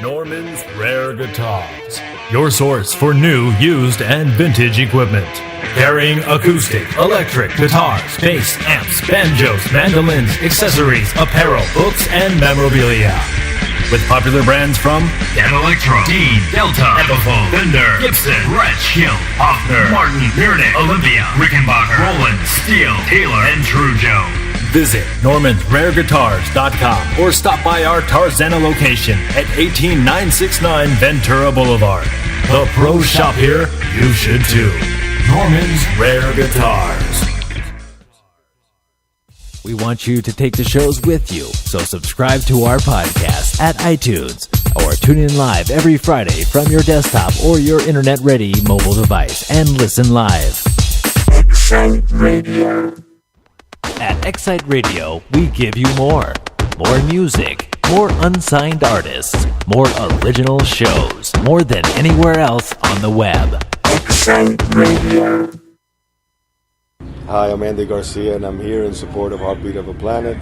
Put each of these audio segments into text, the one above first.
Norman's Rare Guitars, your source for new, used, and vintage equipment. Carrying acoustic, electric, guitars, bass, amps, banjos, mandolins, accessories, apparel, books, and memorabilia. With popular brands from Danelectro, Dean, Delta, Epiphone, Fender, Gibson, Gretsch, Hill, Hofner, Martin, Nurnik, Olympia, Rickenbacker, Roland, Steele, Taylor, and Trujo. Visit normansrareguitars.com or stop by our Tarzana location at 18969 Ventura Boulevard. The pros shop here, you should too. Norman's Rare Guitars. We want you to take the shows with you, so subscribe to our podcast at iTunes or tune in live every Friday from your desktop or your internet-ready mobile device and listen live. Excite Radio. At Excite Radio, we give you more. More music, more unsigned artists, more original shows, more than anywhere else on the web. Excite Radio. Hi, I'm Andy Garcia, and I'm here in support of Heartbeat of a Planet,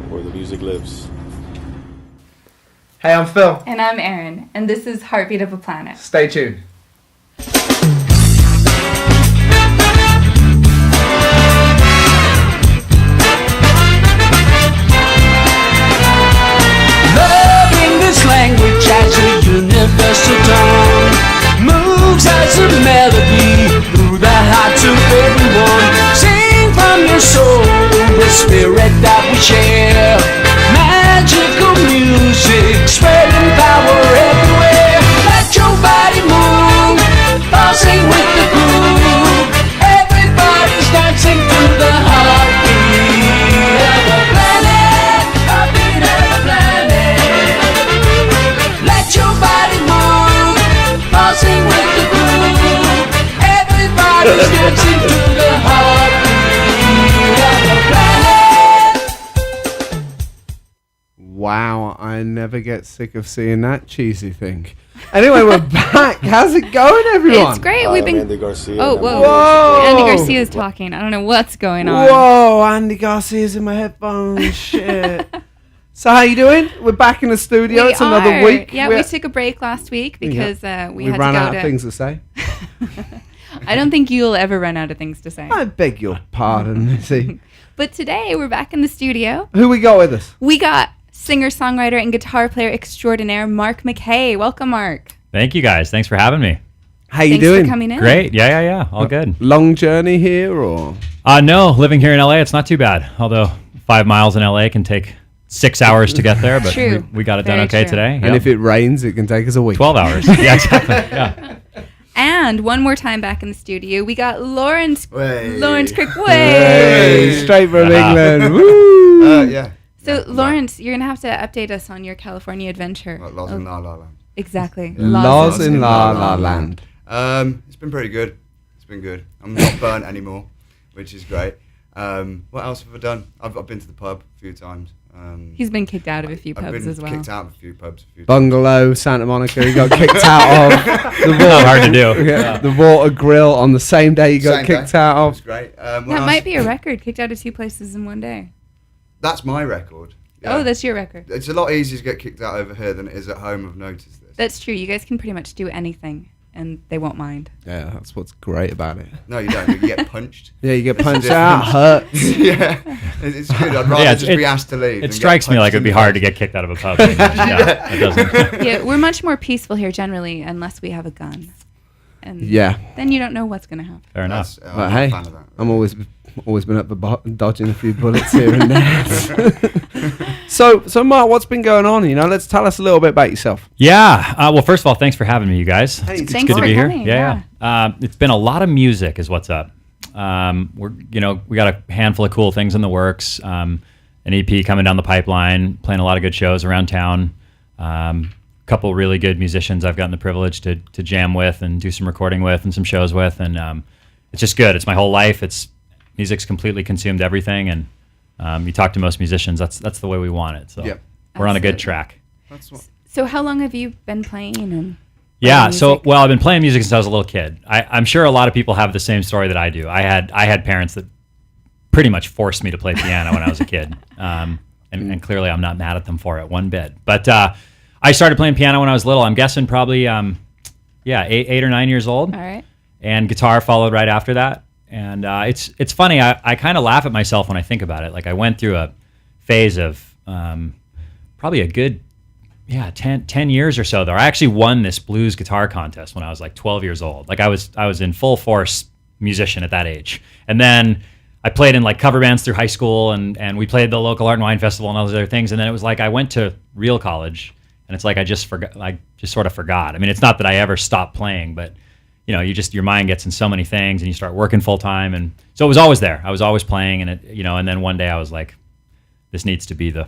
where the music lives. Hey, I'm Phil. And I'm Erin, and this is Heartbeat of a Planet. Stay tuned. Loving this language as a universal tongue moves as a melody through the hearts of everyone. Sing from your soul, the spirit that we share. Magical music spreading power everywhere. Let your body move, pulsing with the groove. Everybody's dancing through the heartbeat of a planet. Heartbeat of a planet. Let your body move, pulsing with the groove. Everybody's dancing through the heartbeat of a planet. Wow, I never get sick of seeing that cheesy thing. Anyway, we're back. How's it going, everyone? It's great. Hi, We've I'm been. Andy Garcia. Oh, and I'm whoa. here in Whoa. support- Andy Garcia's talking. I don't know what's going on. Whoa, Andy Garcia's in my headphones. Shit. So how you doing? We're back in the studio. We It's another are. week. Yeah, we took a break last week because we had ran to go out to. of things to say. I don't think you'll ever run out of things to say. I beg your pardon. See, But today we're back in the studio. who we got with us? We got singer-songwriter and guitar player extraordinaire Mark McKay. Welcome, Mark. Thank you guys. Thanks for having me. How you Thanks doing? for coming in. Great. Yeah. All good. Long journey here, or No, living here in LA, it's not too bad. Although 5 miles in LA can take 6 hours to get there, but True. we got it done Very okay true. today. and Yep. if it rains, it can take us a week. 12 hours. Yeah, exactly. Yeah. And one more time back in the studio, we got Lawrence Hey. Kirkway. Hey, straight from Yeah. England. Woo! Yeah. So, Lawrence, you're going to have to update us on your California adventure. Loz in La La Land. Exactly. Laws in La La Land. It's been pretty good. It's been good. I'm not burnt anymore, which is great. What else have I done? I've been to the pub a few times. He's been kicked out of a few I've pubs been as well. kicked out of a few pubs a few times. Bungalow, Santa Monica. You got kicked out of the Not hard to do. Yeah, the Water Grill on the same day you got Same kicked day. out It of. was great. That might be a record, kicked out of 2 places in one day. That's my record. Yeah. Oh, that's your record. It's a lot easier to get kicked out over here than it is at home. I've noticed this. That's true. You guys can pretty much do anything, and they won't mind. Yeah, that's what's great about it. No, you don't. You get punched. Yeah, you get It's punched different. out, hurt. Yeah, it's good. I'd rather Yeah, just be asked to leave. It strikes me like it would be hard to get kicked out of a pub. Yeah, it doesn't. Yeah, we're much more peaceful here generally, unless we have a gun. And Yeah. then you don't know what's going to happen. Fair enough. But I'm not hey, a fan of that. I'm always been up for dodging a few bullets here and there. So Mark, what's been going on? You know, let's tell us a little bit about yourself. Yeah. Well, first of all, thanks for having me, you guys. Hey, It's Thanks good to for be here. coming, Yeah. It's been a lot of music, is what's up. We got a handful of cool things in the works. An EP coming down the pipeline, playing a lot of good shows around town. Couple really good musicians I've gotten the privilege to jam with and do some recording with and some shows with, and it's just good. It's my whole life. Music's completely consumed everything, and you talk to most musicians, that's the way we want it. So Yeah. we're on a good Absolutely. track. That's what. So how long have you been playing? And Yeah, playing so music? I've been playing music since I was a little kid. I'm sure a lot of people have the same story that I do. I had parents that pretty much forced me to play piano when I was a kid, and clearly I'm not mad at them for it one bit. But I started playing piano when I was little. I'm guessing probably 8 or 9 years old. All right. And guitar followed right after that. And it's funny. I kind of laugh at myself when I think about it. Like I went through a phase of probably a good 10 years or so there. I actually won this blues guitar contest when I was like 12 years old. Like I was in full force musician at that age. And then I played in like cover bands through high school and we played the local art and wine festival and all those other things. And then it was like I went to real college and it's like I just sort of forgot. I mean, it's not that I ever stopped playing, but your mind gets in so many things and you start working full time. And so it was always there. I was always playing and and then one day I was like, this needs to be the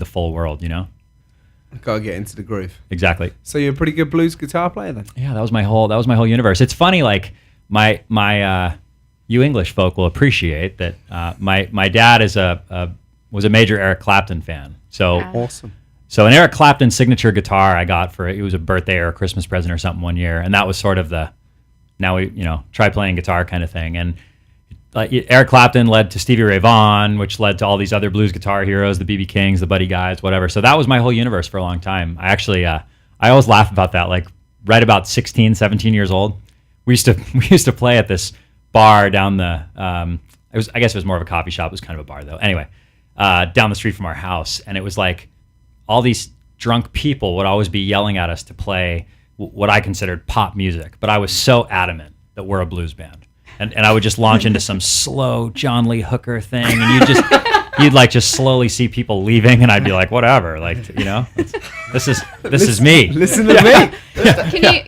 full world, Gotta get into the groove. Exactly. So you're a pretty good blues guitar player then? Yeah, that was my whole universe. It's funny, like my you English folk will appreciate that. My dad was a major Eric Clapton fan. So awesome. So an Eric Clapton signature guitar I got it was a birthday or a Christmas present or something one year, and that was sort of now we try playing guitar kind of thing. And Eric Clapton led to Stevie Ray Vaughan, which led to all these other blues guitar heroes, the B.B. Kings, the Buddy Guys, whatever. So that was my whole universe for a long time. I actually, I always laugh about that. Like right about 16, 17 years old, we used to play at this bar down the, I guess it was more of a coffee shop. It was kind of a bar though. Anyway, down the street from our house. And it was like all these drunk people would always be yelling at us to play what I considered pop music. But I was so adamant that we're a blues band. And I would just launch into some slow John Lee Hooker thing, and you'd just slowly see people leaving, and I'd be like, whatever, this is me. Listen to me.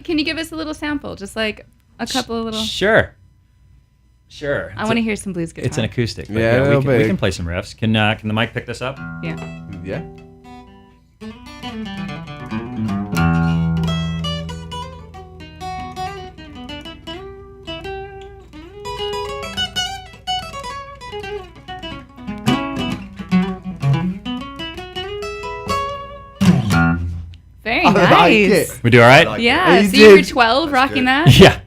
Can you give us a little sample, just like a couple of little? Sure. I want to hear some blues guitar. It's an acoustic. But Yeah, we can play some riffs. Can the mic pick this up? Yeah. Yeah. Very I like nice. it. We do all right? Yeah. You So you were did. 12 rocking that? Yeah.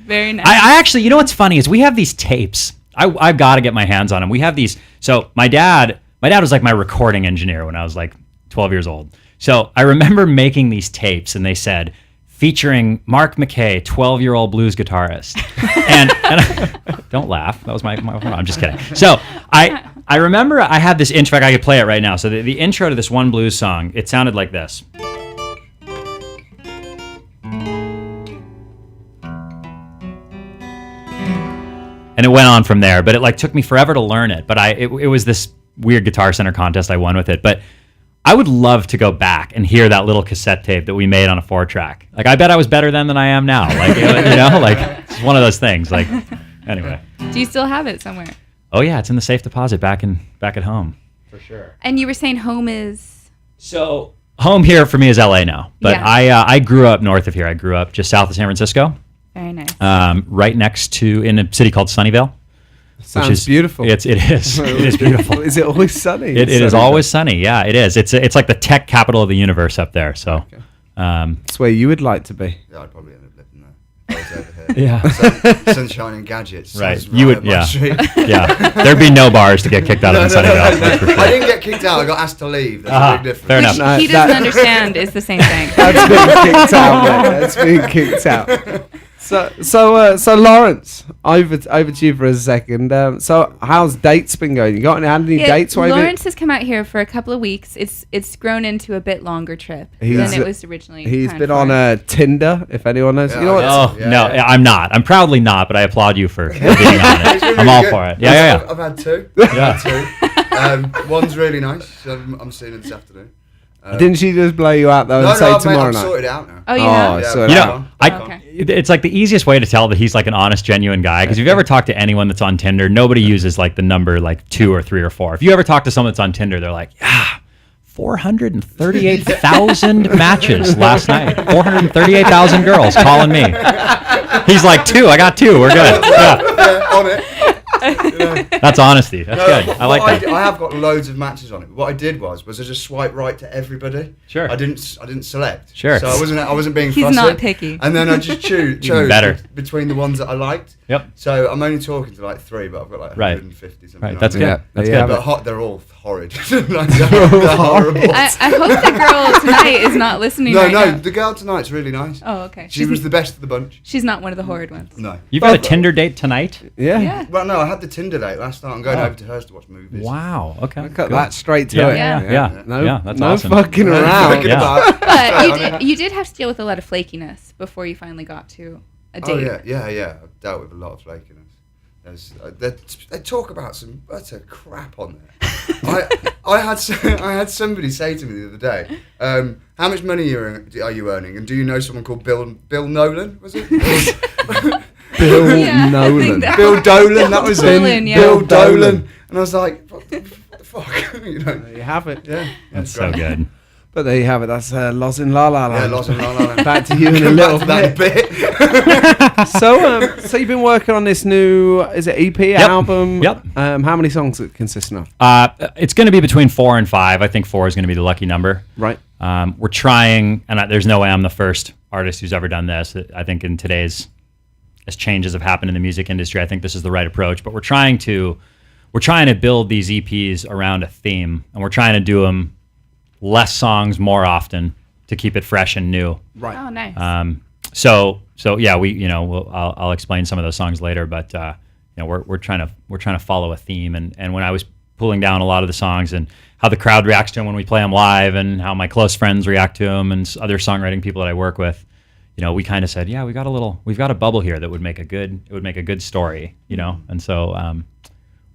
Very nice. I actually, you know what's funny is we have these tapes. I've got to get my hands on them. We have these. So my dad was like my recording engineer when I was like 12 years old. So I remember making these tapes, and they said featuring Mark McKay, 12-year-old blues guitarist. and don't laugh. That was my I'm just kidding. So I remember I had this intro. In fact, I could play it right now. So the intro to this one blues song, it sounded like this. And it went on from there, but it took me forever to learn it. But it was this weird Guitar Center contest I won with it. But I would love to go back and hear that little cassette tape that we made on a 4-track. I bet I was better then than I am now. It's one of those things. Anyway. Do you still have it somewhere? Oh yeah, it's in the safe deposit back at home. For sure. And you were saying home is? So home here for me is LA now, but Yeah. I grew up north of here. I grew up just south of San Francisco. Very nice. Right next to in a city called Sunnyvale. Sounds beautiful. It is. It is beautiful. Is it always sunny? It is always sunny. Yeah, it is. It's like the tech capital of the universe up there. So, it's where you would like to be. Yeah, I'd probably end up living there. I was over here. Yeah. Sunshine and gadgets. Right. Sounds You would. up my Yeah. street. Yeah. There'd be no bars to get kicked out of in Sunnyvale. That's for sure. I didn't get kicked out. I got asked to leave. That's a big difference. Fair enough. No, He doesn't understand is the same thing. That's been kicked out, man. That's been kicked out. So Lawrence, over to you for a second. So how's dates been going? You had any dates? Lawrence has come out here for a couple of weeks. It's grown into a bit longer trip than it was originally. He's planned been for. on Tinder, if anyone knows. Yeah, You know what? Oh Yeah, no, yeah. I'm not. I'm proudly not, but I applaud you for being on it. It's been I'm really all good. for it. Yeah. I've had two. Yeah. One's really nice. So I'm seeing it this afternoon. Didn't she just blow you out though and say mate, tomorrow I'm night? sorted out now. Oh, you have? Yeah, so but You yeah. know, Okay. it's like the easiest way to tell that he's like an honest, genuine guy. Because if you've ever talked to anyone that's on Tinder, nobody uses like the number 2 or 3 or 4. If you ever talk to someone that's on Tinder, they're like, yeah, 438,000 matches last night. 438,000 girls calling me. He's like, 2. I got 2. We're good. Yeah. On it. That's honesty. That's good. I like that. I have got loads of matches on it. What I did was I just swipe right to everybody. Sure. I didn't select. Sure. So I wasn't being He's fussy. not picky. And then I just chose better. between the ones that I liked. Yep. So I'm only talking to like 3, but I've got like 150 something. Right. That's good. Yeah. That's Yeah. good. But they're all horrid. Like, they're horrible. I hope the girl tonight is not listening right No, now. the girl tonight's really nice. Oh, okay. She was the best of the bunch. She's not one of the horrid ones. No. You've got a Tinder date tonight? Yeah. Yeah. Well, no, I had the Tinder date last night. I'm going over to hers to watch movies. Wow. Okay. Look at Good. that straight to Yeah. it. Yeah. No, Yeah, that's no awesome. fucking around. Yeah. But you did have to deal with a lot of flakiness before you finally got to a date. Oh yeah. I've dealt with a lot of flakiness. They talk about some utter crap on there. I had somebody say to me the other day, "How much money are you earning? And do you know someone called Bill Nolan? Was it? Bill Yeah, I Nolan. think that- Bill Dolan. That was Dolan, it. yeah. Bill Bill Dolan. Dolan. And I was like, what the fuck? You know? There you have it. Yeah. That's so good. But there you have it. That's Los in La La Land. Yeah, lots of La La Land. Back to you in a Come little back to bit. that bit. So you've been working on this new, is it EP album? Yep. How many songs it consisting of? It's going to be between 4 and 5. I think 4 is going to be the lucky number. Right. We're trying, and there's no way I'm the first artist who's ever done this. I think in today's, as changes have happened in the music industry, I think this is the right approach. But we're trying to build these EPs around a theme, and we're trying to do them less songs more often to keep it fresh and new. Right. Oh, nice. So yeah, I'll explain some of those songs later, but we're trying to follow a theme, and when I was pulling down a lot of the songs and how the crowd reacts to them when we play them live, and how my close friends react to them, and other songwriting people that I work with, we kind of said, yeah, we've got a bubble here that would make a good story, and so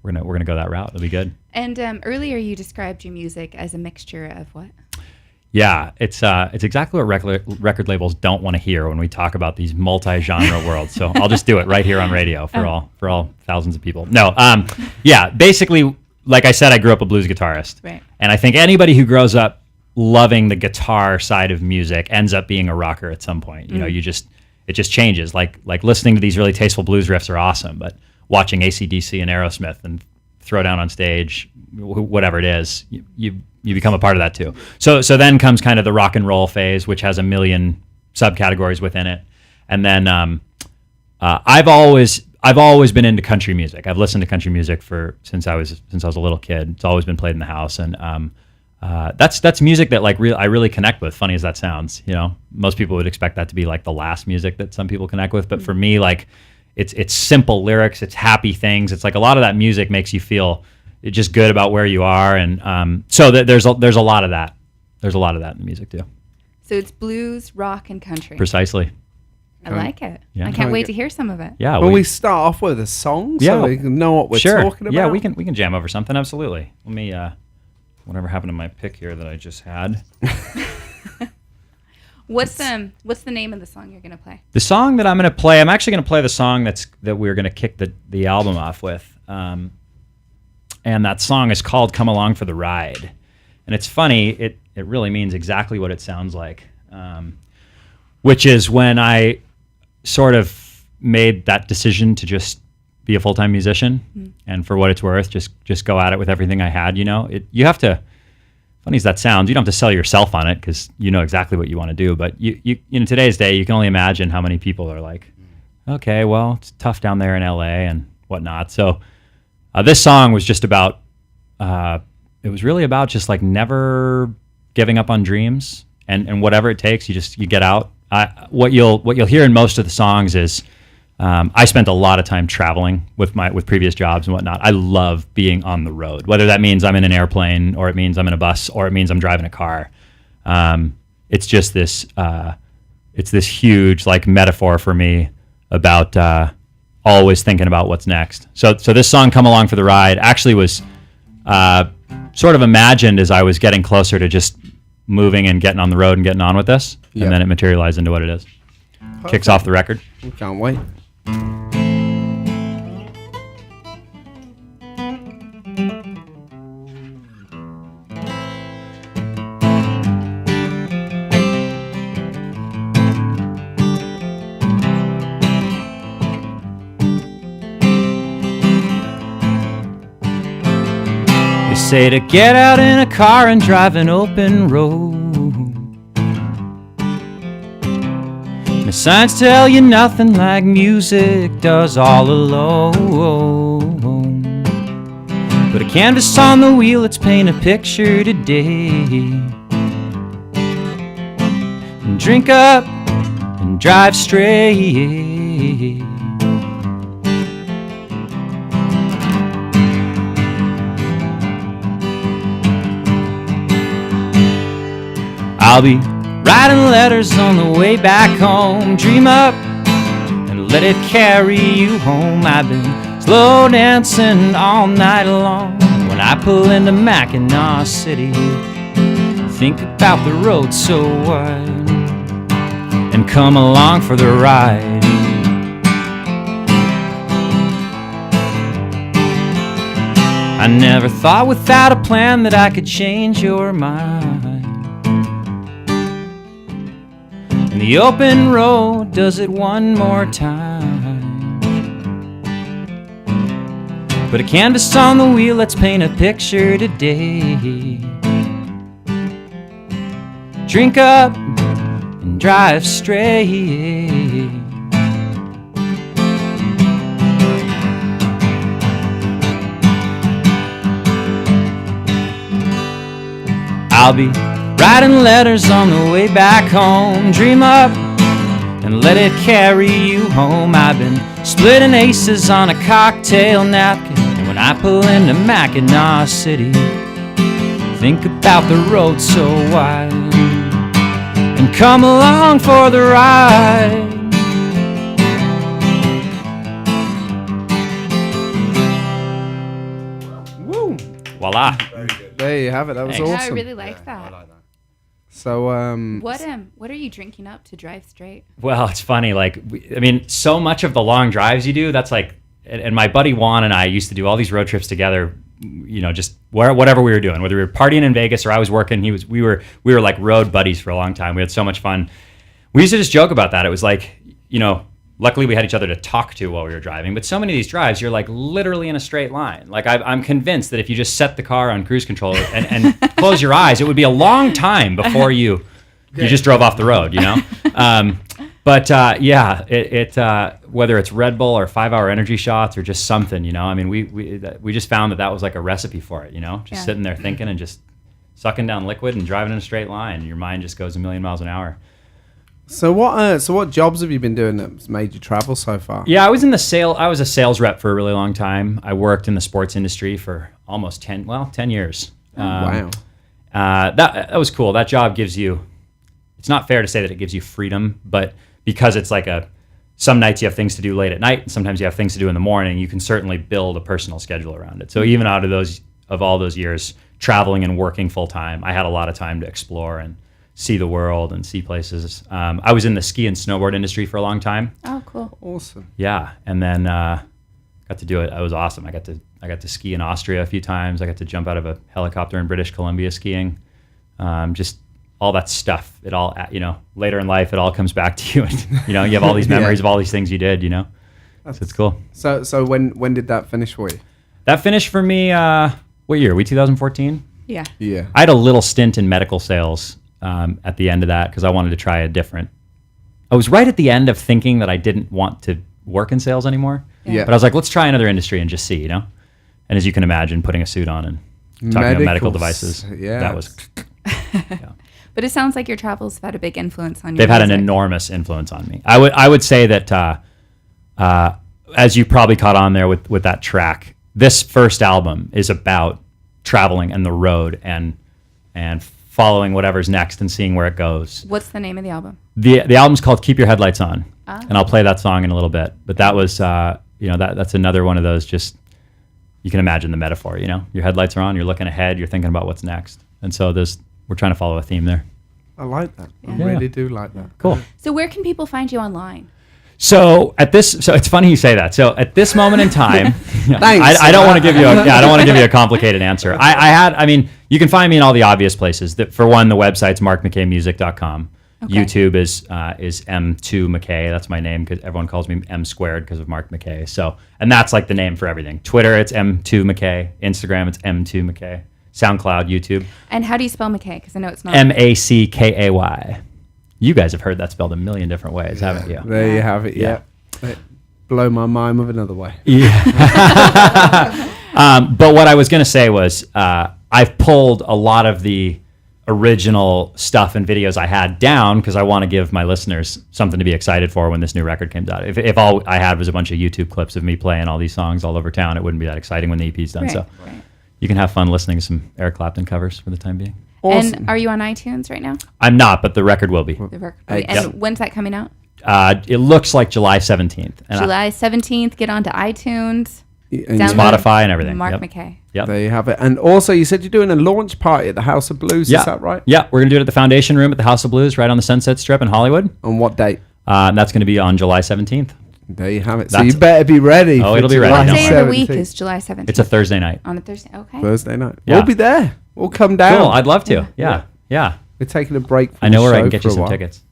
we're gonna go that route. It'll be good. And earlier you described your music as a mixture of what? Yeah, it's exactly what record labels don't want to hear when we talk about these multi-genre worlds. So I'll just do it right here on radio for all thousands of people. No, yeah, basically, like I said, I grew up a blues guitarist, Right. and I think anybody who grows up loving the guitar side of music ends up being a rocker at some point. It just changes. Like listening to these really tasteful blues riffs are awesome, but watching AC/DC and Aerosmith and throw down on stage, whatever it is, you become a part of that too. So then comes kind of the rock and roll phase, which has a million subcategories within it. And then I've always been into country music. I've listened to country music since I was a little kid. It's always been played in the house, and that's music that I really connect with. Funny as that sounds, most people would expect that to be like the last music that some people connect with, but for me, like it's simple lyrics, it's happy things. It's like a lot of that music makes you feel just good about where you are, and so there's a lot of that. There's a lot of that in the music too. So it's blues, rock, and country. Precisely. I like it. Yeah. I can't wait to hear some of it. Yeah. Well, we start off with a song so we can know what we're talking about. Yeah, we can jam over something. Absolutely. Let me. Whatever happened to my pick here that I just had? What's the name of the song you're gonna play? The song that I'm gonna play, I'm actually gonna play the song that we're gonna kick the album off with, and that song is called "Come Along for the Ride," and it's funny. It really means exactly what it sounds like, which is when I sort of made that decision to just be a full-time musician, and for what it's worth, just go at it with everything I had. You have to. Funny as that sounds, you don't have to sell yourself on it because you know exactly what you want to do. But you in today's day, you can only imagine how many people are like, okay, well, it's tough down there in LA and whatnot. So this song was just about, it was really about just like never giving up on dreams and whatever it takes, you get out. What you'll hear in most of the songs is, I spent a lot of time traveling with previous jobs and whatnot. I love being on the road, whether that means I'm in an airplane or it means I'm in a bus or it means I'm driving a car. It's just this huge like metaphor for me about always thinking about what's next. So this song, "Come Along for the Ride," actually was sort of imagined as I was getting closer to just moving and getting on the road and getting on with this, and then it materialized into what it is. Perfect. Kicks off the record. Can't wait. say to get out in a car and drive an open road. The signs tell you nothing like music does all alone. Put a canvas on the wheel, let's paint a picture today. And drink up and drive straight. I'll be writing letters on the way back home. Dream up and let it carry you home. I've been slow dancing all night long. When I pull into Mackinac City, think about the road so wide and come along for the ride. I never thought without a plan that I could change your mind. And the open road does it one more time. Put a canvas on the wheel, let's paint a picture today. Drink up and drive straight. I'll be writing letters on the way back home. Dream up and let it carry you home. I've been splitting aces on a cocktail napkin. And when I pull into Mackinac City, think about the road so wide and come along for the ride. Woo! Voila. There you have it. That was Thanks. Yeah, awesome. I really like that. So, What are you drinking up to drive straight? Well, it's funny. Like, I mean, so much of the long drives you do, that's like, and my buddy Juan and I used to do all these road trips together, you know, just whatever we were doing, whether we were partying in Vegas or I was working, we were like road buddies for a long time. We had so much fun. We used to just joke about that. It was like, you know, luckily we had each other to talk to while we were driving, but so many of these drives, you're like literally in a straight line. Like I'm convinced that if you just set the car on cruise control and close your eyes, it would be a long time before you just drove off the road, you know? Whether it's Red Bull or 5-hour energy shots or just something, you know, I mean, we just found that was like a recipe for it, you know, just sitting there thinking and just sucking down liquid and driving in a straight line. Your mind just goes a million miles an hour. So what jobs have you been doing that's made you travel so far? Yeah, I was a sales rep for a really long time. I worked in the sports industry for almost 10 years. Wow. That was cool. That job gives you, it's not fair to say that it gives you freedom, but because it's like some nights you have things to do late at night and sometimes you have things to do in the morning, you can certainly build a personal schedule around it. So even out of all those years traveling and working full time, I had a lot of time to explore and see the world and see places. I was in the ski and snowboard industry for a long time. Oh, cool. Awesome. Yeah, and then got to do it. It was awesome. I got to ski in Austria a few times. I got to jump out of a helicopter in British Columbia skiing. Just all that stuff. It all, you know, later in life, it all comes back to you, and you know, you have all these memories of all these things you did. You know, so it's cool. So when did that finish for you? That finished for me. What year? 2014. Yeah. Yeah. I had a little stint in medical sales at the end of that because I wanted to try a different. I was right at the end of thinking that I didn't want to work in sales anymore. Yeah. But I was like, let's try another industry and just see, you know. And as you can imagine, putting a suit on and talking about medical devices, that was. Yeah. But it sounds like your travels have had a big influence on you. They've had an enormous influence on me. I would say that, as you probably caught on there with that track, this first album is about traveling and the road and following whatever's next and seeing where it goes. What's the name of the album? The album's called Keep Your Headlights On, and I'll play that song in a little bit. But that was, that's another one of those just, you can imagine the metaphor, you know? Your headlights are on, you're looking ahead, you're thinking about what's next. And so we're trying to follow a theme there. I like that. I Yeah. really do like that. Cool. So where can people find you online? So it's funny you say that. So at this moment in time, Thanks. I don't want to give you a complicated answer. You can find me in all the obvious places. For one, the website's markmckaymusic.com. Okay. YouTube is M2 McKay. That's my name because everyone calls me M squared because of Mark McKay. So, and that's like the name for everything. Twitter, it's M2 McKay. Instagram, it's M2 McKay. SoundCloud, YouTube. And how do you spell McKay? Because I know it's not. Mackay. You guys have heard that spelled a million different ways, haven't you? There you have it. Yeah. Blow my mind with another way. Yeah. But what I was going to say was I've pulled a lot of the original stuff and videos I had down because I want to give my listeners something to be excited for when this new record comes out. If all I had was a bunch of YouTube clips of me playing all these songs all over town, it wouldn't be that exciting when the EP's done. Right. You can have fun listening to some Eric Clapton covers for the time being. Awesome. And are you on iTunes right now? I'm not, but the record will be. The record will be. And when's that coming out? It looks like July 17th. And July 17th. Get onto iTunes. And download Spotify and everything. Mark McKay. Yep. There you have it. And also, you said you're doing a launch party at the House of Blues. Yeah. Is that right? Yeah, we're going to do it at the Foundation Room at the House of Blues right on the Sunset Strip in Hollywood. On what date? That's going to be on July 17th. There you have it. So you better be ready. Oh, it'll be ready. What Don't day worry. of the week is July 17th? It's a Thursday night. On a Thursday. Okay. Thursday night. Yeah. We'll be there. We'll come down. Cool. I'd love to. Yeah. We're taking a break from I know the where I show can get for you a some while. tickets.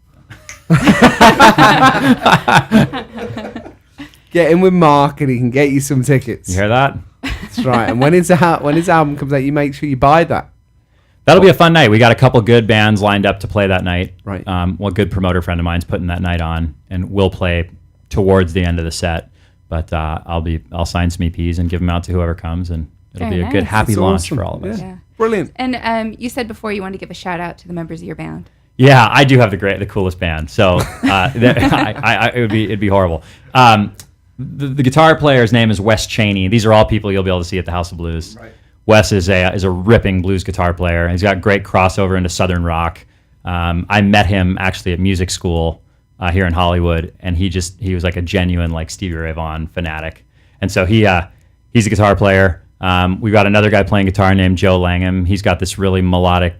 Get in with Mark and he can get you some tickets. You hear that? That's right. And when his album comes out, you make sure you buy that. That'll be a fun night. We got a couple good bands lined up to play that night. Right. One good promoter friend of mine's putting that night on, and we'll play towards the end of the set. But I'll sign some EPs and give them out to whoever comes, and it'll Very be a good nice. happy That's launch awesome. for all of us. Yeah. Brilliant. And you said before you wanted to give a shout out to the members of your band. Yeah, I do have the coolest band. So it'd be horrible. The guitar player's name is Wes Chaney. These are all people you'll be able to see at the House of Blues. Right. Wes is a ripping blues guitar player. He's got great crossover into Southern rock. I met him actually at music school here in Hollywood, and he was like a genuine like Stevie Ray Vaughan fanatic. And so he's a guitar player. We've got another guy playing guitar named Joe Langham. He's got this really melodic,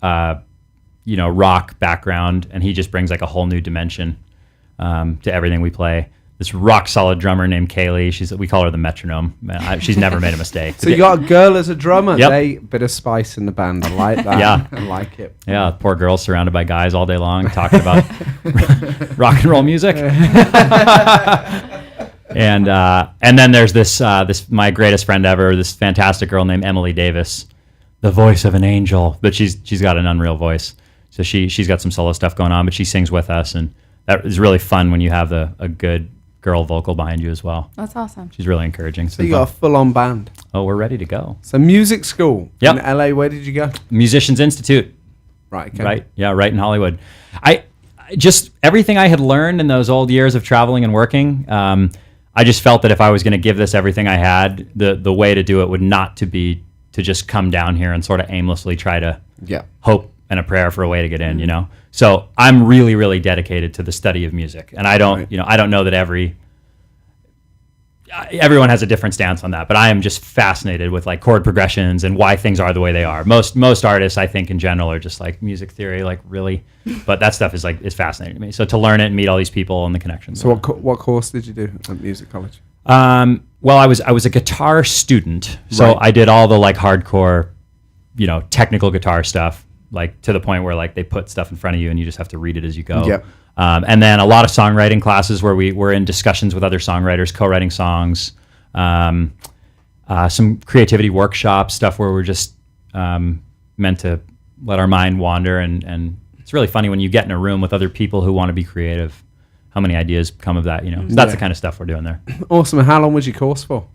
rock background, and he just brings like a whole new dimension to everything we play. This rock solid drummer named Kaylee. We call her the metronome. She's never made a mistake. So you got a girl as a drummer. Yep. Bit of spice in the band. I like that. Yeah. I like it. Yeah, poor girl surrounded by guys all day long talking about rock and roll music. And then there's this my greatest friend ever, this fantastic girl named Emily Davis, the voice of an angel, but she's got an unreal voice. So she's got some solo stuff going on, but she sings with us, and that is really fun when you have a good girl vocal behind you as well. That's awesome. She's really encouraging. So you got a full-on band. Oh, we're ready to go. So music school Yep. in LA. Where did you go? Musicians Institute. Right. Okay. Right. Yeah. Right in Hollywood. I just everything I had learned in those old years of traveling and working. I just felt that if I was going to give this everything I had, the way to do it would not to be to just come down here and sort of aimlessly try to hope and a prayer for a way to get in. You know. So I'm really, really dedicated to the study of music, and I don't know that everyone has a different stance on that, but I am just fascinated with like chord progressions and why things are the way they are. Most artists, I think, in general, are just like music theory, like really, but that stuff is fascinating to me. So to learn it and meet all these people and the connections. So what course did you do at music college? Well, I was a guitar student, so Right. I did all the like hardcore, technical guitar stuff, like to the point where like they put stuff in front of you and you just have to read it as you go. Yep. And then a lot of songwriting classes where we were in discussions with other songwriters, co-writing songs, some creativity workshops, stuff where we're just meant to let our mind wander. And it's really funny when you get in a room with other people who want to be creative, how many ideas come of that, So that's the kind of stuff we're doing there. Awesome. And how long was your course for?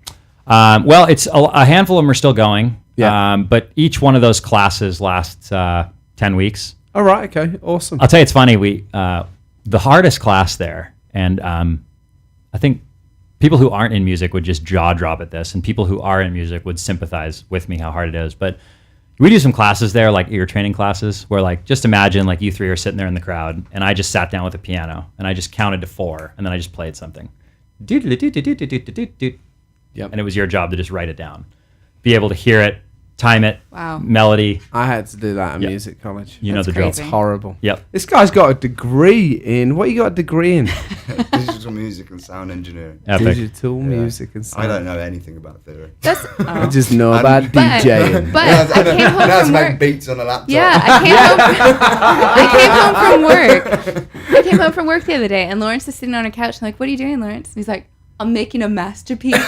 Well, it's a handful of them are still going. Yeah. But each one of those classes lasts 10 weeks. All right. Okay. Awesome. I'll tell you, it's funny. The hardest class there, and I think people who aren't in music would just jaw drop at this, and people who are in music would sympathize with me how hard it is. But we do some classes there, like ear training classes, where like just imagine like you three are sitting there in the crowd, and I just sat down with a piano, and I just counted to 4, and then I just played something. Yep. And it was your job to just write it down, be able to hear it, time it, Wow. melody. I had to do that in Yep. music college. You know That's the drill. It's horrible. Yep. This guy's got a degree in. What you got a degree in? Digital music and sound engineering. Epic. Digital music and stuff. I don't know anything about theory. That's. I just know about But- DJing. But I came home I know how to from make work. beats on a laptop. Yeah, I came home from work. I came home from work the other day, and Lawrence is sitting on her couch. I'm like, "What are you doing, Lawrence?" And he's like, "I'm making a masterpiece."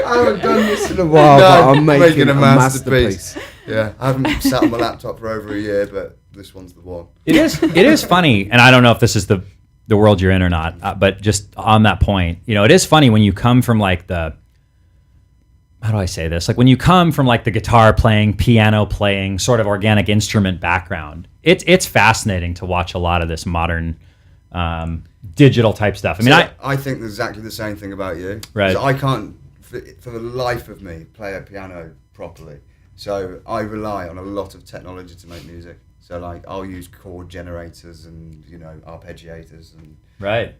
I haven't done this in a while, but I'm making a masterpiece. Yeah, I haven't sat on my laptop for over a year, but this one's the one. It is funny, and I don't know if this is the world you're in or not, but just on that point, it is funny when you come from like how do I say this? Like when you come from like the guitar playing, piano playing, sort of organic instrument background, it's fascinating to watch a lot of this modern digital type stuff. I mean, I think exactly the same thing about you. Right. I can't, for the life of me, play a piano properly. So I rely on a lot of technology to make music. So like I'll use chord generators and arpeggiators and But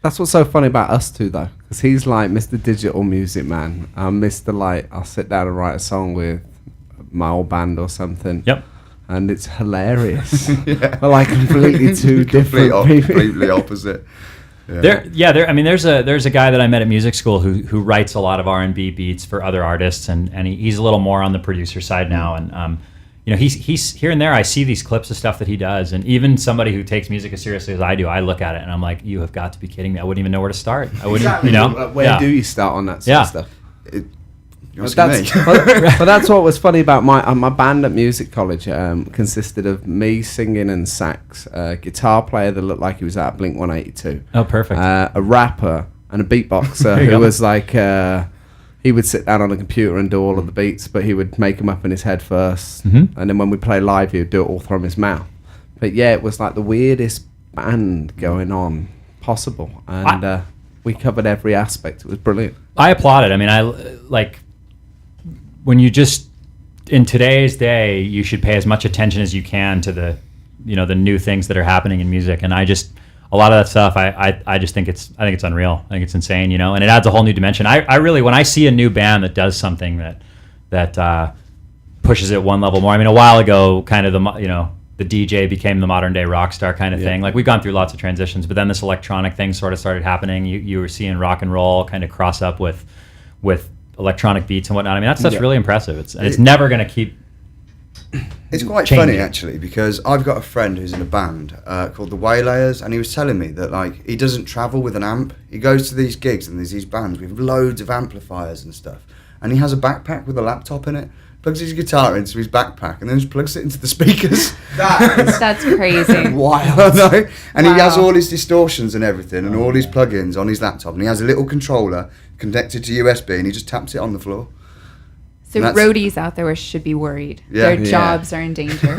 that's what's so funny about us two though, because he's like Mr. Digital Music Man. I'm Mr. Like I'll sit down and write a song with my old band or something. Yep. And it's hilarious. But like completely two different people. Completely opposite. Yeah. I mean, there's a guy that I met at music school who writes a lot of R&B beats for other artists, and he's a little more on the producer side now, and he's here and there. I see these clips of stuff that he does, and even somebody who takes music as seriously as I do, I look at it and I'm like, you have got to be kidding me! I wouldn't even know where to start. I wouldn't, exactly. Where do you start on that sort of stuff? But that's what was funny about my band at music college. Consisted of me singing and sax, a guitar player that looked like he was out of Blink 182. Oh, perfect. A rapper and a beatboxer who was like he would sit down on a computer and do all of the beats, but he would make them up in his head first, and then when we play live, he would do it all from his mouth. But yeah, it was like the weirdest band going on possible, and we covered every aspect. It was brilliant. I applaud it. I mean, I like. When you just, in today's day, you should pay as much attention as you can to the new things that are happening in music. And a lot of that stuff, I just think it's unreal. I think it's insane, and it adds a whole new dimension. I really, when I see a new band that does something that pushes it one level more. I mean, a while ago, kind of the DJ became the modern day rock star kind of thing. Like we've gone through lots of transitions, but then this electronic thing sort of started happening. You were seeing rock and roll kind of cross up with electronic beats and whatnot. I mean, that stuff's really impressive. It's never going to keep. It's quite changing. funny actually, because I've got a friend who's in a band called the Waylayers, and he was telling me that like he doesn't travel with an amp. He goes to these gigs and there's these bands with loads of amplifiers and stuff, and he has a backpack with a laptop in it. Plugs his guitar into his backpack and then just plugs it into the speakers. That's crazy. Wild. And he has all his distortions and everything and all his plugins on his laptop, and he has a little controller connected to USB, and he just taps it on the floor. So roadies out there should be worried. Their jobs are in danger.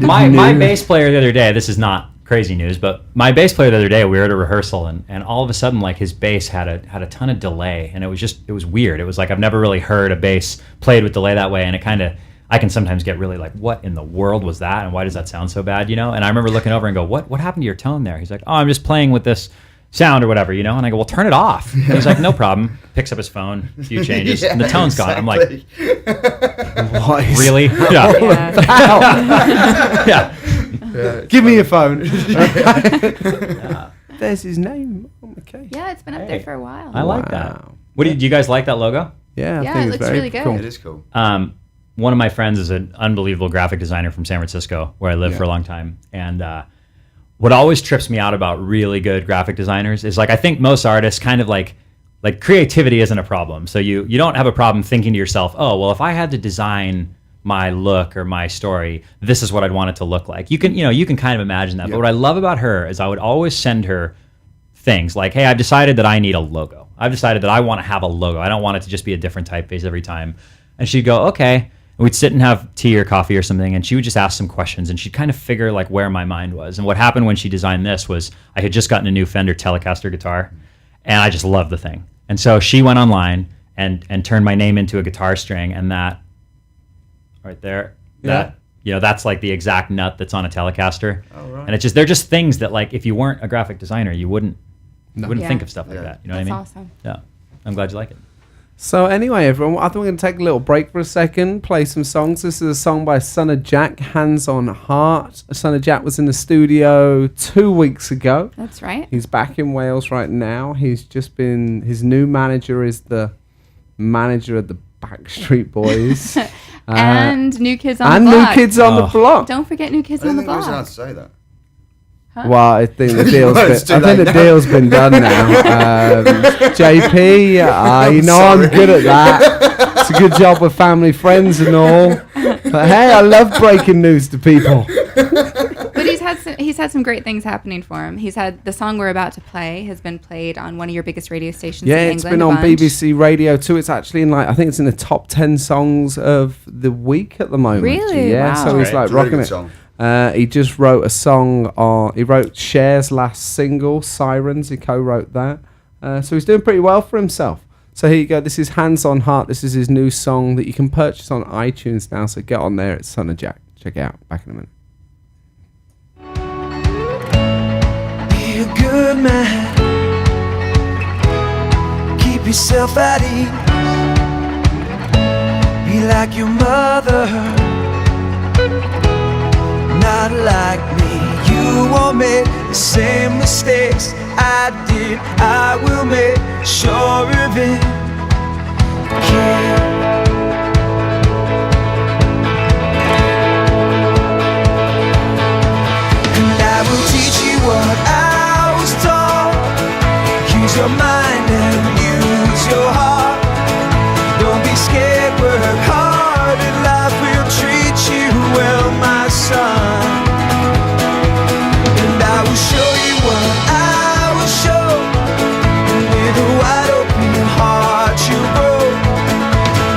my bass player the other day, this is not crazy news, but my bass player the other day, we were at a rehearsal, and all of a sudden, like, his bass had a ton of delay, and it was weird. It was like I've never really heard a bass played with delay that way, and it kind of, I can sometimes get really like, what in the world was that, and why does that sound so bad, And I remember looking over and go, what happened to your tone there? He's like, oh, I'm just playing with this sound or whatever, And I go, well, turn it off. And he's like, no problem. Picks up his phone, a few changes, and the tone's gone. I'm like, really? Yeah. Give me your phone. There's his name. Okay. Yeah, it's been up there for a while. I like that. Do you guys like that logo? Yeah, I think it looks really good. Cool. It is cool. One of my friends is an unbelievable graphic designer from San Francisco, where I lived for a long time, and what always trips me out about really good graphic designers is, like, I think most artists kind of like creativity isn't a problem. So you don't have a problem thinking to yourself, oh, well, if I had to design my look or my story, this is what I'd want it to look like. You can kind of imagine that. But what I love about her is I would always send her things like, hey, I've decided that I need a logo. I've decided that I want to have a logo. I don't want it to just be a different typeface every time. And she'd go, okay. And we'd sit and have tea or coffee or something, and she would just ask some questions, and she'd kind of figure like where my mind was. And what happened when she designed this was I had just gotten a new Fender Telecaster guitar, and I just loved the thing. And so she went online and turned my name into a guitar string, and that right there, that's like the exact nut that's on a Telecaster. Oh, right. And it's just, they're just things that, like, if you weren't a graphic designer, you wouldn't think of stuff like that. You know what I mean? That's awesome. Yeah. I'm glad you like it. So anyway, everyone, I think we're going to take a little break for a second, play some songs. This is a song by Son of Jack, Hands on Heart. Son of Jack was in the studio 2 weeks ago. That's right. He's back in Wales right now. He's just been, his new manager is the manager of the Backstreet Boys. And New Kids on the Block. And New Kids on the Block. Don't forget New Kids on the Block. I didn't think I was allowed to say that. huh? Well, I think the deal's Well, it's too been, I think late the now. deal's been done now. JP, you know sorry. I'm good at that. It's a good job with family, friends, and all. But hey, I love breaking news to people. But he's had some great things happening for him. He's had the song we're about to play has been played on one of your biggest radio stations Yeah, in it's England. been on a bunch. BBC Radio too. It's actually in I think it's in the top 10 songs of the week at the moment. Really? Yeah, Wow. so he's Right. like It's a really rocking good it. song. He just wrote a song on. He wrote Cher's last single, Sirens. He co-wrote that. So he's doing pretty well for himself. So here you go. This is Hands on Heart. This is his new song that you can purchase on iTunes now. So get on there. It's Son of Jack. Check it out. Back in a minute. Be a good man. Keep yourself at ease. Be like your mother. Not like me. You won't make the same mistakes I did. I will make sure of it. And I will teach you what I was taught. Use your mind and use your heart. Don't be scared, work hard, and life will treat you well, my son. And I will show you what I will show. And with a wide open heart you grow.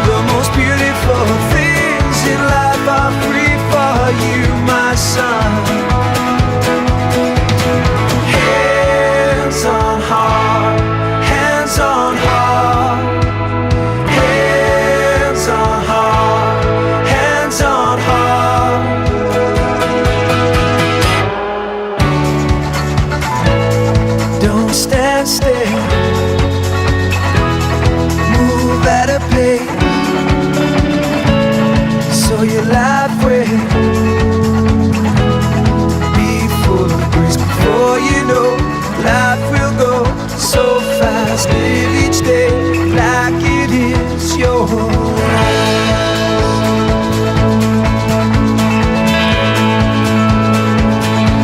The most beautiful things in life are free for you, my son. Hands on heart, hands on heart. Hands on heart, hands on heart. Don't stand still. Move at a pace so your life will be full of grace. Before you know, life will go so fast. Live each day like it is your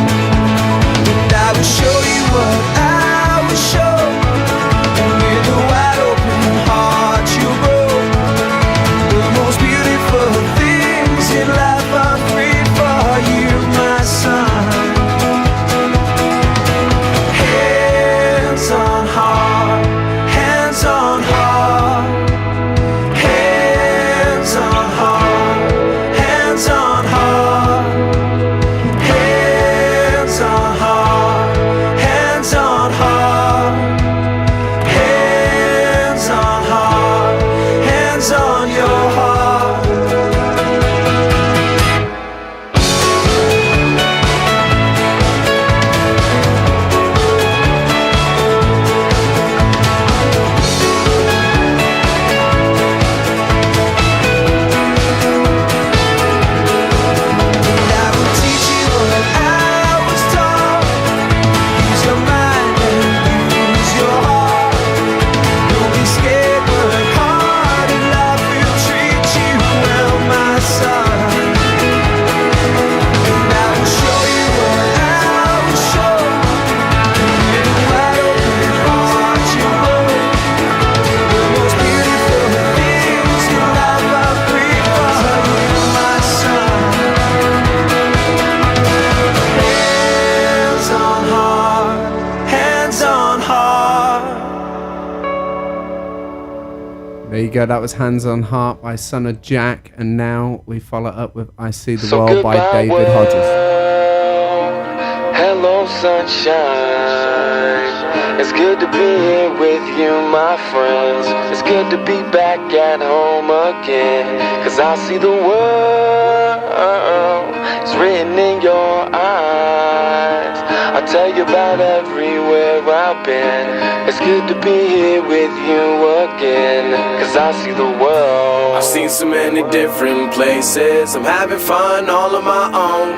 and I will show you what I will show. And with a wide open heart you'll grow. The most beautiful things in life are free for you, my son. Hands on heart, hands on heart. Hands on heart, hands on heart. Hands on heart, hands on heart. Hands on heart, hands on your heart. I will teach you what I was taught. Use your mind and use your heart. Don't be scared, work hard, and life will treat you well, my son. And I will show you what I will show. With a wide open heart you grow. The most beautiful things in life are free for you, my son. Hands on heart, hands on heart. There you go. That was Hands on Heart by Son of Jack. And now we follow up with I See the So World by goodbye, David world. Hodges. Hello, sunshine. It's good to be here with you, my friends. It's good to be back at home again. 'Cause I see the world, it's written in your eyes. I'll tell you about everywhere I've been. It's good to be here with you again. 'Cause I see the world. I've seen so many different places. I'm having fun all on my own.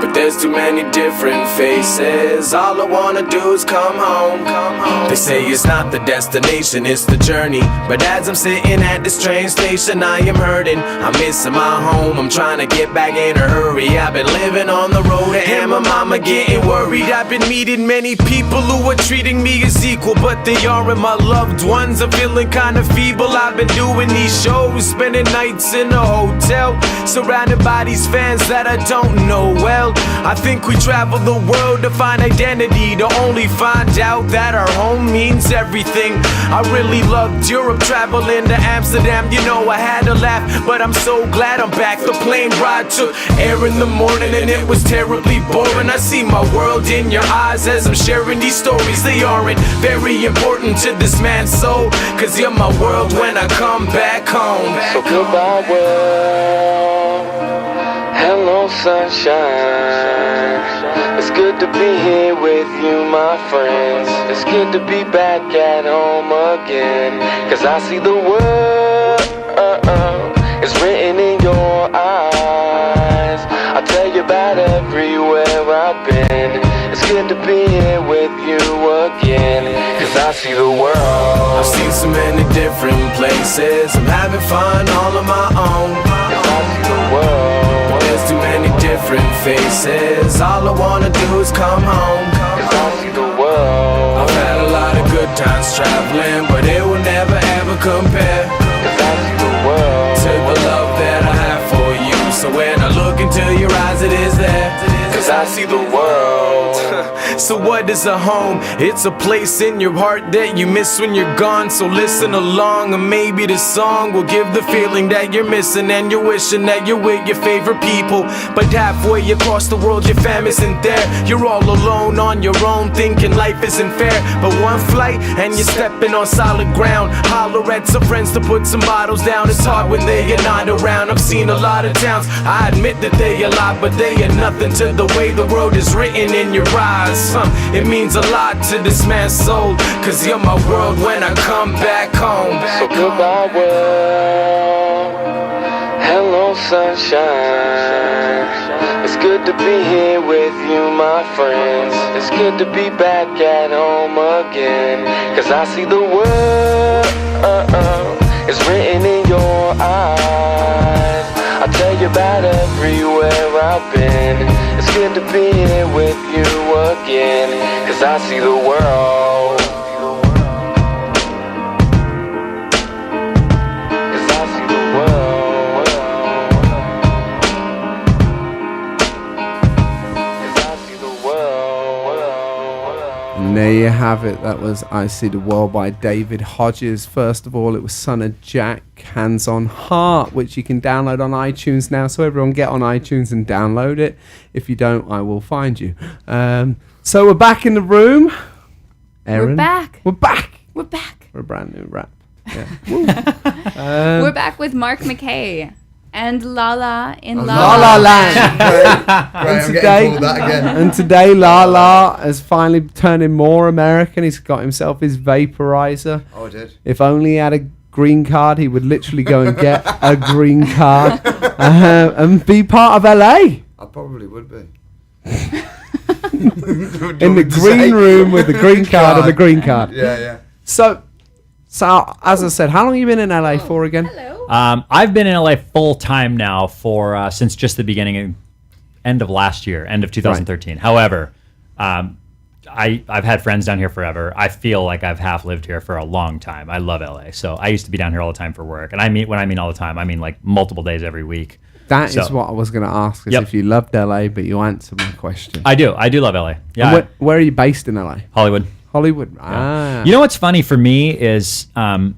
But there's too many different faces. All I wanna do is come home. They say it's not the destination, it's the journey. But as I'm sitting at this train station, I am hurting. I'm missing my home, I'm trying to get back in a hurry. I've been living on the road and my mama getting worried. I've been meeting many people who are treating me as equal, but they aren't my loved ones. I'm feeling kinda feeble. I've been doing these shows, spending nights in a hotel, surrounded by these fans that I don't know well. I think we travel the world to find identity, to only find out that our home means everything. I really loved Europe, traveling to Amsterdam. You know I had to laugh, but I'm so glad I'm back. The plane ride took air in the morning and it was terribly boring. I see my world in your eyes as I'm sharing these stories. They aren't very important to this man's soul, cause you're my world when I come back home. So goodbye world, hello sunshine. It's good to be here with you, my friends. It's good to be back at home again, cause I see the world, it's written in your eyes. I'll tell you about everywhere I've been. It's good to be here with you again, cause I see the world. I've seen so many different places, I'm having fun all on my own. Cause I see the world, but there's too many different faces. All I wanna do is come home. cause I see the world. I've had a lot of good times traveling, but it will never ever compare Cause I see the world, to the love that I have for you. So when I look into your eyes, it is there, cause I see the world. So what is a home? It's a place in your heart that you miss when you're gone. So listen along, and maybe this song will give the feeling that you're missing, and you're wishing that you're with your favorite people. But halfway across the world, your fam isn't there. You're all alone on your own, thinking life isn't fair. But one flight and you're stepping on solid ground. Holler at some friends to put some bottles down. It's hard when they are not around. I've seen a lot of towns, I admit that they are a lot, but they are nothing to the way the world is written in your eyes. It means a lot to this man's soul, cause you're my world when I come back home. so goodbye world, hello sunshine. It's good to be here with you, my friends. It's good to be back at home again, cause I see the world, it's written in your eyes. I'll tell you about everywhere I've been. It's good to be here with you again, cause I see the world. Cause I see the world. Cause I see the world. And there you have it. That was I See the World by David Hodges. First of all, it was Son of Jack, Hands on Heart, which you can download on iTunes now. So everyone get on iTunes and download it. If you don't, I will find you. So we're back in the room. Erin, We're back. We're back. We're back. For a brand new rap. Yeah. We're back with Mark McKay and Lala in La La La Land. Great, I'm getting called that again. And today, Lala has finally turned more American. He's got himself his vaporizer. Oh, I did. If only he had a green card, he would literally go and get a green card and be part of LA. I probably would be. In the green room with the green card and the green card. Yeah, yeah. So as I said, how long have you been in LA for again? I've been in LA full time now for since just the beginning, end of last year, end of 2013. Right. However, I've had friends down here forever. I feel like I've half lived here for a long time. I love LA, so I used to be down here all the time for work. And when I mean all the time, I mean like multiple days every week. That is what I was going to ask, is if you loved LA, but you answered my question. I do love LA. Yeah. Where are you based in LA? Hollywood. Hollywood. Yeah. Ah. You know what's funny for me is I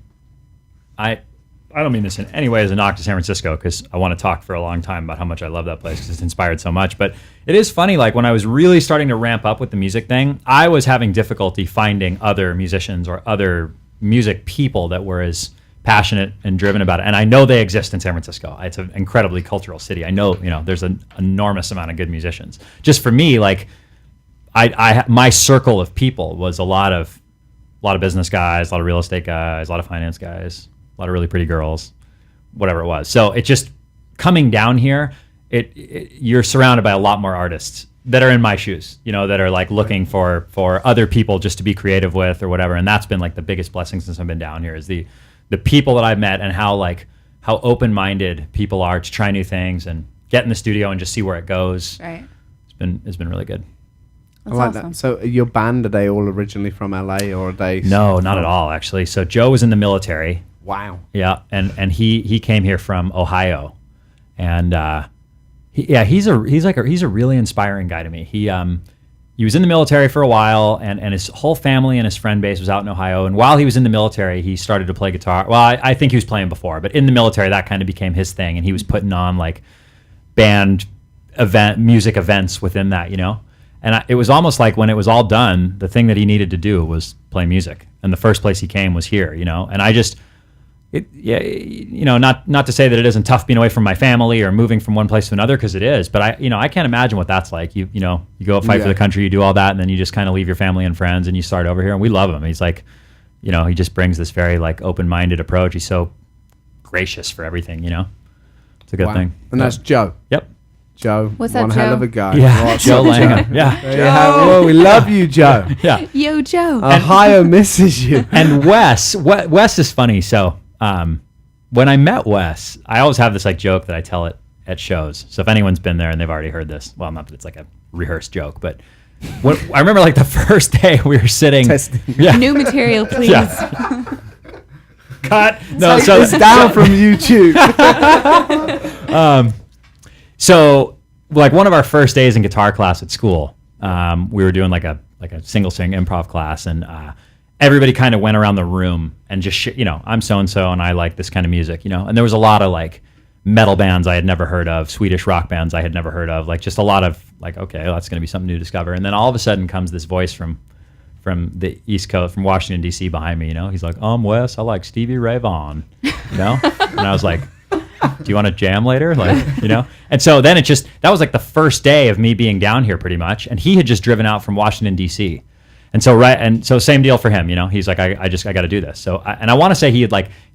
don't mean this in any way as a knock to San Francisco, because I want to talk for a long time about how much I love that place because it's inspired so much. But it is funny, like when I was really starting to ramp up with the music thing, I was having difficulty finding other musicians or other music people that were as passionate and driven about it. And I know they exist in San Francisco. It's an incredibly cultural city. I know, there's an enormous amount of good musicians. Just for me, like my circle of people was a lot of business guys, a lot of real estate guys, a lot of finance guys, a lot of really pretty girls, whatever it was. So it just coming down here, you're surrounded by a lot more artists that are in my shoes, you know, that are like looking for other people just to be creative with or whatever. And that's been like the biggest blessing since I've been down here is the people that I've met and how open-minded people are to try new things and get in the studio and just see where it goes. Right. It's been really good. I like that. So your band, are they all originally from LA or are they? No, not at all, actually. So Joe was in the military. Wow. Yeah, and he came here from Ohio, and he's a really inspiring guy to me. He was in the military for a while, and his whole family and his friend base was out in Ohio. And while he was in the military, he started to play guitar. Well, I think he was playing before, but in the military, that kind of became his thing, and he was putting on like band music events within that, you know. And it was almost like when it was all done, the thing that he needed to do was play music. And the first place he came was here, you know. And I just, you know, not to say that it isn't tough being away from my family or moving from one place to another, because it is. But I can't imagine what that's like. You go out, fight for the country, you do all that, and then you just kind of leave your family and friends and you start over here. And we love him. He's like, you know, he just brings this very like open-minded approach. He's so gracious for everything, you know. It's a good thing. And that's Joe. Yep. Joe, what's that, one Joe? hell of a guy. Yeah, Joe Langham. Yeah. Well, we love you, Joe. Yeah. Yo, Joe. Ohio misses you. And Wes is funny. So when I met Wes, I always have this like joke that I tell it at shows. So if anyone's been there and they've already heard this, well, not that it's like a rehearsed joke, but I remember like the first day we were sitting. Yeah. New material, please. Yeah. Cut. No, so it's down from YouTube. So, like one of our first days in guitar class at school, we were doing like a single sing improv class, and everybody kind of went around the room and just you know, I'm so and so, and I like this kind of music, you know. And there was a lot of like metal bands I had never heard of, Swedish rock bands I had never heard of, like just a lot of like, okay, well, that's going to be something new to discover. And then all of a sudden comes this voice from the East Coast, from Washington D.C. behind me, you know. He's like, Wes, I like Stevie Ray Vaughan, you know. And I was like, do you want to jam later? Like, you know? And so then that was like the first day of me being down here pretty much. And he had just driven out from Washington, D.C. And so same deal for him, you know? He's like, I got to do this. So, I want to say he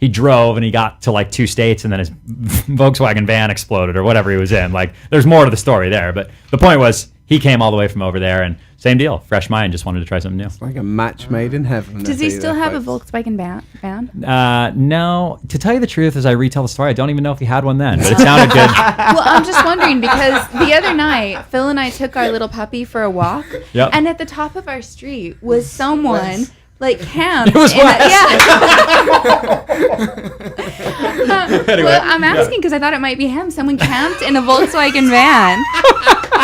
drove and he got to like 2 states and then his Volkswagen van exploded or whatever he was in. Like, there's more to the story there. But the point was, he came all the way from over there, and same deal, fresh mind, just wanted to try something new. It's like a match made in heaven. Does he still have a Volkswagen band? No. To tell you the truth, as I retell the story, I don't even know if he had one then, but it sounded good. Well, I'm just wondering because the other night, Phil and I took our little puppy for a walk, and at the top of our street was someone like camped. It was Wes. Anyway, well, I'm asking because I thought it might be him. Someone camped in a Volkswagen van.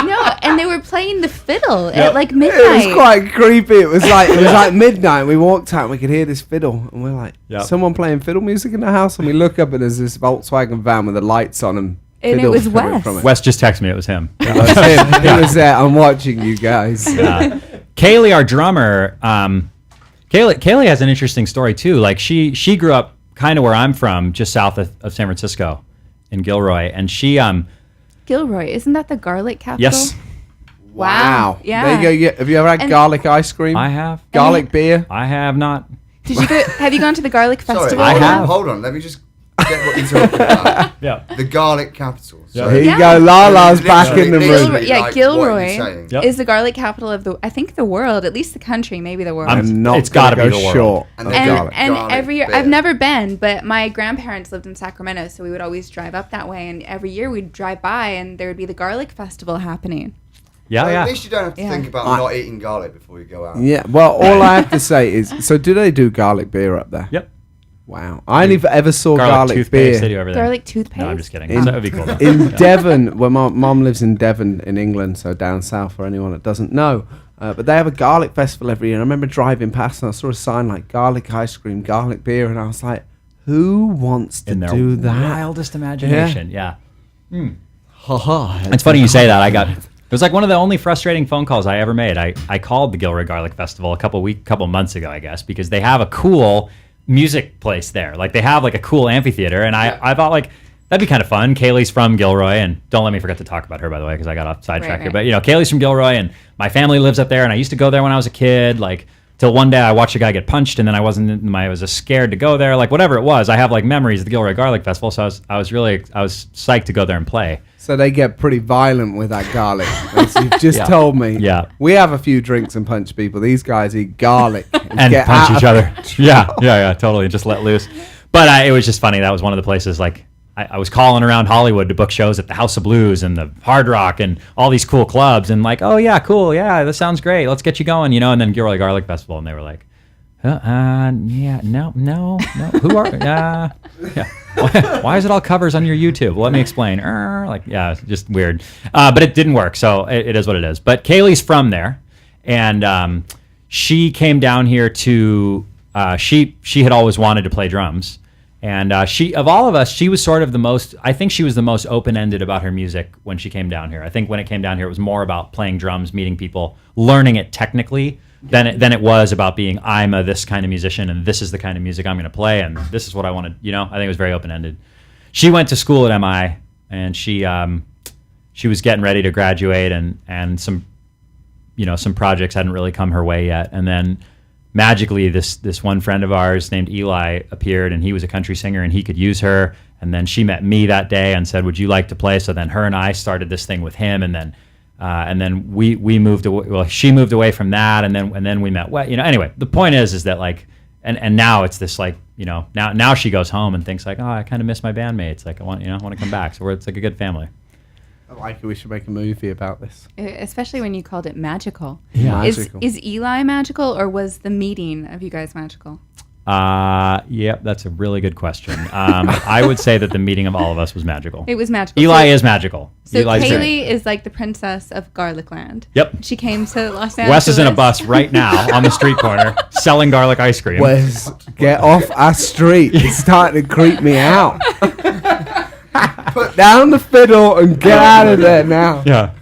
No, and they were playing the fiddle at like midnight. It was quite creepy. It was like midnight. We walked out and we could hear this fiddle, and we're like, someone playing fiddle music in the house. And we look up and there's this Volkswagen van with the lights on and it was Wes. Wes just texted me. It was him. It was him. He was there. I'm watching you guys. Kaylee, our drummer, Kaylee has an interesting story too. Like she grew up kind of where I'm from, just south of San Francisco, in Gilroy, and she Gilroy, isn't that the garlic capital? Yes. Wow. Yeah. There you go. Have you ever had garlic ice cream? I have. Garlic beer? I have not. Have you gone to the garlic festival? Sorry, hold on. Let me just get what you're talking about. Yeah. The garlic capital. So here you go. Lala's back in the room. Gilroy is the garlic capital of the world, at least the country, maybe the world. It's got to be the world. And every year, I've never been, but my grandparents lived in Sacramento, so we would always drive up that way, and every year we'd drive by, and there would be the garlic festival happening. Yeah, well, at least you don't have to think about not eating garlic before you go out. Yeah, well, all I have to say is, so do they do garlic beer up there? Yep. Wow. I only ever saw garlic beer. Garlic toothpaste? No, I'm just kidding. That would be cool. Though. In Devon, where my mom lives in Devon in England, so down south for anyone that doesn't know. But they have a garlic festival every year. And I remember driving past and I saw a sign like garlic ice cream, garlic beer. And I was like, who wants to do that? Wildest imagination, yeah. Ha It's funny you say that. It was like one of the only frustrating phone calls I ever made. I called the Gilroy Garlic Festival a couple months ago, I guess, because they have a cool music place there. Like they have like a cool amphitheater, and I thought like that'd be kind of fun. Kaylee's from Gilroy, and don't let me forget to talk about her, by the way, because I got off sidetracked here. But you know, Kaylee's from Gilroy, and my family lives up there, and I used to go there when I was a kid. Like till one day I watched a guy get punched, and then I was just scared to go there. Like whatever it was, I have like memories of the Gilroy Garlic Festival, so I was psyched to go there and play. So they get pretty violent with that garlic, as you've just Yeah. told me. Yeah. We have a few drinks and punch people. These guys eat garlic and get punch out each of other. Yeah, totally. Just let loose. But it was just funny. That was one of the places, like, I was calling around Hollywood to book shows at the House of Blues and the Hard Rock and all these cool clubs. And like, oh, yeah, cool. Yeah, this sounds great. Let's get you going, you know. And then Gilroy Garlic Festival. And they were like, yeah, no. Who are, yeah. Why is it all covers on your YouTube? Well, let me explain. Like, yeah, it's just weird. But it didn't work. So it is what it is. But Kaylee's from there. And she came down here to, she had always wanted to play drums. And she, of all of us, she was sort of the most, I think she was the most open-ended about her music when she came down here. I think when it came down here, it was more about playing drums, meeting people, learning it technically, than it was about being, I'm this kind of musician, and this is the kind of music I'm going to play, and this is what I want to, you know. I think it was very open-ended. She went to school at MI, and she was getting ready to graduate, and some projects hadn't really come her way yet, and then magically this one friend of ours named Eli appeared, and he was a country singer and he could use her. And then she met me that day and said, would you like to play? So then her and I started this thing with him, and then we moved away. Well, she moved away from that, and then we met. Well, anyway, the point is that like, and now it's this like, now she goes home and thinks like, oh, I kind of miss my bandmates. Like I want to come back. So it's like a good family. I like it. We should make a movie about this. Especially when you called it magical. Yeah. Is Eli magical, or was the meeting of you guys magical? Yep, that's a really good question. I would say that the meeting of all of us was magical. It was magical. Eli is magical. So Eli's Kaylee is like the princess of Garlic Land. Yep. She came to Los Angeles. Wes is in a bus right now on the street corner selling garlic ice cream. Wes, get off our street. It's starting to creep me out. Put down the fiddle and get out of there now. Yeah.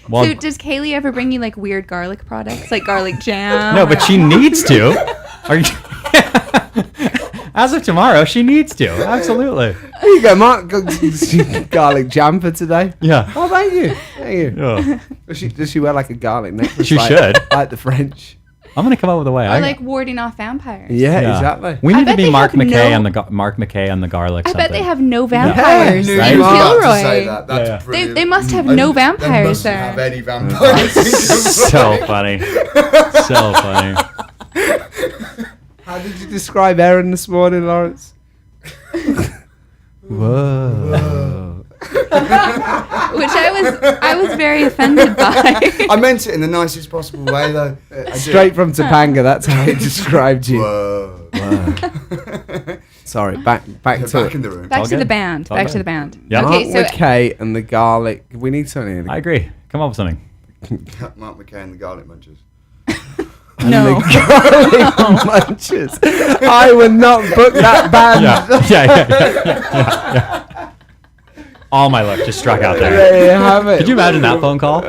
Well, So does Kaylee ever bring you like weird garlic products, like garlic jam? no, but she needs to. Are you? As of tomorrow, she needs to. Absolutely. There you go, Mark. Garlic jam for today. Yeah. Oh, thank you. Thank you. Yeah. Does she wear like a garlic necklace? She like, should. Like the French. I'm gonna come up with a way. Or like warding off vampires. Yeah, exactly. We I need to bet be they Mark have McKay no- on the Mark McKay on the garlic. I bet they something. have no vampires. Yeah. in I knew you were about to Gilroy. say that. That's Yeah. brilliant. They must have And no they vampires mustn't there. have any vampires. So funny. So funny. How did you describe Erin this morning, Lawrence? Whoa. Which I was very offended by. I meant it in the nicest possible way, though. Straight from Topanga, that's how he described you. Whoa. Sorry, back to Back it. in the room. Back all to the good. band. all Back good. to the band. Yeah. Mark Okay, so McKay and the garlic. We need something. I agree. Come up with something. Mark McKay and the Garlic Munchers. no. Garlic munches. I would not book that band. Yeah. All my luck just struck out there. There you have it. Could you imagine that phone call?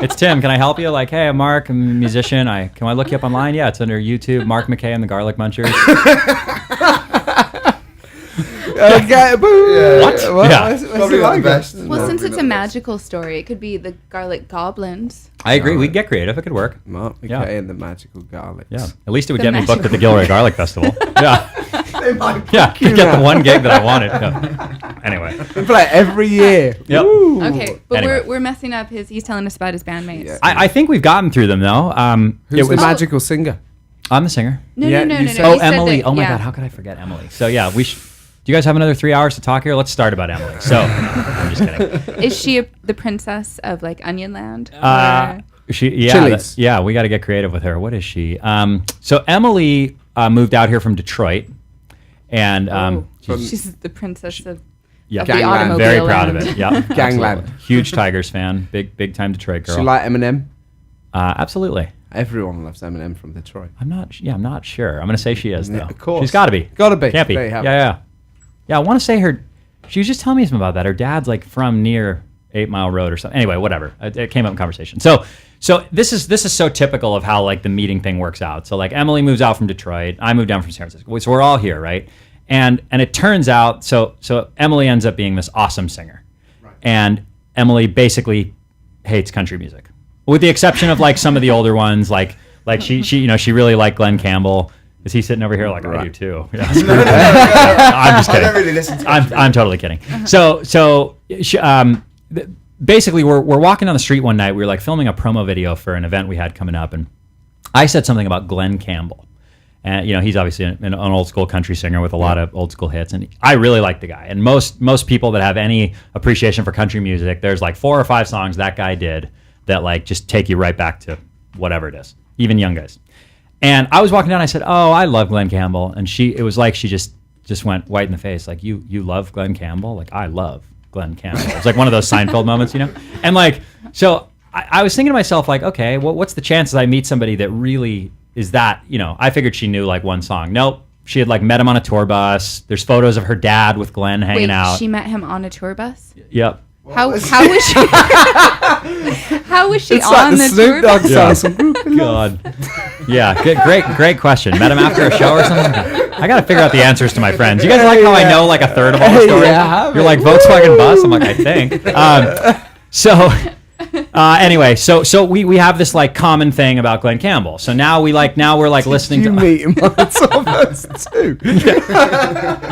It's Tim. Can I help you? Like, hey, I'm Mark. I'm a musician. Can I look you up online? Yeah, it's under YouTube. Mark McKay and the Garlic Munchers. Okay, boo. What? Yeah. What's Probably it not like? the best. Well, No, since probably it's not a the best. magical story, it could be the garlic goblins. I agree. We'd get creative. It could work. Mark McKay Yeah. and the magical garlics. Yeah. At least it would The get me booked magical- at the Gilroy Garlic Festival. Yeah. They might Yeah. book you Could get now. the one gig that I wanted. Yeah. Anyway. They play it every year. Yep. Woo. Okay, but Anyway. we're messing up he's telling us about his bandmates. Yeah. I think we've gotten through them though. Who's it the was, magical singer? I'm the singer. No, Yeah, no, no, you no, said- no. Oh, you said Emily. that- Oh my yeah. God. How could I forget Emily? So yeah, do you guys have another 3 hours to talk here? Let's start about Emily. So I'm just kidding. Is she the princess of like Onionland? Chili's. We got to get creative with her. What is she? So Emily moved out here from Detroit, and She's the princess of yeah, the Gangland. automobile. very proud of land. it. Yeah, Gangland. absolutely. Huge Tigers fan. Big time Detroit girl. She like Eminem? Absolutely. Everyone loves Eminem from Detroit. I'm not sure. I'm gonna say she is though. Yeah, of course. She's got to be. Gotta be. Can't be. There you have Yeah. I want to say her. She was just telling me something about that. Her dad's like from near 8 Mile Road or something. Anyway, whatever. It came up in conversation. So this is so typical of how like the meeting thing works out. So like Emily moves out from Detroit. I moved down from San Francisco. So we're all here, right? And it turns out so Emily ends up being this awesome singer, and Emily basically hates country music, with the exception of like some of the older ones. Like she really liked Glenn Campbell. Is he sitting over here like I do too? Yeah. No, I'm just kidding. I don't really listen to I'm totally kidding. Basically, we're walking down the street one night. We were like filming a promo video for an event we had coming up, and I said something about Glenn Campbell. And he's obviously an old school country singer with a lot of old school hits, and I really like the guy. And most people that have any appreciation for country music, there's like 4 or 5 songs that guy did that like just take you right back to whatever it is, even young guys. And I was walking down, I said, "Oh, I love Glenn Campbell," and it was like she just went white in the face, like you love Glenn Campbell, like I love Glenn Campbell. It's like one of those Seinfeld moments, And like so, I was thinking to myself, like, okay, well, what's the chances I meet somebody that really is that, I figured she knew like one song. Nope. She had like met him on a tour bus. There's photos of her dad with Glenn hanging out. She met him on a tour bus? Yep. How was she? How was she it's on like the Snoop tour Dogg bus? God. Yeah. Great question. Met him after a show or something? I got to figure out the answers to my friends. You guys like how I know like a third of all the stories? Yeah, You're like Volkswagen bus? I'm like, I think. Anyway, so we have this like common thing about Glenn Campbell. So now we're listening to. You meet him on the tour bus too?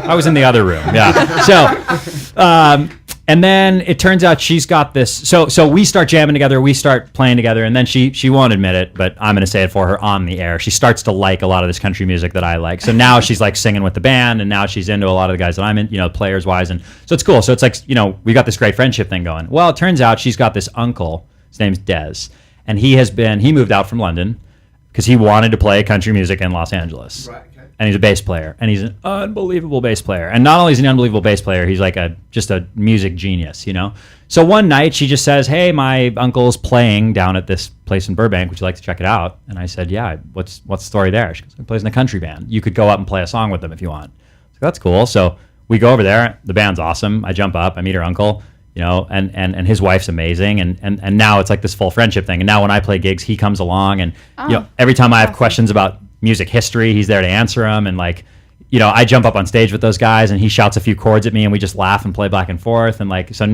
I was in the other room. Yeah. So, and then it turns out she's got this. So we start jamming together. We start playing together, and then she won't admit it, but I'm going to say it for her on the air. She starts to like a lot of this country music that I like. So now she's like singing with the band, and now she's into a lot of the guys that I'm in, players wise, and so it's cool. So it's like we got this great friendship thing going. Well, it turns out she's got this uncle. His name's Des, and he moved out from London because he wanted to play country music in Los Angeles. Right. And he's a bass player, and he's an unbelievable bass player. And not only is he an unbelievable bass player, he's like just a music genius, So one night she just says, "Hey, my uncle's playing down at this place in Burbank. Would you like to check it out?" And I said, "Yeah. What's the story there?" She goes, "He plays in a country band. You could go up and play a song with them if you want." So that's cool. So we go over there. The band's awesome. I jump up. I meet her uncle. And his wife's amazing, and now it's like this full friendship thing. And now when I play gigs, he comes along, and every time I have questions about music history, he's there to answer them. And like, I jump up on stage with those guys, and he shouts a few chords at me, and we just laugh and play back and forth. And like, so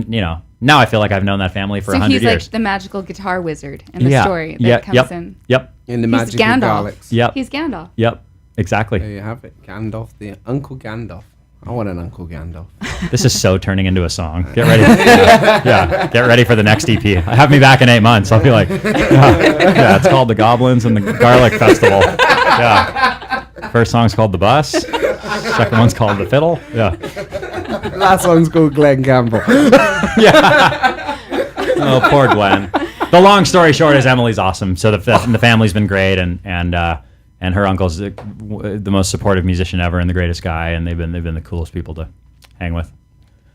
now I feel like I've known that family for 100 years. So he's like the magical guitar wizard in the story that comes in. Yep. In the magical Gandalf. Yep. He's Gandalf. Yep. Exactly. There you have it, Gandalf, the Uncle Gandalf. I want an Uncle Gandalf. This is so turning into a song. Get ready. Get ready for the next EP. Have me back in 8 months. I'll be like, it's called The Goblins and the Garlic Festival. Yeah. First song's called The Bus. Second one's called The Fiddle. Yeah. Last one's called Glenn Campbell. Yeah. Oh, poor Glenn. The long story short is Emily's awesome. So the family's been great, and her uncle's the most supportive musician ever and the greatest guy, and they've been the coolest people to hang with.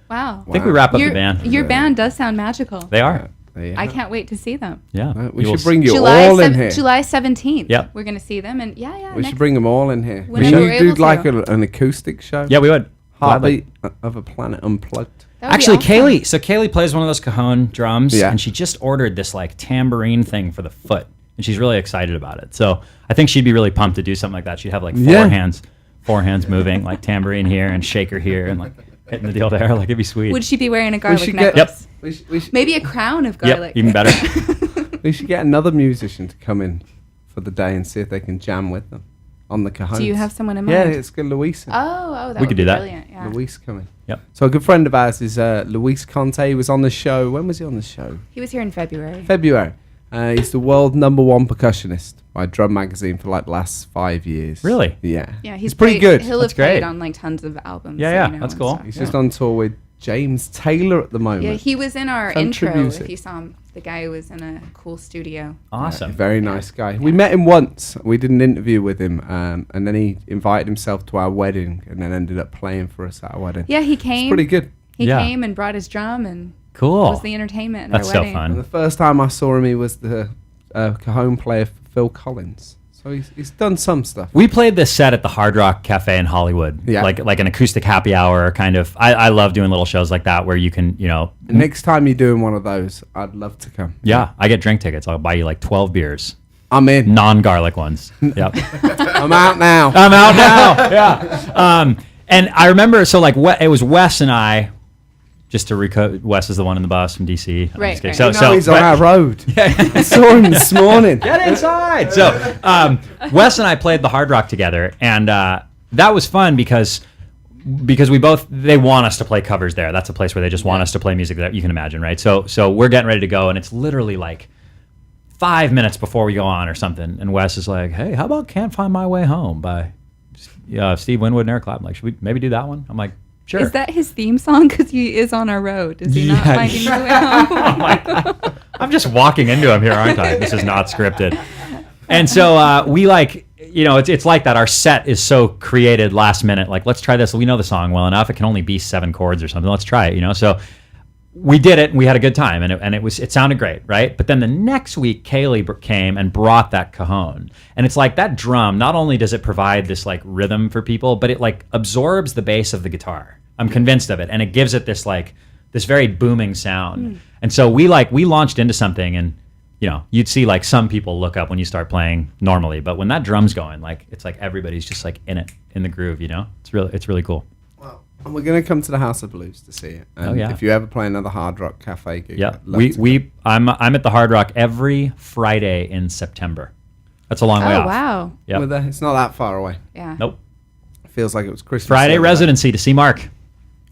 Wow. I think we wrap up the band. Your band does sound magical. They are. I can't wait to see them. Yeah. We should bring you all in here. July 17th. Yep. We're going to see them, and we should bring them all in here. We should do like an acoustic show. Yeah, we would. Heartbeat of a Planet Unplugged. Actually, awesome. Kaylee plays one of those cajon drums, and she just ordered this like tambourine thing for the foot. And she's really excited about it. So I think she'd be really pumped to do something like that. She'd have like four hands moving, like tambourine here and shaker here and like hitting the deal there. Like it'd be sweet. Would she be wearing a garlic necklace? Maybe a crown of garlic. Yep, even better. We should get another musician to come in for the day and see if they can jam with them on the cajon. Do you have someone in mind? Yeah, it's good, Luis. Oh, that we could do that. Brilliant. Yeah. Luis coming. Yep. So a good friend of ours is Luis Conte. He was on the show. When was he on the show? He was here in February. He's the world #1 percussionist by Drum Magazine for like the last 5 years. Really? Yeah. Yeah, he's pretty good. He'll have played on like tons of albums. Yeah, that's cool. He's just on tour with James Taylor at the moment. Yeah, he was in our Country intro. music. If you saw him, the guy who was in a cool studio. Awesome. Very nice guy. Yeah. We met him once. We did an interview with him, and then he invited himself to our wedding, and then ended up playing for us at our wedding. Yeah, he came. It's pretty good. He came and brought his drum and cool. was the entertainment. That's at so our wedding. fun. And the first time I saw him, he was the cajon player for Phil Collins. So he's done some stuff. We played this set at the Hard Rock Cafe in Hollywood, like an acoustic happy hour kind of. I love doing little shows like that where you can, Next time you're doing one of those, I'd love to come. Yeah, I get drink tickets. I'll buy you like 12 beers. I'm in. Non-garlic ones. Yep. I'm out now. Yeah. And I remember, so like it was Wes and I. just to Wes is the one in the bus from DC. I'm Right, just kidding. right. So he's on our road. I saw him this morning. Get inside. So Wes and I played the Hard Rock together, and that was fun because they want us to play covers there. That's a place where they just want us to play music that you can imagine, right? So we're getting ready to go, and it's literally like 5 minutes before we go on or something, and Wes is like, "Hey, how about Can't Find My Way Home by Steve Winwood and Eric Clapton? Like, should we maybe do that one?" I'm like, "Sure." Is that his theme song? Because he is on our road. Is he not finding his way home? Oh my God. I'm just walking into him here, aren't I? This is not scripted. And so we like, it's like that. Our set is so created last minute. Like, let's try this. We know the song well enough. It can only be 7 chords or something. Let's try it. So we did it, and we had a good time, and it sounded great, right? But then the next week, Kaylee came and brought that cajon, and it's like that drum. Not only does it provide this like rhythm for people, but it like absorbs the bass of the guitar. I'm convinced of it, and it gives it this like this very booming sound. And so we launched into something, and you'd see like some people look up when you start playing normally, but when that drum's going, like it's like everybody's just like in the groove. It's really cool. And we're going to come to the House of Blues to see it. And if you ever play another Hard Rock Cafe gig, I'm at the Hard Rock every Friday in September. That's a long way off. Oh wow! Yep. It's not that far away. Yeah. Nope. It feels like it was Christmas. Friday residency to see Mark.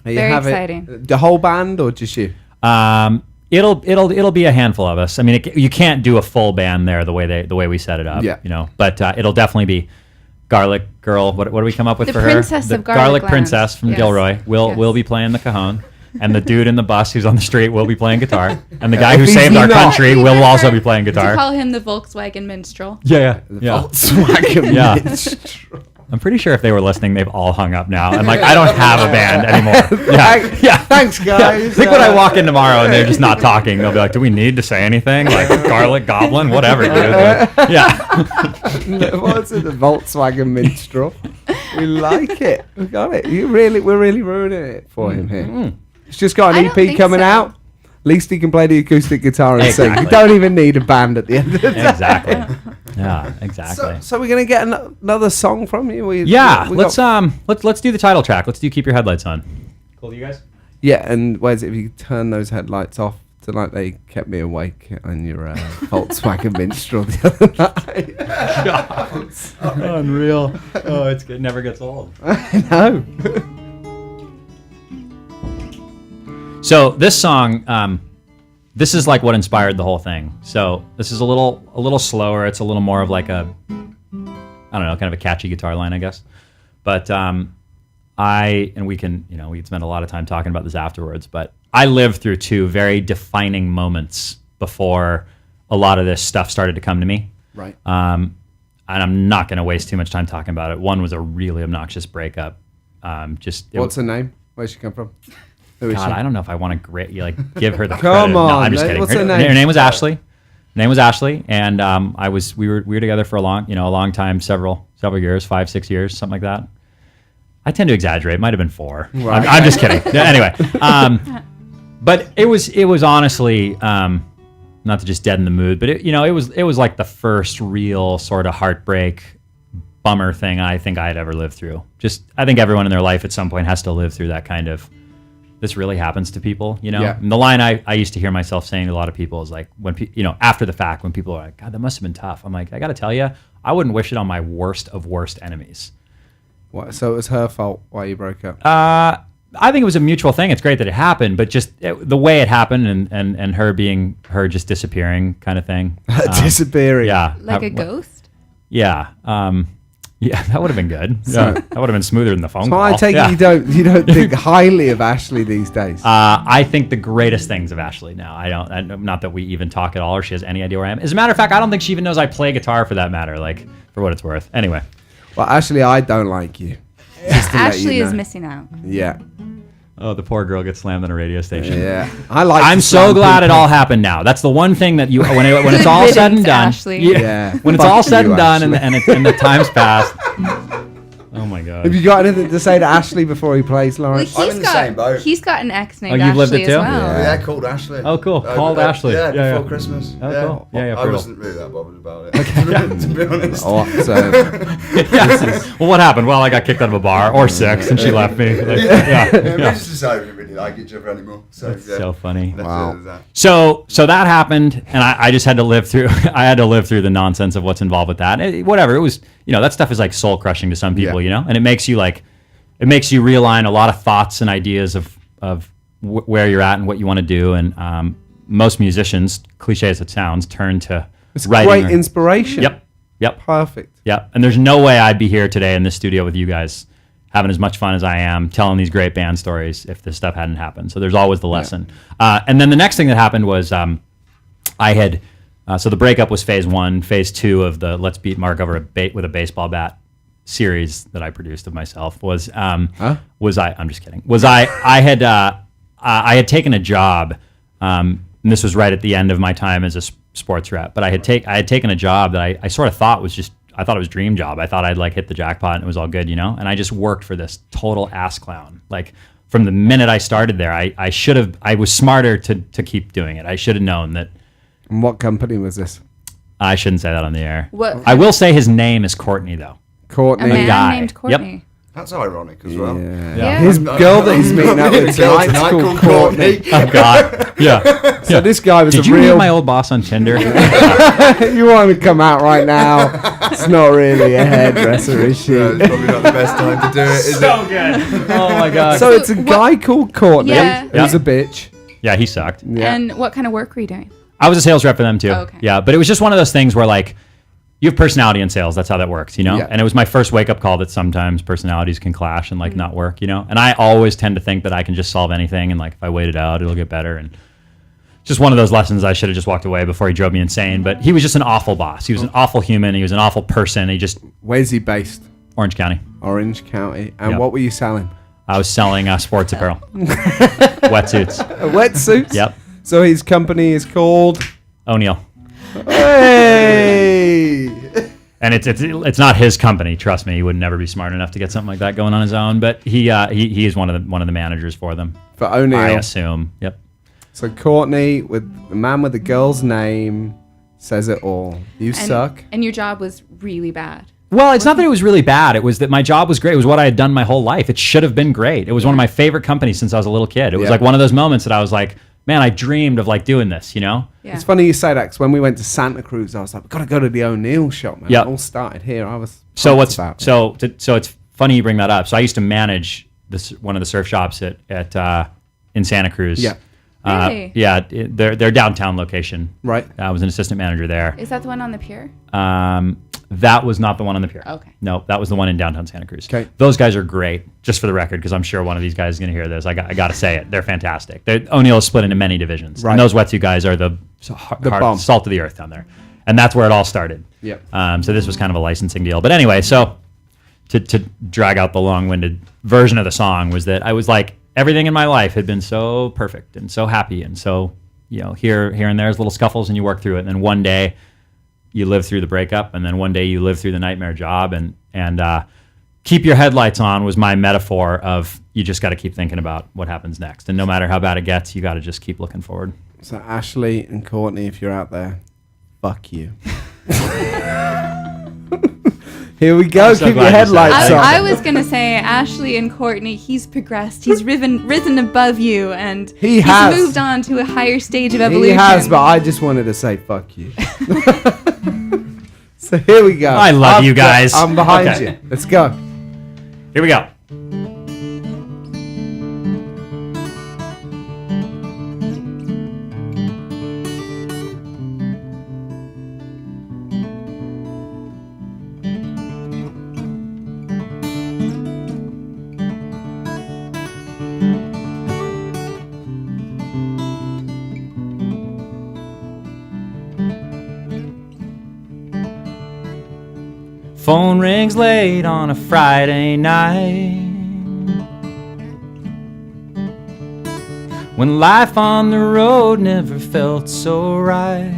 Very exciting. The whole band or just you? It'll be a handful of us. I mean, you can't do a full band there the way we set it up. Yeah. But it'll definitely be Garlic Girl. What do we come up with for her? The Princess of Garlic Garlicland. Princess from Gilroy. Will be playing the cajon, and the dude in the bus who's on the street will be playing guitar, and the guy who saved our country will also be playing Did guitar. you call him the Volkswagen Minstrel? Yeah. Volkswagen Minstrel. I'm pretty sure if they were listening, they've all hung up now. And like, I don't have a band anymore. Yeah. Thanks, guys. I think when I walk in tomorrow and they're just not talking, they'll be like, "Do we need to say anything? Like Garlic Goblin, whatever, dude." Yeah. What's it? The Volkswagen Minstrel. We like it. We got it. We're really ruining it for him here. He's just got an EP coming out. At least he can play the acoustic guitar and sing. You don't even need a band at the end of the day. Exactly. Yeah, exactly. So we're gonna get another song from you. Let's do the title track. Let's do "Keep Your Headlights On." Cool, you guys. Yeah, and where's it? If you turn those headlights off tonight, they kept me awake on your Volkswagen Minstrel the other night. Unreal. Oh, it never gets old. I know. So this song, this is like what inspired the whole thing. So this is a little slower. It's a little more of like a, I don't know, kind of a catchy guitar line, I guess. But we can spend a lot of time talking about this afterwards. But I lived through 2 very defining moments before a lot of this stuff started to come to me. Right. And I'm not going to waste too much time talking about it. One was a really obnoxious breakup. What's her name? Where'd she come from? God, I don't know if I want to give her the Come credit. on, no, I'm just kidding. What's her name? Her name was Ashley. Her name was Ashley, and we were together for a long time, several years, 5-6 years, something like that. I tend to exaggerate. It might have been 4. Right. I'm just kidding. Anyway, but it was honestly not to just deaden the mood, but it was like the first real sort of heartbreak, bummer thing I think I had ever lived through. I think everyone in their life at some point has to live through that kind of. This really happens to people, Yeah. And the line I used to hear myself saying to a lot of people is like, when after the fact, when people are like, "God, that must have been tough." I'm like, I got to tell you, I wouldn't wish it on my worst of worst enemies. What? So it was her fault why you broke up? I think it was a mutual thing. It's great that it happened, but just the way it happened and her just disappearing kind of thing. Disappearing. Yeah. Like a ghost? Yeah. Yeah, that would have been good. Yeah, that would have been smoother than the phone call. I take it you don't think highly of Ashley these days. I think the greatest things of Ashley now. Not that we even talk at all, or she has any idea where I am. As a matter of fact, I don't think she even knows I play guitar for that matter. Like, for what it's worth. Anyway. Well, Ashley, I don't like you. Ashley is missing out. Yeah. Oh, the poor girl gets slammed on a radio station. Yeah, I'm so glad it all happened now. That's the one thing that when it's all said and done. Ashley. Yeah. When it's all said and done and the time's passed. Oh my God. Have you got anything to say to Ashley before he plays, Lawrence? Well, I'm in the same boat. He's got an ex named you've lived Ashley it too? as well. Yeah, called Ashley. Oh, cool. Called Ashley. Yeah, before Christmas. Oh, yeah. cool. Yeah, I brutal. wasn't really that bothered about it, to be honest. Well, what happened? Well, I got kicked out of a bar, or 6, and she left me. Like, We just decided we didn't like each other anymore. So That's so funny. Wow. So that happened, and I just had to live through. I had to live through the nonsense of what's involved with that. Whatever it was, that stuff is like soul crushing to some people, and it makes you realign a lot of thoughts and ideas of where you're at and what you want to do. And most musicians, cliche as it sounds, turn to writing. Great inspiration. Yep. Perfect. Yep. And there's no way I'd be here today in this studio with you guys, having as much fun as I am, telling these great band stories if this stuff hadn't happened. So there's always the lesson. And then the next thing that happened was so the breakup was phase 1. Phase 2 of the Let's Beat Mark Over with a Baseball Bat series that I produced of myself was I'm just kidding. I had taken a job, and this was right at the end of my time as a sports rep, but I had taken a job that I sort of thought was I thought it was a dream job. I thought I'd like hit the jackpot and it was all good, and I just worked for this total ass clown. Like from the minute I started there, I was smarter to keep doing it. I should have known that. And what company was this? I shouldn't say that on the air. What? I will say his name is Courtney though. Courtney. A man guy. named Courtney. Yep. That's ironic as well. Yeah. His girl that he's meeting up with tonight's called Courtney. Oh God. Yeah. So this guy was Did a you real. meet my old boss on Tinder? You want him to come out right now? It's not really a hairdresser, is she? No, it's probably not the best time to do it, is it? Good. Oh my God. So it's a guy called Courtney who's a bitch. Yeah, he sucked. Yeah. And what kind of work were you doing? I was a sales rep for them too. Oh, okay. Yeah, but it was just one of those things where like you have personality in sales. That's how that works, Yeah. And it was my first wake up call that sometimes personalities can clash and like not work, And I always tend to think that I can just solve anything, and like if I wait it out, it'll get better. And just one of those lessons I should have just walked away before he drove me insane. But he was just an awful boss. He was an awful human. He was an awful person. Where's he based? Orange County. Orange County. And Yep. what were you selling? I was selling sports apparel, wetsuits. Wetsuits? Yep. So his company is called O'Neill. Hey. And it's not his company. Trust me, he would never be smart enough to get something like that going on his own. But he is one of the managers for them. For O'Neill. I assume. Yep. So Courtney, with the man with the girl's name, says it all. You suck. And your job was really bad. Well, it's not that it was really bad. It was that my job was great. It was what I had done my whole life. It should have been great. It was one of my favorite companies since I was a little kid. It was like one of those moments that I was like, man, I dreamed of like doing this, Yeah. It's funny you say that, because when we went to Santa Cruz, I was like, we've got to go to the O'Neill shop, man. Yep. It all started here. I was so so it's funny you bring that up. So I used to manage one of the surf shops at in Santa Cruz. Yeah. Really? Their downtown location. Right. I was an assistant manager there. Is that the one on the pier? That was not the one on the pier. Okay. No, that was the one in downtown Santa Cruz. Okay. Those guys are great, just for the record, because I'm sure one of these guys is going to hear this. I got to say it. They're fantastic. O'Neill is split into many divisions. Right. And those wetsuit guys are the bomb. salt of the earth down there. And that's where it all started. Yep. So this was kind of a licensing deal. But anyway, so to drag out the long-winded version of the song was that I was like, everything in my life had been so perfect and so happy. And so, here and there's little scuffles and you work through it. And then one day you live through the breakup, and then one day you live through the nightmare job, and keep your headlights on was my metaphor of you just got to keep thinking about what happens next. And no matter how bad it gets, you got to just keep looking forward. So Ashley and Courtney, if you're out there, fuck you. Here we go. So Keep your glad you said headlights that. on. I was going to say, Ashley and Courtney, he's progressed. He's risen above you, and He he's has. moved on to a higher stage of evolution. He has, but I just wanted to say fuck you. So here we go. I love you guys. I'm behind Okay. you. Let's go. Here we go. Phone rings late on a Friday night, when life on the road never felt so right.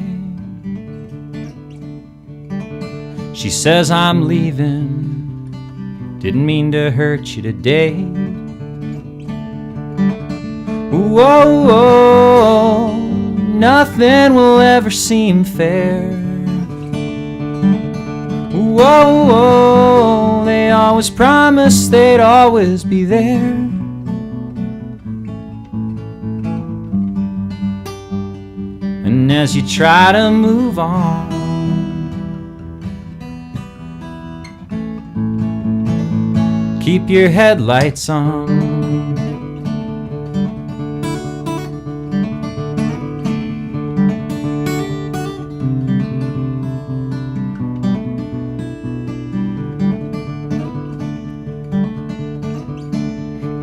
She says I'm leaving, didn't mean to hurt you today. Whoa, whoa, nothing will ever seem fair. Whoa, whoa, they always promised they'd always be there. And as you try to move on, keep your headlights on.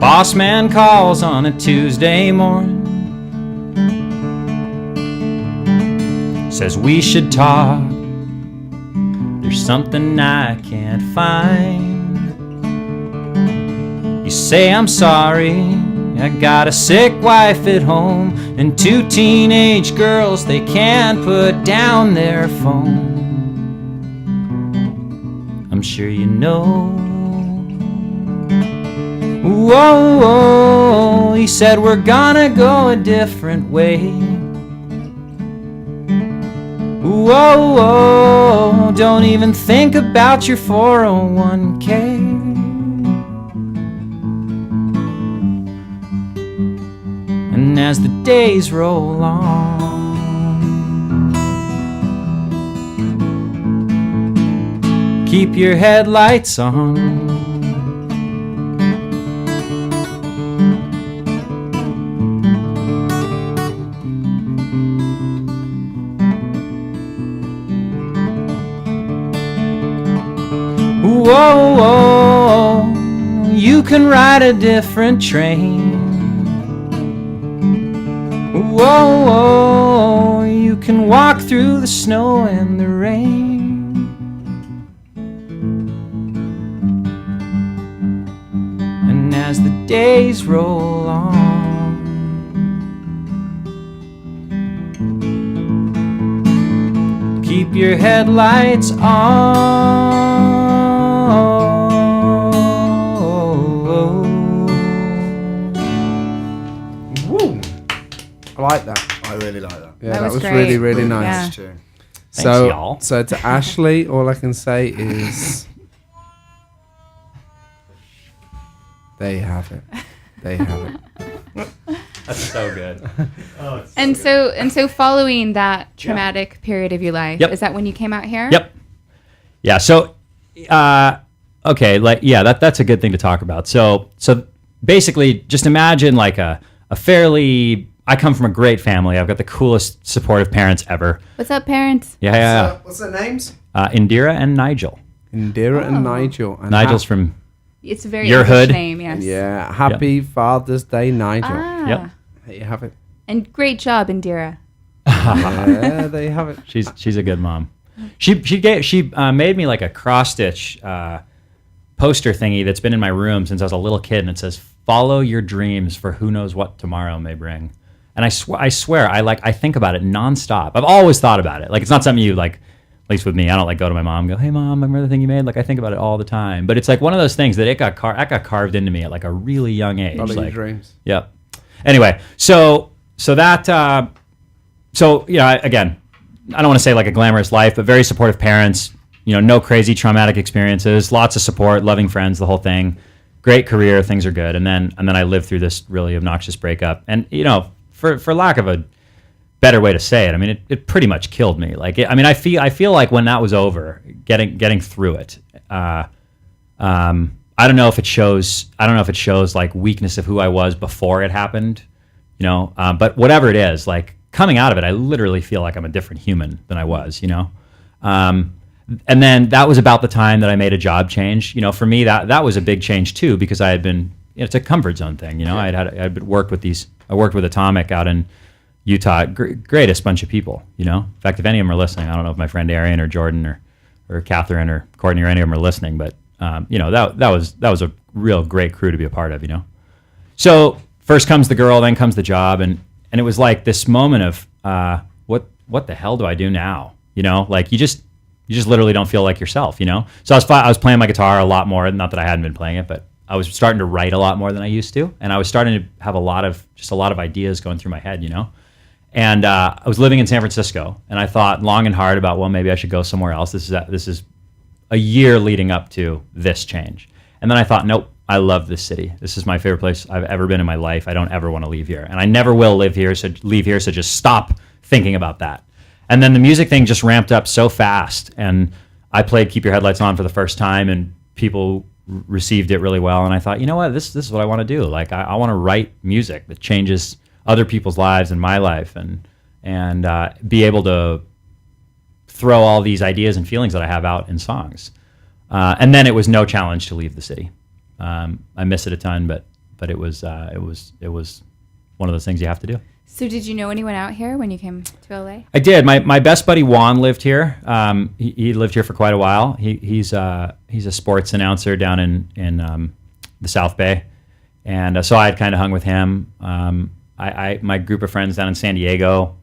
Boss man calls on a Tuesday morning, says we should talk. There's something I can't find. You say I'm sorry, I got a sick wife at home and 2 teenage girls, they can't put down their phone. I'm sure you know. Whoa, whoa, he said we're gonna go a different way. Whoa, whoa, don't even think about your 401k. And as the days roll on, keep your headlights on. Whoa, whoa, you can ride a different train. Whoa, whoa, you can walk through the snow and the rain. And as the days roll on, keep your headlights on. I like that. I really like that. Yeah, that was really, really nice. Yeah. So, Thanks, y'all. so to Ashley, all I can say is, there you have it. There you have it. That's so good. And so following that traumatic period of your life, Yep. is that when you came out here? Yep. Yeah. So, okay, that's a good thing to talk about. So basically, just imagine like a fairly. I come from a great family. I've got the coolest, supportive parents ever. What's up, parents? Yeah. What's their names? Indira and Nigel. Indira and Nigel. And Nigel's from It's a very your English hood. name, yes. Yeah. Happy Father's Day, Nigel. Ah. Yep. There you have it. And great job, Indira. Yeah, there you have it. She's a good mom. She made me like a cross stitch poster thingy that's been in my room since I was a little kid, and it says "Follow your dreams, for who knows what tomorrow may bring." And I swear, I think about it nonstop. I've always thought about it. Like, it's not something you like, at least with me. I don't like go to my mom and go, "Hey mom, remember the thing you made?" Like, I think about it all the time. But it's like one of those things that it got carved into me at like a really young age. Follow like, your dreams. Yep. Anyway, so again, I don't want to say like a glamorous life, but very supportive parents. No crazy traumatic experiences, lots of support, loving friends, the whole thing. Great career, things are good. And then I lived through this really obnoxious breakup. And for lack of a better way to say it, I mean, it pretty much killed me. Like, I feel like when that was over, getting through it. I don't know if it shows like weakness of who I was before it happened, but whatever it is, like coming out of it, I literally feel like I'm a different human than I was, and then that was about the time that I made a job change. For me, that was a big change too, because I had been, it's a comfort zone thing. I'd worked with Atomic out in Utah, greatest bunch of people, In fact, if any of them are listening, I don't know if my friend Arian or Jordan or Catherine or Courtney or any of them are listening, but that was a real great crew to be a part of, So first comes the girl, then comes the job, and it was like this moment of what the hell do I do now? Like you just literally don't feel like yourself, So I was playing my guitar a lot more, not that I hadn't been playing it, but I was starting to write a lot more than I used to, and I was starting to have a lot of ideas going through my head, And I was living in San Francisco, and I thought long and hard about, well, maybe I should go somewhere else. This is a year leading up to this change. And then I thought, nope, I love this city. This is my favorite place I've ever been in my life. I don't ever want to leave here. And I never will leave here, so just stop thinking about that. And then the music thing just ramped up so fast, and I played Keep Your Headlights On for the first time, and people received it really well. And I thought, you know what, this is what I want to do. Like, I want to write music that changes other people's lives and my life, and be able to throw all these ideas and feelings that I have out in songs. And then it was no challenge to leave the city. I miss it a ton, but it was one of those things you have to do. So did you know anyone out here when you came to LA? I did. My best buddy Juan lived here. He lived here for quite a while. He's a sports announcer down in the South Bay, and so I had kind of hung with him. My group of friends down in San Diego.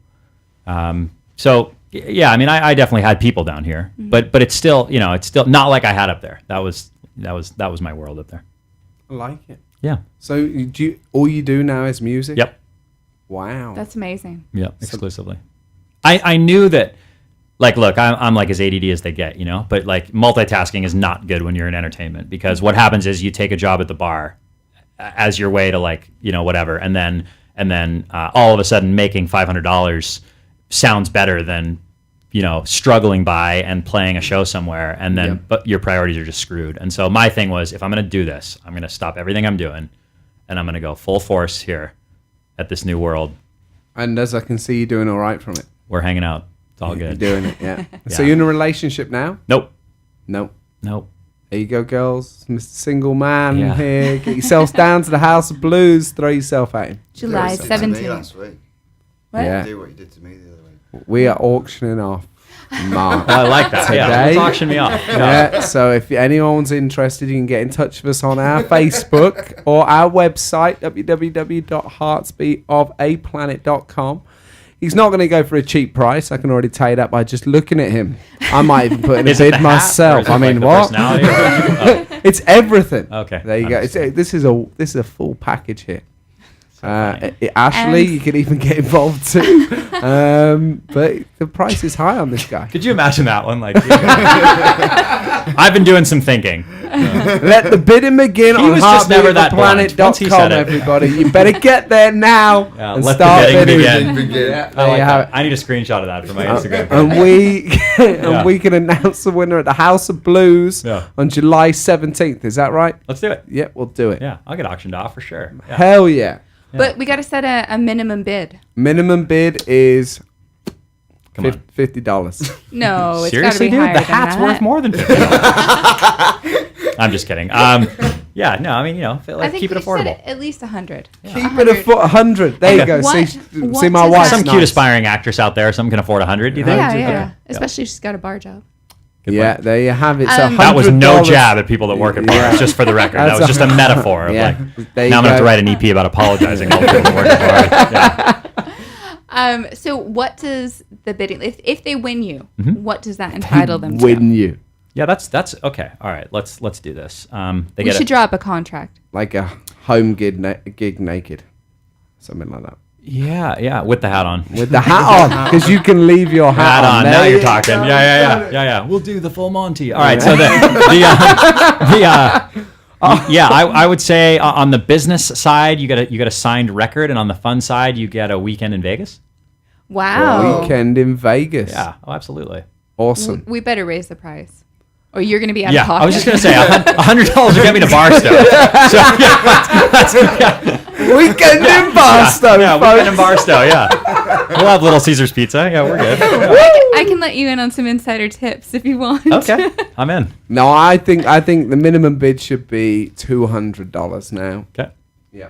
So yeah, I mean, I definitely had people down here, but it's still not like I had up there. That was my world up there. I like it. Yeah. So all you do now is music? Yep. Wow. That's amazing. Yeah, exclusively. I knew that, like, look, I'm like as ADD as they get, but like multitasking is not good when you're in entertainment, because what happens is you take a job at the bar as your way to, like, whatever, and then all of a sudden making $500 sounds better than struggling by and playing a show somewhere, and then but your priorities are just screwed. And so my thing was, if I'm going to do this, I'm going to stop everything I'm doing, and I'm going to go full force here at this new world. And as I can see, you're doing all right from it. We're hanging out. It's all good. You're doing it, yeah. So you're in a relationship now? Nope. Nope. There you go, girls. Mr. Single Man here. Get yourselves down to the House of Blues. Throw yourself at him. July 17th. Last week. What? Yeah. Do what you did to me the other week. We are auctioning off Mark. I like that. Today. Yeah, let's auction me off. Yeah. So if anyone's interested, you can get in touch with us on our Facebook or our website, www.heartsbeatofaplanet.com. He's not going to go for a cheap price. I can already tell you that by just looking at him. I might even put in a bid myself. I mean, what? It's everything. Okay. There you go. This is a full package here. Ashley, you can even get involved too. But the price is high on this guy. Could you imagine that one? Like, I've been doing some thinking. Let the bidding begin on heartbeatoftheplanet.com, everybody. You better get there now and let start the bidding bidding. begin. Yeah, I like that. I need a screenshot of that for my Instagram. And we can announce the winner at the House of Blues on July 17th. Is that right? Let's do it. Yeah, we'll do it. Yeah, I'll get auctioned off for sure. Yeah. Hell yeah. But we got to set a minimum bid. Minimum bid is $50. No, it's seriously, gotta be dude, higher the than hat's that. worth more than $50. I'm just kidding. Yeah, no, I mean, I think keep it we affordable. said at least 100. Keep it at 100. There you go. See my wife. Some cute aspiring actress out there. Some can afford 100. Do you think? Yeah. Especially if she's got a bar job. Yeah, there you have it. So that was no jab at people that work at bars, just for the record. That was just a metaphor. Of like, now I'm going to have to write an EP about apologizing to all the people that work at bars. Yeah. So what does the bidding, if they win you, what does that entitle them to? Win you. Yeah, that's okay. All right, let's do this. We should draw up a contract. Like a home gig naked. Something like that. Yeah, with the hat on. With the hat on, because you can leave your hat on. Now you're talking. Yeah. We'll do the full Monty. All right. So I would say on the business side, you get a signed record, and on the fun side, you get a weekend in Vegas. Wow. Weekend in Vegas. Yeah. Oh, absolutely. Awesome. We better raise the price, or you're going to be out of pocket. I was just going to say $100 will get me to Barstow. Weekend in Barstow. Yeah, weekend in Barstow. Yeah, we'll have Little Caesars pizza. Yeah, we're good. I can let you in on some insider tips if you want. Okay, I'm in. No, I think the minimum bid should be $200 now. Okay. Yeah.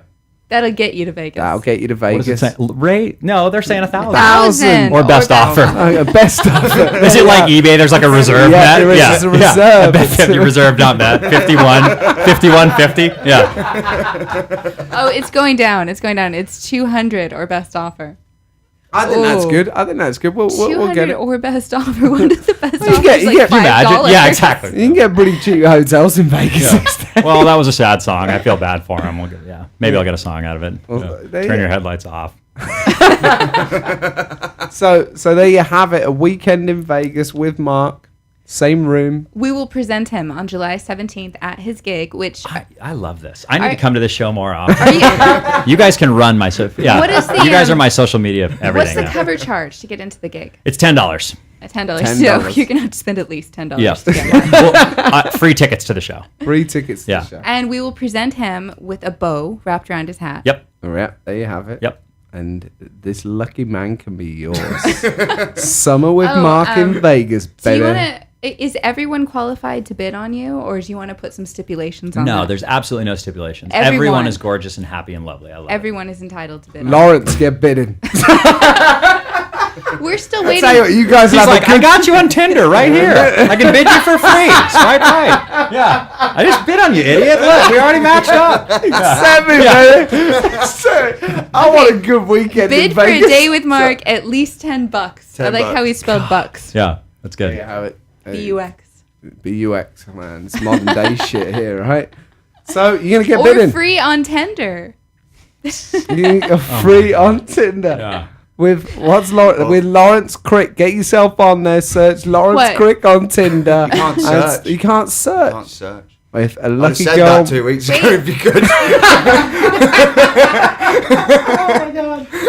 That'll get you to Vegas. That'll get you to Vegas. What does it say? Ray? No, they're saying 1,000. 1,000 or best offer. Best offer. Is it like eBay? There's like a reserve bet. There is a reserve. Bet 50 reserve, not bet. 51.50. Yeah. Oh, it's going down. It's 200 or best offer. I think that's good. We'll get it. Or best offer. What is the best offer? You get $5. Yeah, exactly. You can get pretty cheap hotels in Vegas. Yeah. Well, that was a sad song. I feel bad for him. Maybe I'll get a song out of it. Turn your headlights off. So there you have it. A weekend in Vegas with Mark. Same room. We will present him on July 17th at his gig, which... I love this. I need to come to this show more often. You guys can run my... Yeah. What is the, you guys are my social media everything. What's the now. cover charge to get into the gig? It's $10. $10. So you're going to have to spend at least $10 Yeah. to get one. Well, free tickets to the show. Free tickets to the show. And we will present him with a bow wrapped around his hat. Yep. Yep, there you have it. Yep. And this lucky man can be yours. Summer with Mark in Vegas, baby. Do you want to... Is everyone qualified to bid on you, or do you want to put some stipulations on No, that? there's absolutely no stipulations. Everyone. Everyone is gorgeous and happy and lovely. I love Everyone is entitled to bid Lawrence, get bidding. We're still waiting. Tell you what, you guys He's have like, I got you on Tinder right here. I can bid you for free. Swipe right. Yeah. I just bid on you, idiot. Look, we already matched up. Accept me, baby. I want a good weekend Bid in for a Vegas. day with Mark, at least $10. I like how he spelled bucks. Yeah, that's good. There you have it. B-U-X. B-U-X, man. It's modern day shit here, right? So you're gonna get Or bidding. free on Tinder. You get free on Tinder. Yeah. With with Lawrence Crick. Get yourself on there. Search Lawrence What? Crick on Tinder. You can't And search. You can't search. Can't search. With a I lucky said girl. that 2 weeks ago if you could.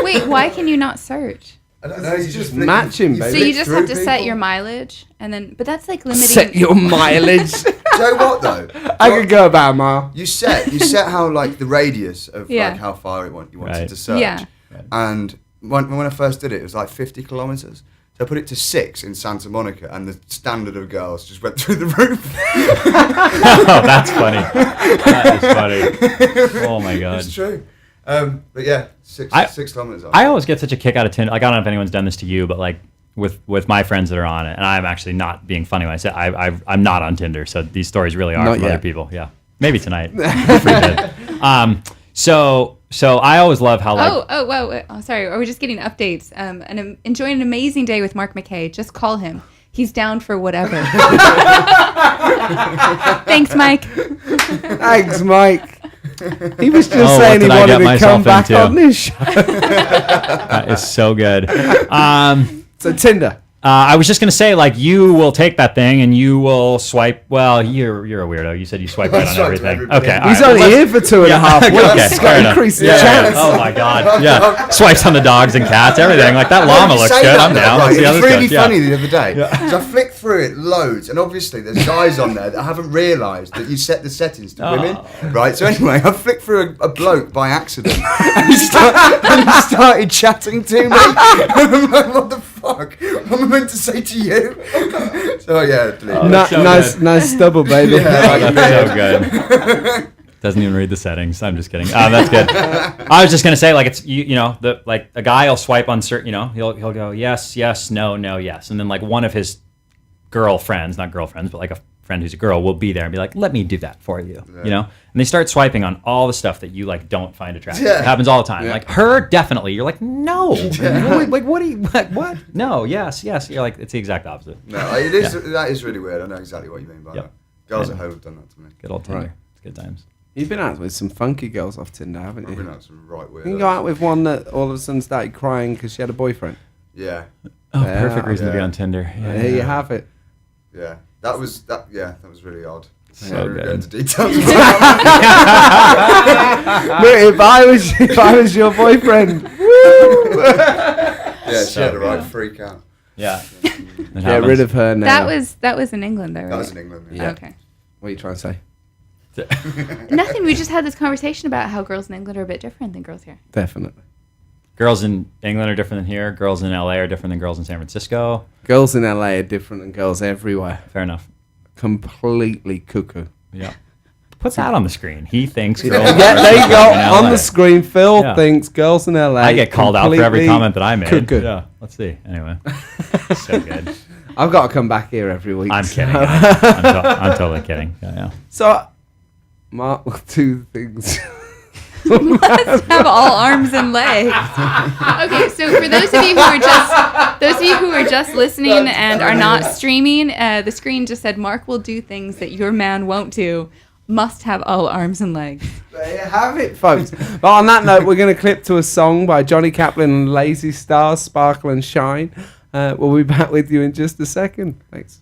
Wait, why can you not search? I don't know, you just flick- matching, you baby. So flick you just through have to set people. your mileage, and then, but that's like limiting. Set your mileage. Do you know what though? I could go about a mile. You set how like the radius of Yeah. like how far you wanted Right. to search. Yeah. And when I first did it was like 50 kilometers. So I put it to 6 in Santa Monica, and the standard of girls just went through the roof. Oh, that's funny. That is funny. Oh my god. It's true. But yeah, 6 kilometers. I always get such a kick out of Tinder. Like, I don't know if anyone's done this to you, but like with my friends that are on it, and I'm actually not being funny when I say I'm not on Tinder. So these stories really are Not from yet. other people. Yeah, maybe tonight. Pretty good. So I always love how like Oh, sorry. Are we just getting updates? Enjoying an amazing day with Mark McKay. Just call him. He's down for whatever. Thanks, Mike. Thanks, Mike. He was just Oh, saying he what did I wanted get to come myself back into? on this show. that is so good. So Tinder. I was just gonna say, like, you will take that thing and you will swipe. Well, you're a weirdo. You said you swipe right on swipe to everything. everybody. Okay, all He's right. only here for 2.5 weeks. Okay, It's fair got enough. increasing Yeah. chance. Oh my god. Yeah. Swipes on the dogs and cats, everything. Like that llama You looks say good. that I'm though, down. right? Let's see how It's this really goes. funny Yeah. the other day. So I flicked through it loads, and obviously there's guys on there that haven't realised that you set the settings to women, right? So anyway, I flicked through a bloke by accident, and he started chatting to me. I'm like, what the fuck? What am I meant to say to you? So yeah, delete. so nice stubble, baby. Oh, that's so good. Doesn't even read the settings. I'm just kidding. That's good. I was just gonna say, like, it's you know, the like a guy will swipe on certain, you know, he'll go yes, yes, no, no, yes, and then like one of his girlfriends, not girlfriends, but like a friend who's a girl will be there and be like, let me do that for you, you know, and they start swiping on all the stuff that you like don't find attractive. Yeah. It happens all the time. Yeah. Like her, definitely. You're like, no, like what do you what? No, yes, yes. You're like, it's the exact opposite. No, it is. That is really weird. I know exactly what you mean by Yep. that. Girls Yeah. at home have done that to me. Good old Tinder. Right. It's good times. You've been out with some funky girls off Tinder, haven't I've you? been out some right weird. You can go out with one that all of a sudden started crying because she had a boyfriend. Yeah, Oh, Yeah. perfect reason to be Yeah. on Tinder. Yeah. There you have it. yeah. That was really odd. So I won't good. go into details. Look, if I was your boyfriend, Yeah, she had a right freak out. Yeah. get rid of her now. That was in England, though, right? That was in England. Yeah. Okay. What are you trying to say? Nothing. We just had this conversation about how girls in England are a bit different than girls here. Definitely. Girls in England are different than here. Girls in LA are different than girls in San Francisco. Girls in LA are different than girls everywhere. Fair enough. Completely cuckoo. Yeah. Put that on the screen. He thinks girls Yeah, are there you different go. in On LA. the screen, Phil Yeah. thinks girls in LA. I get called out for every completely comment that I made. cuckoo. Yeah. Let's see. Anyway. So good. I've got to come back here every week. I'm so- kidding. I'm totally kidding. Yeah. So, Mark will do things. Must have all arms and legs. Okay, so for those of you who are just listening and are not streaming, the screen just said Mark will do things that your man won't do. Must have all arms and legs. There you have it, folks. But on that note, we're going to clip to a song by Johnny Kaplan and Lazy Stars, Sparkle and Shine. We'll be back with you in just a second. Thanks.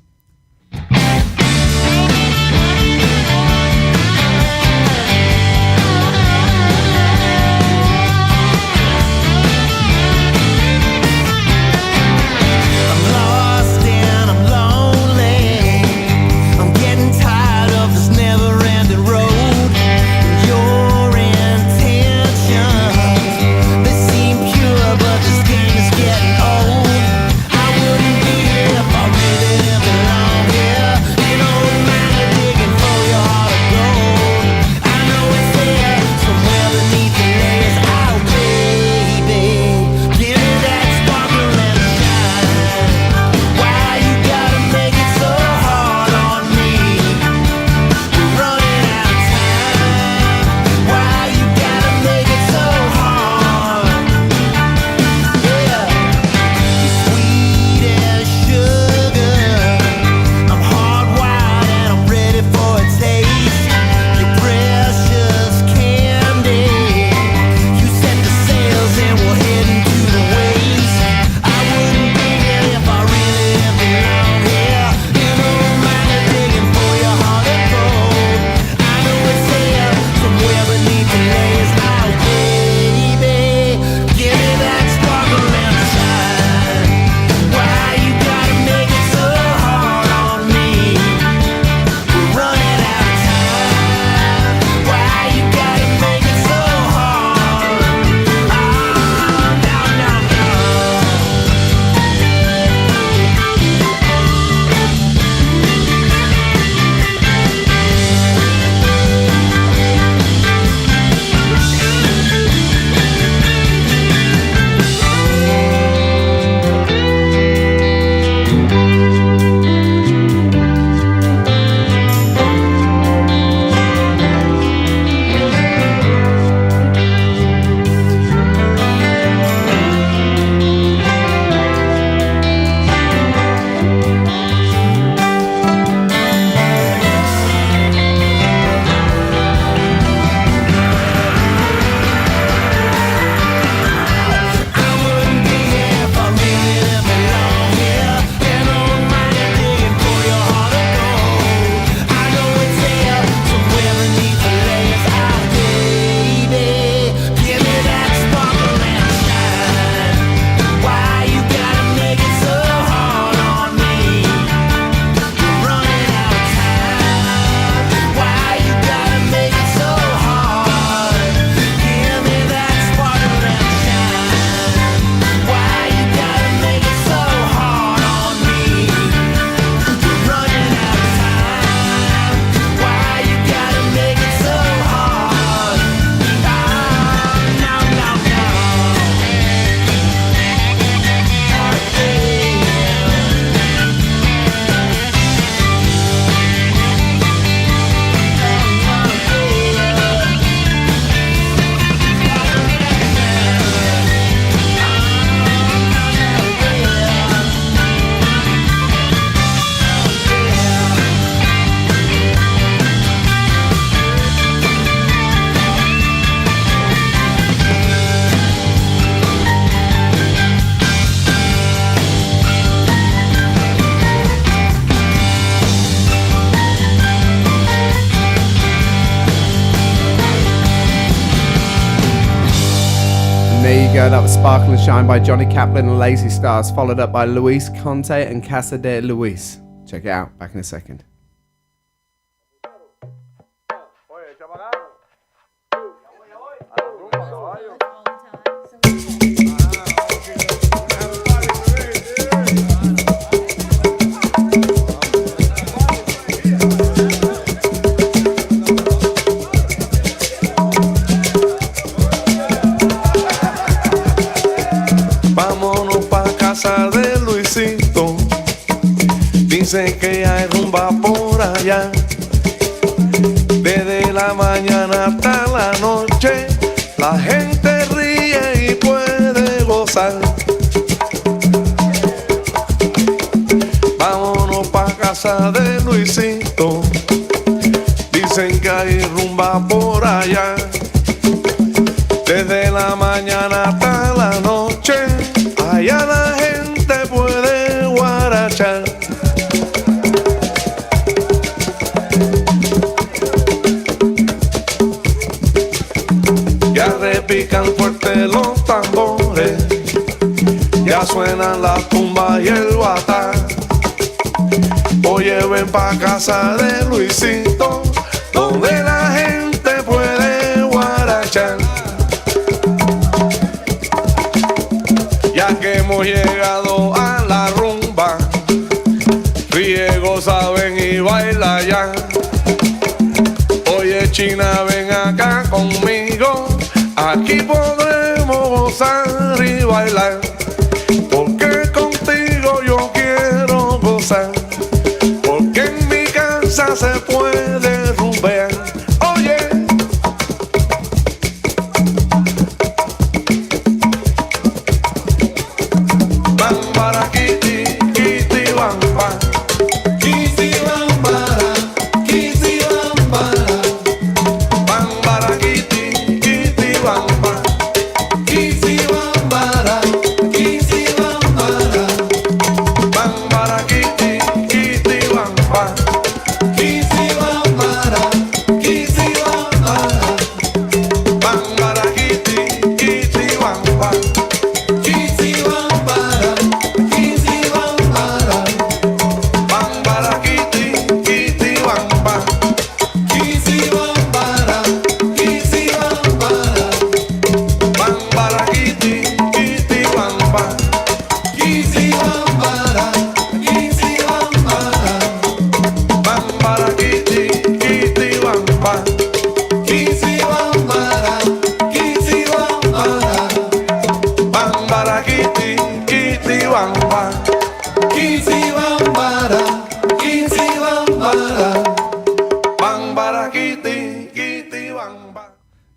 go. That was Sparkle and Shine by Johnny Kaplan and Lazy Stars, followed up by Luis Conte and Casa de Luis. Check it out. Back in a second. De Luisito, dicen que hay rumba por allá, desde la mañana hasta la noche, la gente ríe y puede gozar. Vámonos pa' casa de Luisito, dicen que hay rumba por allá, desde la mañana hasta la noche, allá la gente puede guarachar. Ya repican fuerte los tambores, ya suenan las tumbas y el batá. Oye, ven pa' casa de Luisito, donde la gente puede guarachar. Ya que hemos llegado a la rumba, riego saben y baila ya. Oye China, ven acá conmigo, aquí podremos gozar y bailar, porque contigo yo quiero gozar, porque en mi casa se puede rumbear. Oye, para kiti, kiti bamba, kiti bambara, kiti bambara, bambara kiti, kiti bamba, kiti bambara, kiti bambara, bambara kiti, kiti bamba, kiti bambara, kiti bambara, bambara kiti, kiti bamba, kiti bambara.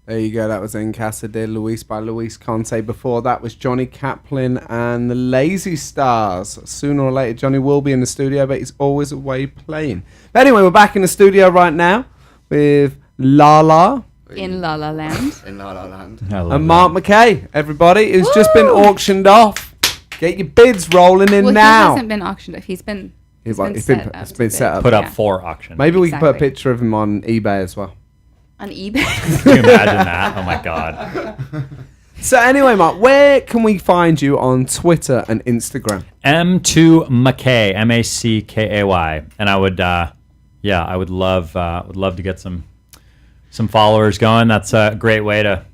There you go, that was En Casa de Luis by Luis Conte. Before that was Johnny Kaplan and the Lazy Stars. Sooner or later, Johnny will be in the studio, but he's always away playing. But anyway, we're back in the studio right now with Lala. In La La Land. In La La Land. And Mark McKay, everybody, who's just been auctioned off. Get your bids rolling in now. He hasn't been auctioned off. It's been set up. Put up for auction. Maybe we can put a picture of him on eBay as well. On eBay? Can you imagine that? Oh my God. So anyway, Mark, where can we find you on Twitter and Instagram? M2McKay, MACKAY, and I would, I would love to get some followers going. That's a great way to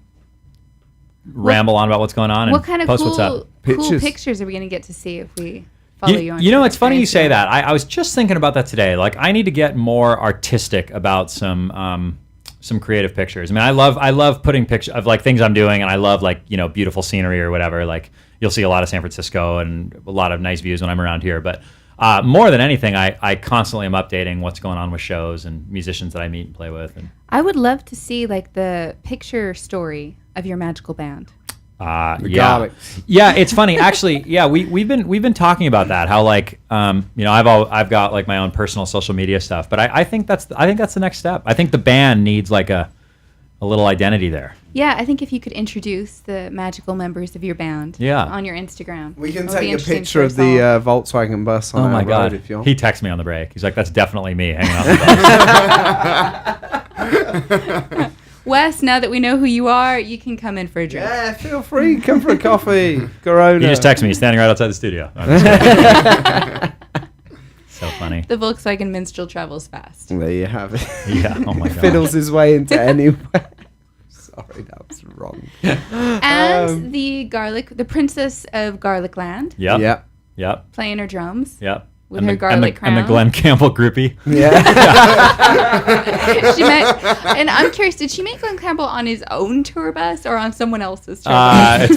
ramble on about what's going on. What kind of post what's cool up. pictures are we going to get to see if we follow you on You know, Twitter? it's funny you say that. I was just thinking about that today. Like, I need to get more artistic about some creative pictures. I mean, I love putting pictures of like things I'm doing, and I love like, you know, beautiful scenery or whatever. Like, you'll see a lot of San Francisco and a lot of nice views when I'm around here. But more than anything, I constantly am updating what's going on with shows and musicians that I meet and play with. And I would love to see like the picture story of your magical band. Yeah, it's funny actually. Yeah, we've been talking about that. How like you know, I've got like my own personal social media stuff, but I think that's the next step. I think the band needs like a little identity there. Yeah, I think if you could introduce the magical members of your band on your Instagram. We can take a picture of the Volkswagen bus on my God. road if you want. He texted me on the break. He's like, that's definitely me hanging on the bus. Wes, now that we know who you are, you can come in for a drink. Yeah, feel free. Come for a coffee. Corona. You just text me. He's standing right outside the studio. So funny. The Volkswagen Minstrel travels fast. There you have it. Yeah. Oh my god. Fiddles his way into anywhere. Sorry, that was wrong. And the princess of Garlic Land. Yep. Yep. Yep. Playing her drums. Yep. With her garlic crown. And the Glenn Campbell groupie. Yeah. She met, and I'm curious, did she meet Glenn Campbell on his own tour bus or on someone else's tour bus?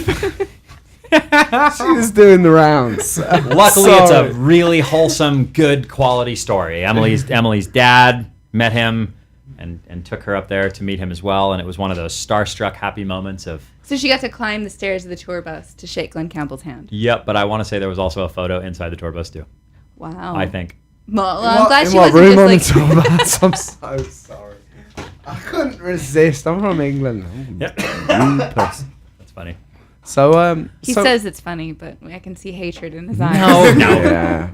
She was doing the rounds. Luckily, it's a really wholesome, good quality story. Emily's dad met him and took her up there to meet him as well, and it was one of those starstruck, happy moments of. So she got to climb the stairs of the tour bus to shake Glenn Campbell's hand. Yep, but I want to say there was also a photo inside the tour bus too. Wow. I think. Well, I'm glad she what wasn't room just on like. the tour bus? I'm so sorry. I couldn't resist. I'm from England. Yep. That's funny. So He says it's funny, but I can see hatred in his eyes. No. Yeah.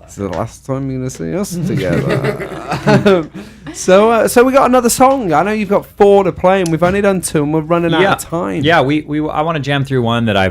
It's the last time you're gonna see us together. So we got another song. I know you've got 4 to play, and we've only done 2, and we're running out of time. Yeah, I want to jam through one that I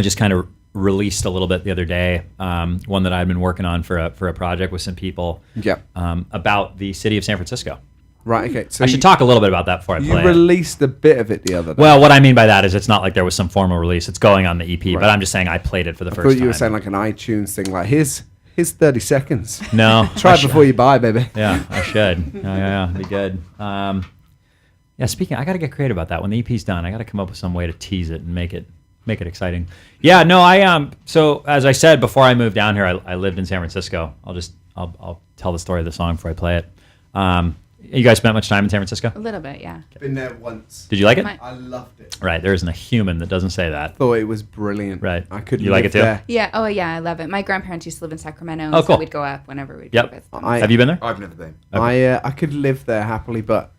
just kind of released a little bit the other day. One that I'd been working on for a project with some people. Yep. About the city of San Francisco. Right. Okay. So I should talk a little bit about that before I play. You released a bit of it the other day. Well, what I mean by that is it's not like there was some formal release. It's going on the EP, but I'm just saying I played it for the first time. I thought you were saying like an iTunes thing, like here's 30 seconds. No. Try it before you buy, baby. Yeah, I should. Yeah, be good. Speaking, I got to get creative about that. When the EP's done, I got to come up with some way to tease it and make it exciting. Yeah, no, so as I said before I moved down here, I lived in San Francisco. I'll tell the story of the song before I play it. You guys spent much time in San Francisco? A little bit, yeah. Been there once. Did you like it? I loved it. Right, there isn't a human that doesn't say that. Thought it was brilliant. Right. I could. You like it too? There. Yeah. Oh, yeah. I love it. My grandparents used to live in Sacramento, Oh, cool. so we'd go up whenever we'd Yep. go visit them. Have you been there? I've never been. I could live there happily, but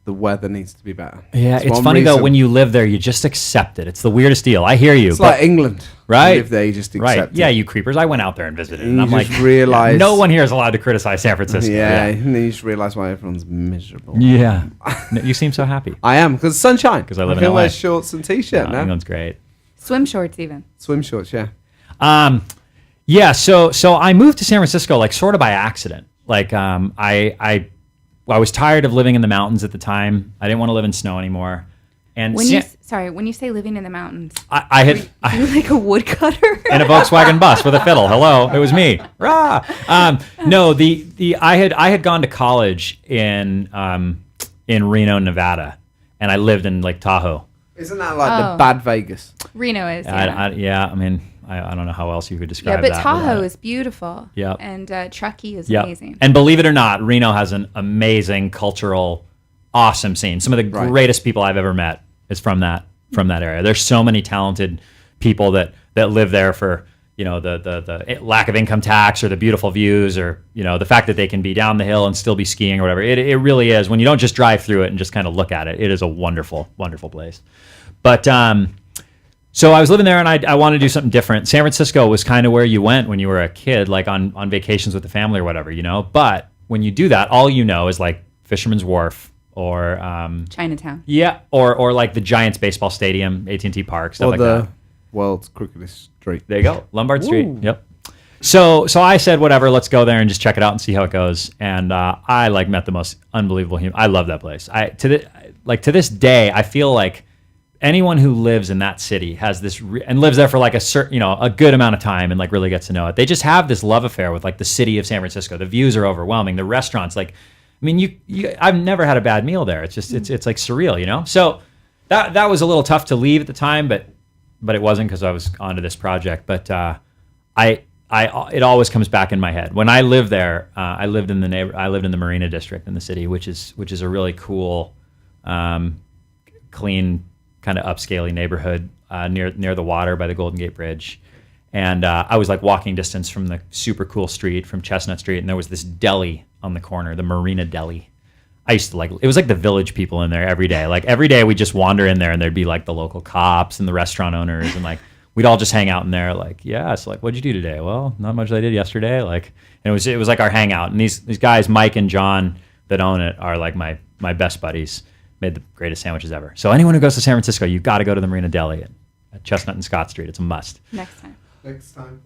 the weather needs to be better. Yeah, That's it's one funny though, reason. when you live there, you just accept it. It's the weirdest deal. I hear you. It's but- like England. Right? You live there, you just accept it. Yeah, you creepers. I went out there and visited, and You I'm like, just realise- no one here is allowed to criticize San Francisco. Yeah, and then you just realise why everyone's miserable. Yeah. No, you seem so happy. I am, because sunshine. Because I live in can LA. wear shorts and t-shirt now. England's great. Swim shorts, even. Swim shorts, yeah. Yeah, so I moved to San Francisco like sort of by accident. Like I was tired of living in the mountains at the time. I didn't want to live in snow anymore. And When you say living in the mountains, I had you're like a woodcutter in a Volkswagen bus with a fiddle. Hello, it was me. Rah! No, I had gone to college in Reno, Nevada, and I lived in Lake Tahoe. Isn't that like the bad Vegas? Reno is. I mean, I don't know how else you could describe Yeah, that. but Tahoe is beautiful. Yep. And Truckee is Yep. amazing. And believe it or not, Reno has an amazing cultural, awesome scene. Some of the greatest people I've ever met is from that area. There's so many talented people that live there for, the lack of income tax or the beautiful views or, the fact that they can be down the hill and still be skiing or whatever. It really is. When you don't just drive through it and just kind of look at it, it is a wonderful, wonderful place. But so I was living there and I wanted to do something different. San Francisco was kind of where you went when you were a kid, like on vacations with the family or whatever, But when you do that, all you know is like Fisherman's Wharf or Chinatown. Yeah, or like the Giants baseball stadium, AT&T Park, stuff like that. World's crookedest street. There you go, Lombard Street. Woo. Yep. So I said, whatever, let's go there and just check it out and see how it goes. And I met the most unbelievable human. I love that place. To this day, I feel like anyone who lives in that city has this and lives there for like a certain, a good amount of time and like really gets to know it. They just have this love affair with like the city of San Francisco. The views are overwhelming. The restaurants, like, I mean, I've never had a bad meal there. It's just it's like surreal, So that was a little tough to leave at the time, but it wasn't because I was onto this project. But it always comes back in my head when I lived there. I lived in the Marina District in the city, which is a really cool, clean, kind of upscaling neighborhood near the water by the Golden Gate Bridge. And I was like walking distance from the super cool street, from Chestnut Street, and there was this deli on the corner, the Marina Deli. I used to it was like the Village people in there every day. Like every day we'd just wander in there and there'd be like the local cops and the restaurant owners and like we'd all just hang out in there like, yeah, so like, what'd you do today? Well, not much I did yesterday. Like, and it was like our hangout. And these guys, Mike and John that own it are like my best buddies. made the greatest sandwiches ever. So anyone who goes to San Francisco, you got to go to the Marina Deli at Chestnut and Scott Street. It's a must. Next time.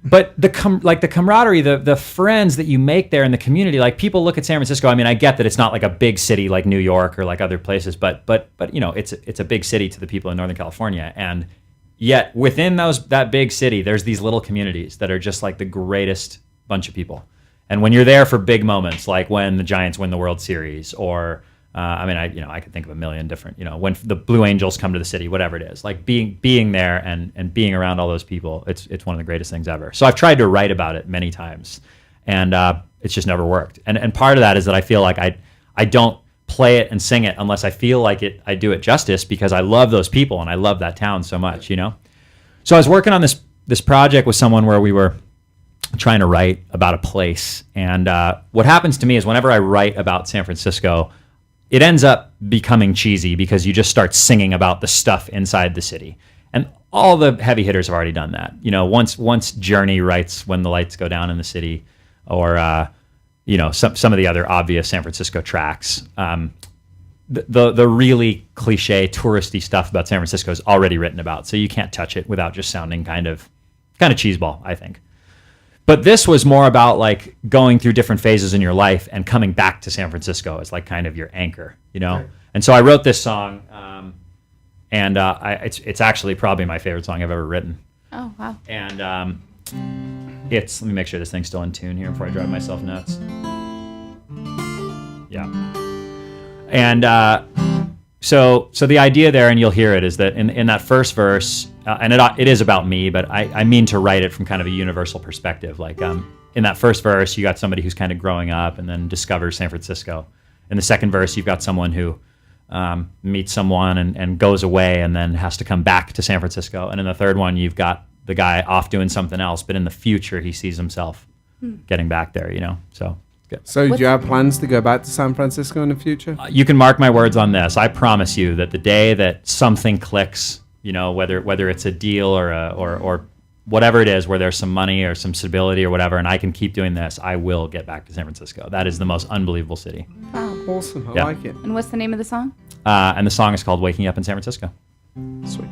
But the camaraderie, the friends that you make there in the community, like people look at San Francisco. I mean, I get that it's not like a big city like New York or like other places, but you know, it's a big city to the people in Northern California, and yet within that big city, there's these little communities that are just like the greatest bunch of people. And when you're there for big moments, like when the Giants win the World Series, or I could think of a million different, when the Blue Angels come to the city, whatever it is, like being there and being around all those people, it's one of the greatest things ever. So I've tried to write about it many times, and it's just never worked. And part of that is that I feel like I don't play it and sing it unless I feel like I do it justice, because I love those people and I love that town so much, So I was working on this project with someone where we were trying to write about a place, and what happens to me is whenever I write about San Francisco, it ends up becoming cheesy because you just start singing about the stuff inside the city. And all the heavy hitters have already done that. Once Journey writes When the Lights Go Down in the City, or some of the other obvious San Francisco tracks, the really cliche touristy stuff about San Francisco is already written about. So you can't touch it without just sounding kind of cheeseball, I think. But this was more about like going through different phases in your life and coming back to San Francisco as like kind of your anchor, Right. And so I wrote this song, and it's actually probably my favorite song I've ever written. Oh, wow. And let me make sure this thing's still in tune here before I drive myself nuts. Yeah. And so the idea there, and you'll hear it, is that in that first verse, and it is about me, but I mean to write it from kind of a universal perspective. Like in that first verse, you got somebody who's kind of growing up and then discovers San Francisco. In the second verse, you've got someone who meets someone and goes away and then has to come back to San Francisco. And in the third one, you've got the guy off doing something else, but in the future, he sees himself getting back there, So good. So do you have plans to go back to San Francisco in the future? You can mark my words on this. I promise you that the day that something clicks, whether it's a deal or whatever it is, where there's some money or some stability or whatever, and I can keep doing this, I will get back to San Francisco. That is the most unbelievable city. Wow. Awesome. I like it. And what's the name of the song? And the song is called Waking Up in San Francisco. Sweet.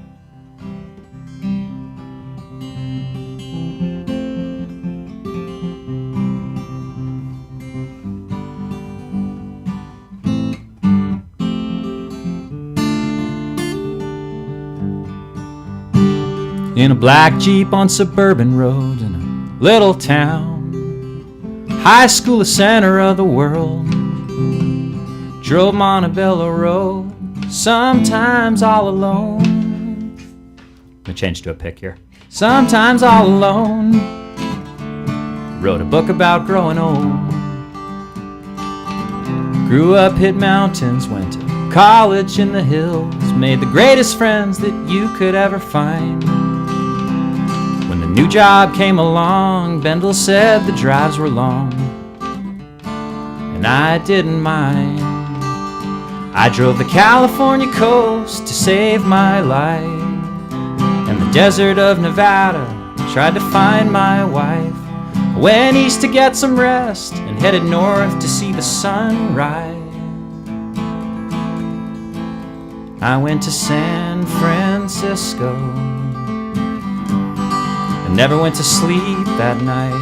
In a black Jeep on suburban roads in a little town, high school, the center of the world, drove Montebello Road, sometimes all alone. I'm gonna change to a pick here. Sometimes all alone. Wrote a book about growing old. Grew up, hit mountains, went to college in the hills, made the greatest friends that you could ever find. When the new job came along, Bendel said the drives were long, and I didn't mind. I drove the California coast to save my life, and the desert of Nevada, tried to find my wife. I went east to get some rest and headed north to see the sunrise. I went to San Francisco and never went to sleep that night.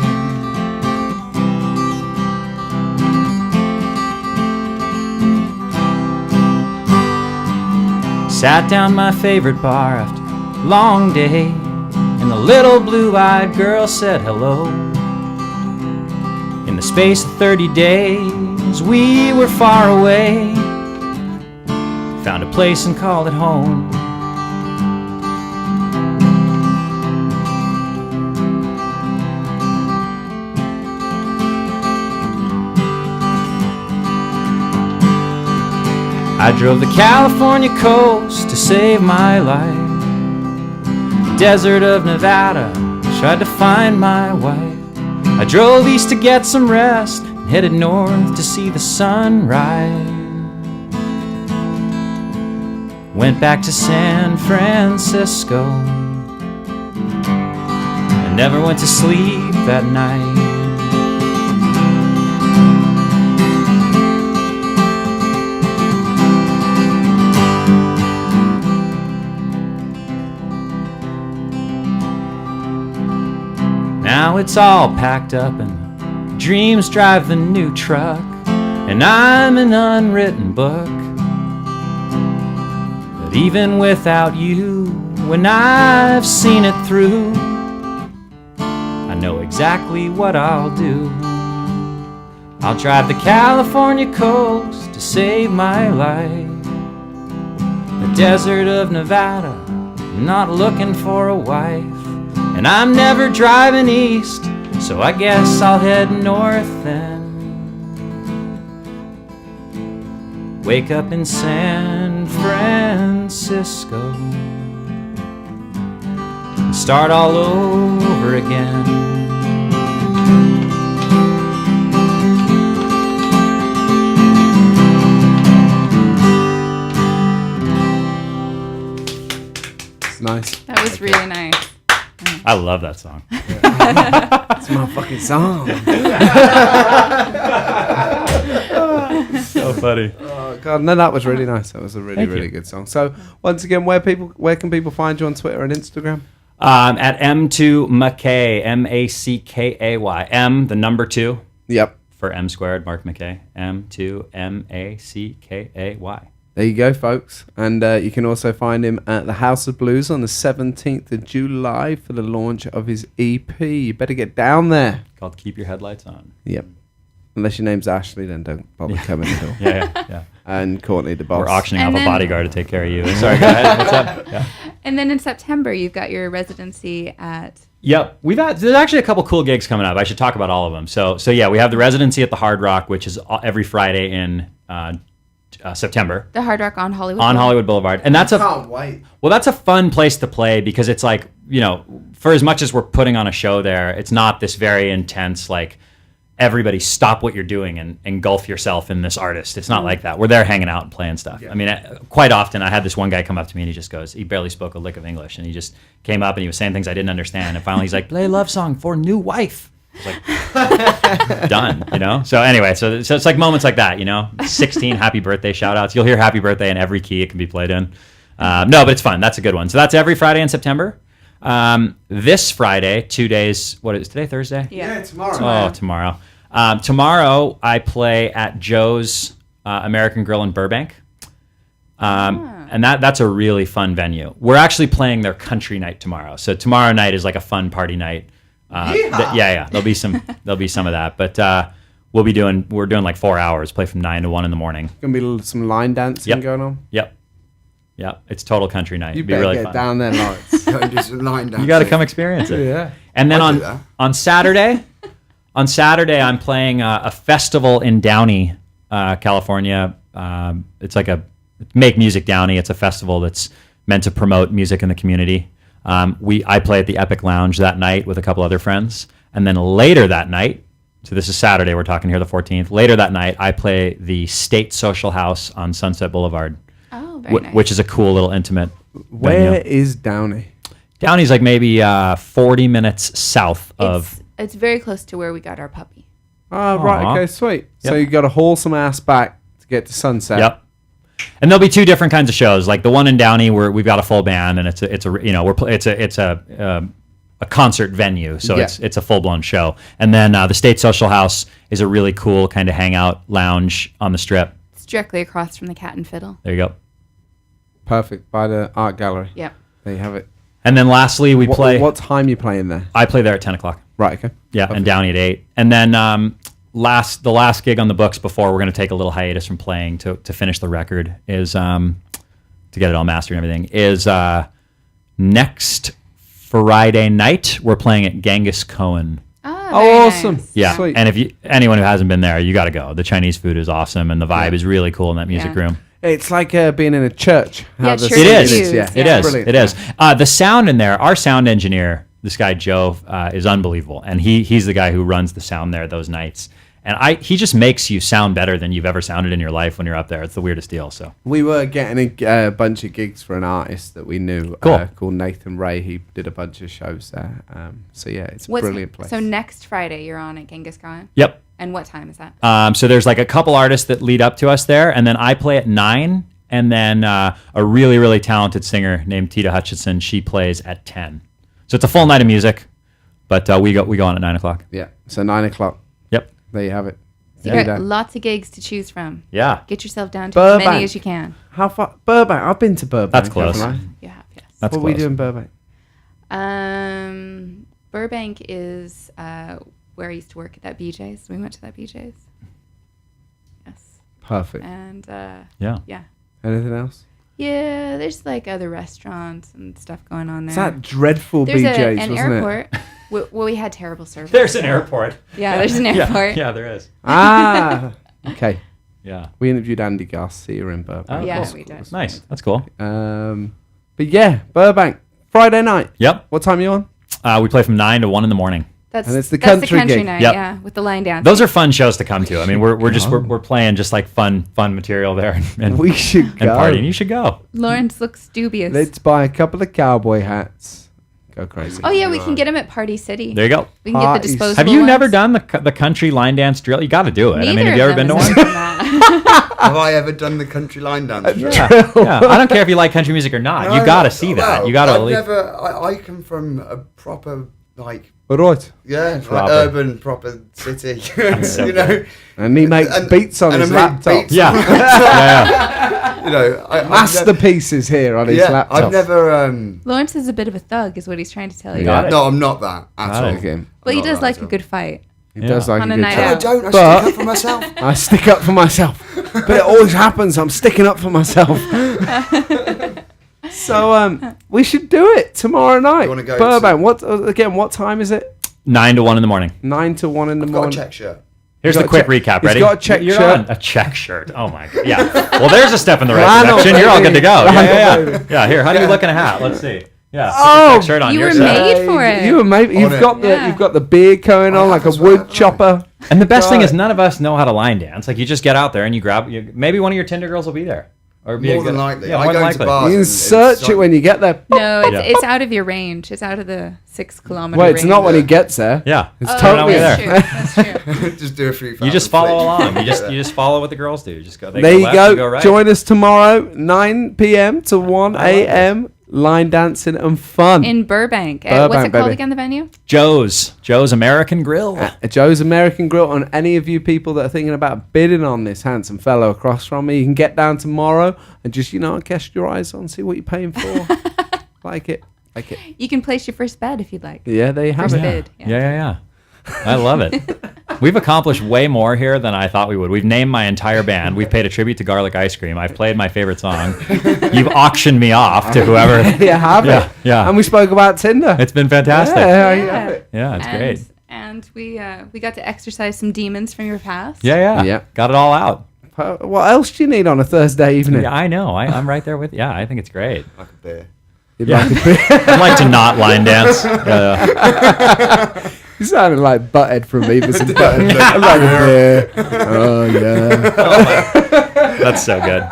Sat down my favorite bar after a long day, and the little blue-eyed girl said hello. In the space of 30 days, we were far away. Found a place and called it home. I drove the California coast to save my life. The desert of Nevada, tried to find my wife. I drove east to get some rest and headed north to see the sunrise. Went back to San Francisco and never went to sleep that night. Now it's all packed up and dreams drive the new truck, and I'm an unwritten book. But even without you, when I've seen it through, I know exactly what I'll do. I'll drive the California coast to save my life. The desert of Nevada, not looking for a wife. And I'm never driving east, so I guess I'll head north then. Wake up in San Francisco and start all over again. Nice. That was really nice. I love that song. It's my fucking song. So funny. Oh god, no, that was really nice. That was a really, Thank really you. good song. So once again, where can people find you on Twitter and Instagram? At M2Mackay, M-A-C-K-A-Y. M, the number 2. Yep. For M squared, Mark McKay. M2MACKAY. There you go, folks. And you can also find him at the House of Blues on the 17th of July for the launch of his EP. You better get down there. Called Keep Your Headlights On. Yep. Unless your name's Ashley, then don't bother coming at all. Yeah. And Courtney, the boss. We're auctioning And off a then- bodyguard to take care of you. Sorry, go ahead. What's up? Yeah. And then in September, you've got your residency at... Yep, there's actually a couple cool gigs coming up. I should talk about all of them. So yeah, we have the residency at the Hard Rock, which is every Friday in September. The Hard Rock on Hollywood. On Hollywood Boulevard. And that's can't wait. Well, that's a fun place to play because it's like, for as much as we're putting on a show there, it's not this very intense, like, everybody stop what you're doing and engulf yourself in this artist. It's not like that. We're there hanging out and playing stuff. Yeah. I mean, quite often I had this one guy come up to me and he barely spoke a lick of English, and he just came up and he was saying things I didn't understand. And finally he's like, play a love song for new wife. I was like, done, So anyway, so it's like moments like that, 16 happy birthday shout outs. You'll hear happy birthday in every key it can be played in. No, but it's fun. That's a good one. So that's every Friday in September. This Friday, 2 days, what is today, Thursday? Yeah, tomorrow. Oh, tomorrow. Tomorrow I play at Joe's American Grill in Burbank. And that's a really fun venue. We're actually playing their country night tomorrow. So tomorrow night is like a fun party night. Yeah. There'll be some of that. But we're doing like 4 hours, play from 9 to 1 in the morning. Gonna be some line dancing going on. Yep. It's total country night. You It'd be better really get fun. down there, Lawrence. You got to come experience it. Yeah. And then I'll do that. on Saturday, I'm playing a festival in Downey, California. It's like a Make Music Downey. It's a festival that's meant to promote music in the community. I play at the Epic Lounge that night with a couple other friends, and then later that night. So this is Saturday. We're talking here the 14th. Later that night, I play the State Social House on Sunset Boulevard. Oh, very nice. Which is a cool little intimate Where venue. is Downey? Downey's like maybe 40 minutes south of... It's very close to where we got our puppy. Oh, right. Aw. Okay, sweet. So Yep. you got to haul some ass back to get to Sunset. Yep. And there'll be 2 different kinds of shows. Like the one in Downey, where we've got a full band, and it's a concert venue, so Yeah. it's a full blown show. And then the State Social House is a really cool kind of hangout lounge on the Strip. It's directly across from the Cat and Fiddle. There you go. Perfect. By the art gallery. Yep. There you have it. And then lastly, we play. What time you playing there? I play there at 10 o'clock. Right. Okay. Yeah, Perfect. and Downey at 8. And then the last gig on the books before we're going to take a little hiatus from playing to finish the record is to get it all mastered and everything is next Friday night. We're playing at Genghis Cohen. Oh, awesome. Nice. Yeah, Sweet. and anyone who hasn't been there, you got to go. The Chinese food is awesome, and the vibe is really cool in that music Yeah. room. It's like being in a church. Yeah, the church It is. views, Yeah. It yeah. is. Brilliant. It is. The sound in there, our sound engineer, this guy Joe, is unbelievable, and he's the guy who runs the sound there those nights. And he just makes you sound better than you've ever sounded in your life when you're up there. It's the weirdest deal. So We were getting a bunch of gigs for an artist that we knew Cool. called Nathan Ray. He did a bunch of shows there. So yeah, it's a What's- brilliant place. So next Friday, you're on at Genghis Khan? yep. And what time is that? So there's like a couple artists that lead up to us there, and then I play at 9, and then a really, really talented singer named Tita Hutchinson, she plays at 10. So it's a full night of music. But we go on at 9 o'clock. Yeah. So 9 o'clock. Yep. There you have it. So you got lots of gigs to choose from. Yeah. Get yourself down to as Burbank. many as you can. How far? Burbank. I've been to Burbank. That's close. haven't I? You have, yes. That's what close. we do in Burbank? Burbank is where I used to work at that BJ's. We went to that BJ's. Yes. Perfect. And Yeah. yeah. Anything else? Yeah, there's like other restaurants and stuff going on there. It's that dreadful there's BJ's, an wasn't airport. Well, we had terrible service. There's an airport. Yeah, there's an airport. Yeah, there is. Ah, okay. Yeah. We interviewed Andy Garcia in Burbank. Oh, Yeah, cool. we did. Nice. That's cool. But yeah, Burbank. Friday night. Yep. What time are you on? We play from 9 to 1 in the morning. That's And it's the that's country gig. night, Yep. yeah, with the line dance. Those are fun shows to come to. I mean, we're playing just like fun material there, and We should and go. partying. You should go. Lawrence looks dubious. Let's buy a couple of cowboy hats. Go crazy. Oh yeah, we can get him at Party City. There you go. We can get the Party- disposable. Have you ones. never done the country line dance drill? You got to do it. Neither I mean, have you of ever been them to has one? done that. Have I ever done the country line dance? Yeah. I don't care if you like country music or not. You got to see that. Well, You got to. I've never. I come from a proper like. All right. Yeah, like Proper. urban, proper city. so you know, And he makes beats on and his I make laptop. beats Yeah. on- yeah. You know, Masterpieces here on his yeah, laptop. I've never. Lawrence is a bit of a thug, is what he's trying to tell you. Yeah. No, I'm not that at Got all. it. Okay. But he Not does that like at a all. good fight. He does like On a a good night time. I out. don't. I But- stick up for myself. I stick up for myself. But it always happens. I'm sticking up for myself. So we should do it tomorrow night. wanna go Burbank. What time is it? 9 to 1 in the morning. 9 to 1 in the I've got a morning. check shirt. Here's He's the got a quick check- recap. he's Ready? got a check You're shirt. on a check shirt. Oh my god. Yeah. Well, there's a step in the right Flannel, direction. You're all good to go. baby. Yeah. Flannel, Yeah. Here, how do you look in a hat? Let's see. Yeah. Oh, check shirt on you your were side. made for it. You were made. On You've it. got the Yeah. you've got the beard going on like a that's right, wood chopper. And the best thing Got is, it. none of us know how to line dance. Like, you just get out there and you grab. Maybe one of your Tinder girls will be there, or be More a good, than likely. Yeah, I more than go to likely. bars. You can and search it's it when you get there. No, Yeah. it's out of your range. It's out of the 6 kilometer Well, range. it's not when he gets there. Yeah. It's Oh, totally there. that's true. That's true. just do a few. You just follow along. You just follow what the girls do. You just go. They There go you left, go. you go right. Join us tomorrow, 9 p.m. to 1 a.m. Line dancing and fun. In Burbank. What's Burbank, it called baby. again, the venue? Joe's American Grill. At Joe's American Grill. On any of you people that are thinking about bidding on this handsome fellow across from me, you can get down tomorrow and just, cast your eyes on, see what you're paying for. Like it. You can place your first bet if you'd like. Yeah, there you have First it. bid. Yeah. I love it. We've accomplished way more here than I thought we would. We've named my entire band. We've paid a tribute to Garlic Ice Cream. I've played my favorite song. You've auctioned me off to whoever. You have Yeah, it. yeah. And we spoke about Tinder. It's been fantastic. Yeah, you have it. Yeah, it's great. And we got to exercise some demons from your past. Yeah. Got it all out. What else do you need on a Thursday evening? Yeah, I know. I'm right there with. Yeah, I think it's great. Like a beer. You'd Yeah. like a beer? I'd like to not line dance. You sounded like Butthead from Beavis and Butthead. I'm like a beer. Oh, yeah. That's so good.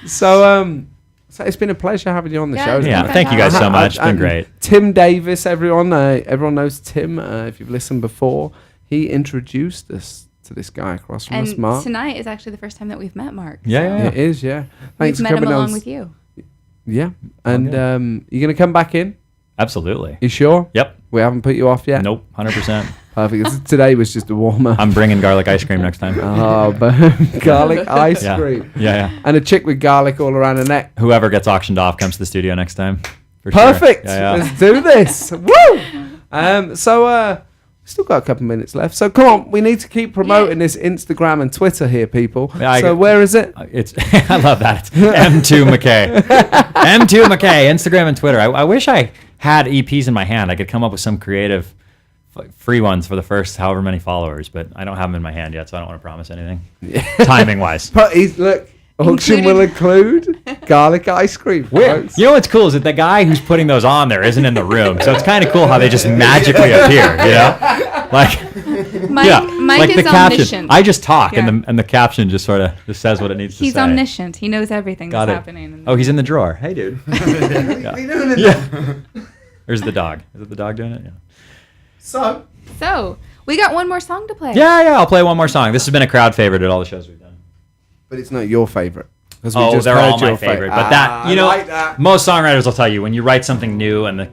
So it's been a pleasure having you on the Yeah, show. it's Yeah, been thank you guys so much. It's been And great. Tim Davis, everyone knows Tim. If you've listened before, he introduced us to this guy across from us, And Mark. tonight is actually the first time that we've met Mark. Yeah. It is, yeah. We've Thanks for met him coming along on. with you. Yeah, and you're gonna come back in. Absolutely. You sure? Yep. We haven't put you off yet. Nope. 100%. Perfect. 'Cause today was just a warm up. I'm bringing garlic ice cream next time. Oh, boom. Garlic ice Yeah. cream. Yeah. And a chick with garlic all around her neck. Whoever gets auctioned off comes to the studio next time. For sure. Perfect. Yeah. Let's do this. Woo! So still got a couple minutes left. So come on, we need to keep promoting this Instagram and Twitter here, people. Yeah, so where is it? It's I love that. It's M2 McKay. M2 McKay, Instagram and Twitter. I wish I had EPs in my hand. I could come up with some creative free ones for the first however many followers, but I don't have them in my hand yet, so I don't want to promise anything. Timing wise. But look, auction will include garlic ice cream. Weird. folks. You know what's cool is that the guy who's putting those on there isn't in the room, so it's kind of cool how they just magically appear. You know, like Mike like is the caption. omniscient. I just talk, Yeah. and the caption just sort of just says what it needs to He's say. omniscient. He knows everything Got that's it. happening. Oh, he's in the drawer. Hey, dude. Yeah. There's the dog. Is it the dog doing it? Yeah. So we got one more song to play. Yeah. I'll play one more song. This has been a crowd favorite at all the shows we've done. But it's not your favorite. 'Cause we Oh, just they're heard all my your favorite. But that, I like that. most songwriters will tell you when you write something new and the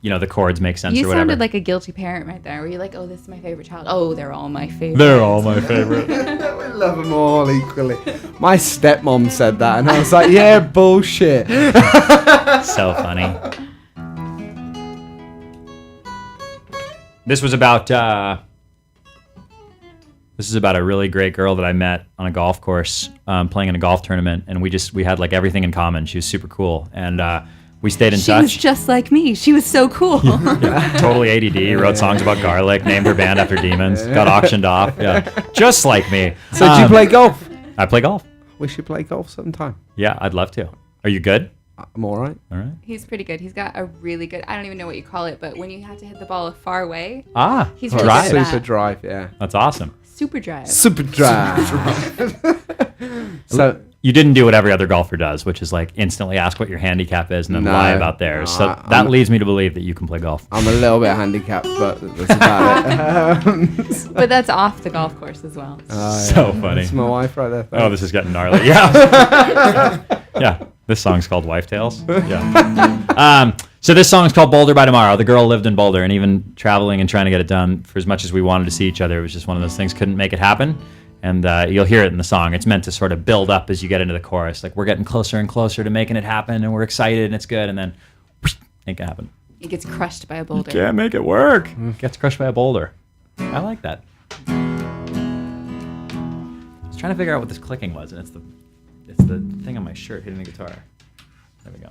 the chords make sense You or whatever. sounded like a guilty parent right there. Were you like, oh, this is my favorite child? Oh, they're all my favorite. They're all my favorite. We love them all equally. My stepmom said that, and I was like, yeah, bullshit. So funny. This was about a really great girl that I met on a golf course, playing in a golf tournament, and we had like everything in common. She was super cool, and we stayed in touch. She was just like me. She was so cool. Yeah, totally ADD. Wrote songs about garlic. Named her band after demons. Got auctioned off. Yeah, just like me. So do you play golf? I play golf. We should play golf sometime. Yeah, I'd love to. Are you good? I'm all right. All right. He's pretty good. He's got a really good, I don't even know what you call it, but when you have to hit the ball a far away, he's really drive. good at Super that. drive, yeah. That's awesome. Super drive. Super drive. So you didn't do what every other golfer does, which is like instantly ask what your handicap is and then lie about theirs. So that leads me to believe that you can play golf. I'm a little bit handicapped, but that's about it. But that's off the golf course as well. So funny. That's my wife right there. Oh, this is getting gnarly. Yeah. Yeah. This song's called Wife Tales. Yeah. So this song's called Boulder by Tomorrow. The girl lived in Boulder, and even traveling and trying to get it done for as much as we wanted to see each other, it was just one of those things, couldn't make it happen. And you'll hear it in the song. It's meant to sort of build up as you get into the chorus. Like, we're getting closer and closer to making it happen, and we're excited, and it's good, and then ain't gonna happen. It gets crushed by a boulder. Can't make it work. Gets crushed by a boulder. I like that. I was trying to figure out what this clicking was, and it's the thing on my shirt hitting the guitar. There we go.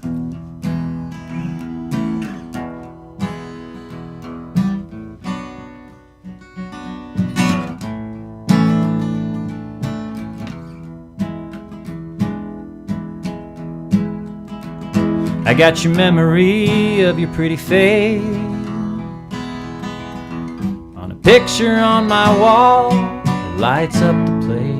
I got your memory of your pretty face on a picture on my wall that lights up the place.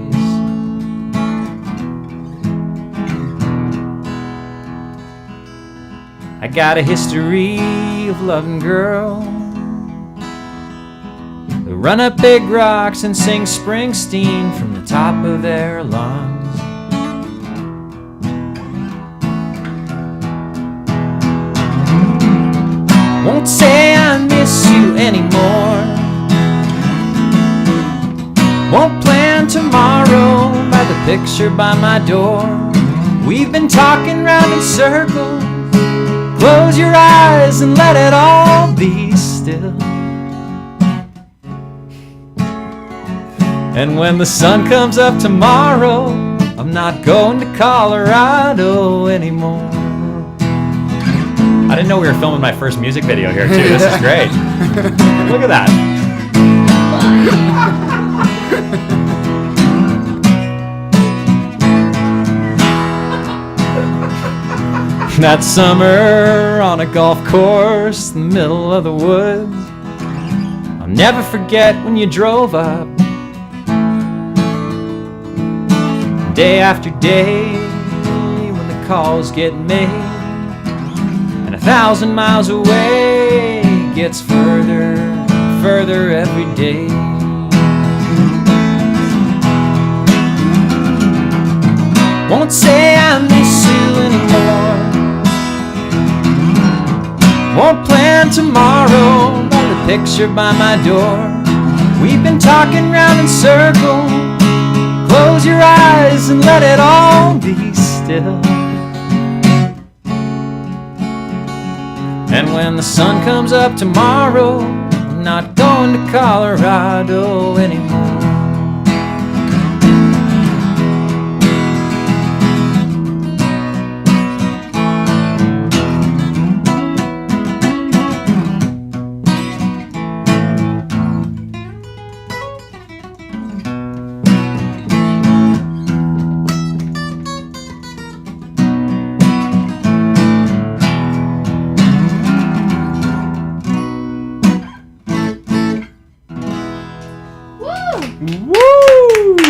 I got a history of loving girls who run up big rocks and sing Springsteen from the top of their lungs. Won't say I miss you anymore. Won't plan tomorrow by the picture by my door. We've been talking round in circles. Close your eyes and let it all be still. And when the sun comes up tomorrow, I'm not going to Colorado anymore. I didn't know we were filming my first music video here too. This is great. Look at that. That summer on a golf course in the middle of the woods, I'll never forget when you drove up. Day after day, when the calls get made, and 1,000 miles away gets further, further every day. Won't say I miss you anymore. Won't plan tomorrow by the picture by my door. We've been talking round in circles. Close your eyes and let it all be still. And when the sun comes up tomorrow, I'm not going to Colorado anymore.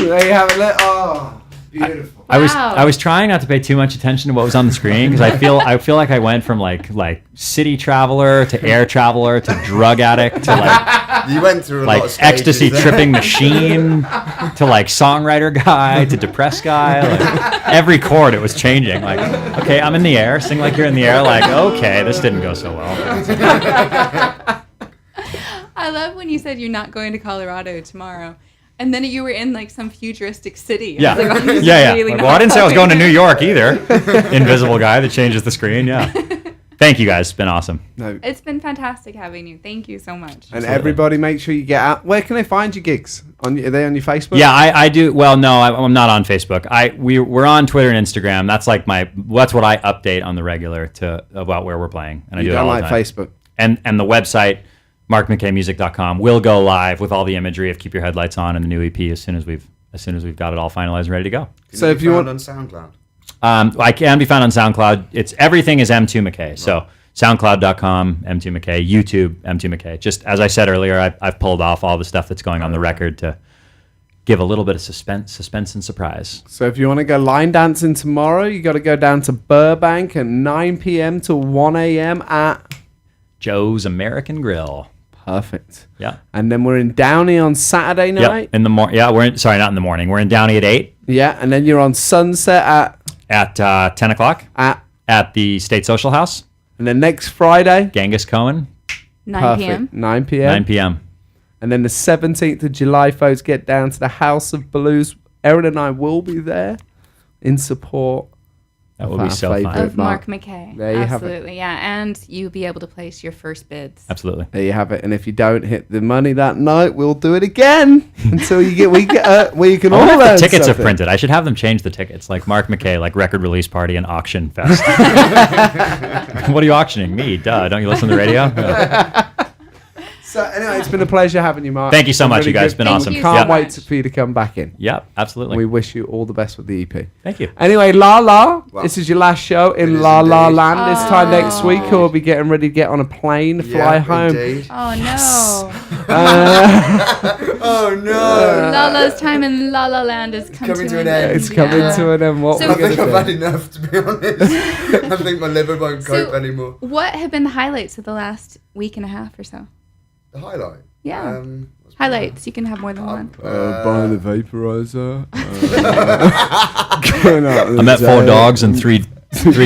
There you have it. Oh, beautiful. I was trying not to pay too much attention to what was on the screen because I feel like I went from like city traveler to air traveler to drug addict to like You went through a like lot of stages ecstasy there. tripping machine to like songwriter guy to depressed guy. Like, every chord it was changing. Like, okay, I'm in the air. Sing like you're in the air. Like, okay, this didn't go so well. I love when you said you're not going to Colorado tomorrow. And then you were in like some futuristic city. Yeah. I was like, I'm Yeah. really Like, not well, I didn't say I was going to New there. York either. Invisible guy that changes the screen. Yeah. Thank you guys. It's been awesome. No. It's been fantastic having you. Thank you so much. And everybody, make sure you get out. Where can they find your gigs? Are they on your Facebook? Yeah, I do. Well, no, I'm not on Facebook. We're on Twitter and Instagram. That's like that's what I update on the regular about where we're playing. And I You do it don't all like the time. Facebook. And the website, markmckmusic.com, will go live with all the imagery of Keep Your Headlights On and the new EP as soon as we've got it all finalized and ready to go. So if you want on SoundCloud. I can be found on SoundCloud. Everything is M2 McKay. So SoundCloud.com, M2 McKay, YouTube, M2 McKay. Just as I said earlier, I've pulled off all the stuff that's going on the record to give a little bit of suspense and surprise. So if you want to go line dancing tomorrow, you got to go down to Burbank at 9 p.m. to 1 a.m. at Joe's American Grill. Perfect. Yeah. And then we're in Downey on Saturday night. Yep. In the morning. Yeah, not in the morning. We're in Downey at 8. Yeah, and then you're on Sunset at 10 o'clock at the State Social House. And then next Friday, Genghis Cohen. 9 p.m. 9 p.m. 9 p.m. And then the 17th of July, folks, get down to the House of Blues. Erin and I will be there in support. That will be so fun. Of Mark McKay. There you have it. Absolutely, yeah. And you'll be able to place your first bids. Absolutely. There you have it. And if you don't hit the money that night, we'll do it again until you get where you can I all wonder if learn the tickets something. are printed. I should have them change the tickets, like Mark McKay, like record release party and auction fest. What are you auctioning? Me, duh. Don't you listen to the radio? Yeah. So anyway, it's been a pleasure having you, Mark. Thank you so It's been much, really you guys. good. It's been awesome. Can't Yeah. wait for you to come back in. Yeah, absolutely. We wish you all the best with the EP. Thank you. Anyway, La La, Wow. this is your last show in It is La La indeed. Land. This time next week, we'll be getting ready to get on a plane, fly home. Indeed. Oh, no. Oh no! Lala's time in La La Land is coming to an end. It's coming to an end. What So- we're I think gonna I've do? had enough, to be honest. I think my liver won't cope So- anymore. What have been the highlights of the last week and a half or so? The highlight. Yeah. what's Highlights. You can have more than one. Buying the vaporizer. Going out I met 4 dogs and three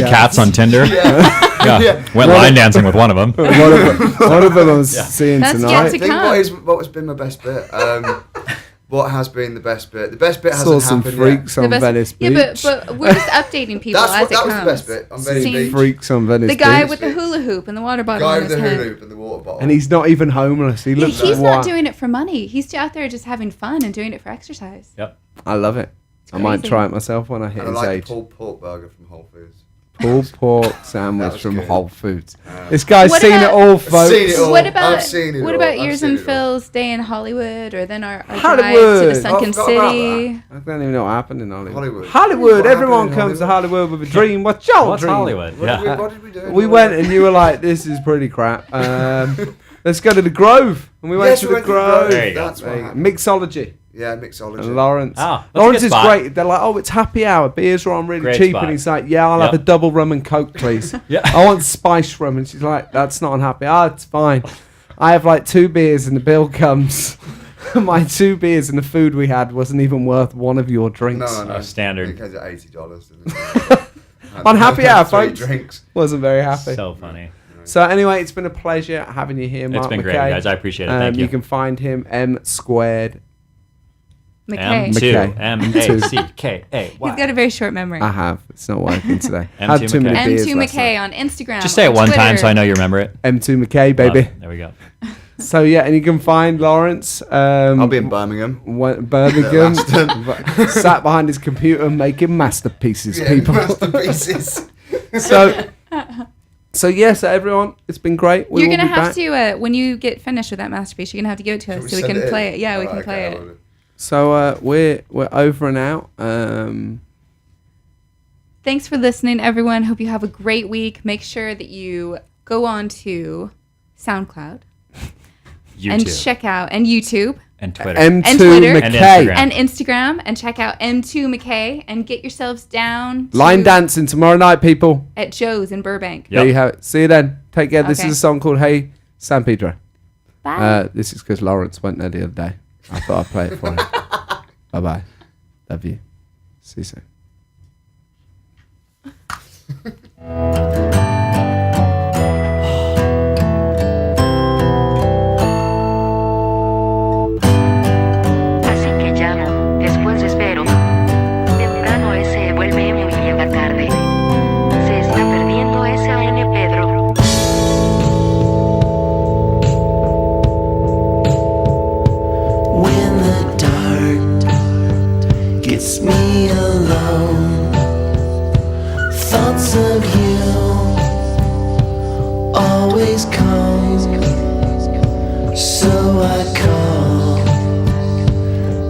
cats on Tinder. Yeah. Went line dancing with one of them. One of them I'm seeing That's tonight. yet I to think come. what has been my best bit? What has been the best bit? The best bit Saw hasn't some happened freaks yet. on Venice Beach. Yeah, but we're just updating people as it that comes. was the best bit on Venice Seeing Beach. Freaks on Venice The guy Beach. with the hula hoop and the water bottle Guy on with his the hula head. hoop and the water bottle. And he's not even homeless. He Yeah, looks he's like not doing it for money. He's out there just having fun and doing it for exercise. Yep. I love it. I might crazy. try it myself when I hit And I his like age. the pulled pork burger from Whole Foods. Pulled pork That sandwich was from good. Whole Foods. This guy's What seen about- it all, folks. Seen it all. What about I've seen it what all. about I've yours seen and it all. Phil's day in Hollywood, or then our drive to Hollywood. the Sunken I forgot about City? I don't even know what happened in Hollywood. Hollywood. Hollywood. What Everyone happened in comes to Hollywood with a dream. What's your What's dream? Hollywood? Yeah. What did we do? We went and you were like, "This is pretty crap." Let's go to the Grove, and we went Yes, to we the went to the Grove. Grove. There you go. That's what happened. Mixology. Yeah, mixology. And Lawrence. Oh, that's a Lawrence good is spot. great. They're like, "Oh, it's happy hour. Beers are on really Great cheap," spot. and he's like, "Yeah, I'll have Yep. a double rum and coke, please." Yeah. I want spice rum, and she's like, "That's not unhappy." It's fine. I have like 2 beers, and the bill comes. My 2 beers and the food we had wasn't even worth one of your drinks. No. Standard. It comes at $80. On happy hour, Three folks. drinks. Wasn't very happy. So funny. So anyway, it's been a pleasure having you here, Mark. It's been great, McKay. guys. I appreciate it. Thank you. You can find him M2 McKay. McKay. M2MACKAY. He's got a very short memory. I have. It's not working today. M2 Had too many McKay. beers M2 last night. McKay on Instagram. Just say it on one time Twitter. so I know you remember it. M2 McKay, baby. Love it. There we go. So yeah, and you can find Lawrence. I'll be in Birmingham. Birmingham. Sat behind his computer making masterpieces, Yeah, people. masterpieces. So yes, everyone, it's been great. We You're will gonna be have back. to when you get finished with that masterpiece. You're gonna have to give it to us we so we send can it play in? it. Yeah, we can Alright, play okay, it. I'll do. So we're over and out. Thanks for listening, everyone. Hope you have a great week. Make sure that you go on to SoundCloud and YouTube. check out and YouTube And Twitter. M2 And Twitter. And McKay. Instagram. and Instagram and check out M2 McKay and get yourselves down to Line dancing tomorrow night, people. at Joe's in Burbank. Yep. There you have it. See you then. Take care. This Okay. is a song called Hey San Pedro. Bye. This is because Lawrence went there the other day. I thought I'd play it for him. Bye-bye. Love you. See you soon. Así que llamo, después espero. Temprano ese vuelve muy llega tarde. Se está perdiendo S.A.N. Pedro. When the dark gets me alone, thoughts of you always come. So I call,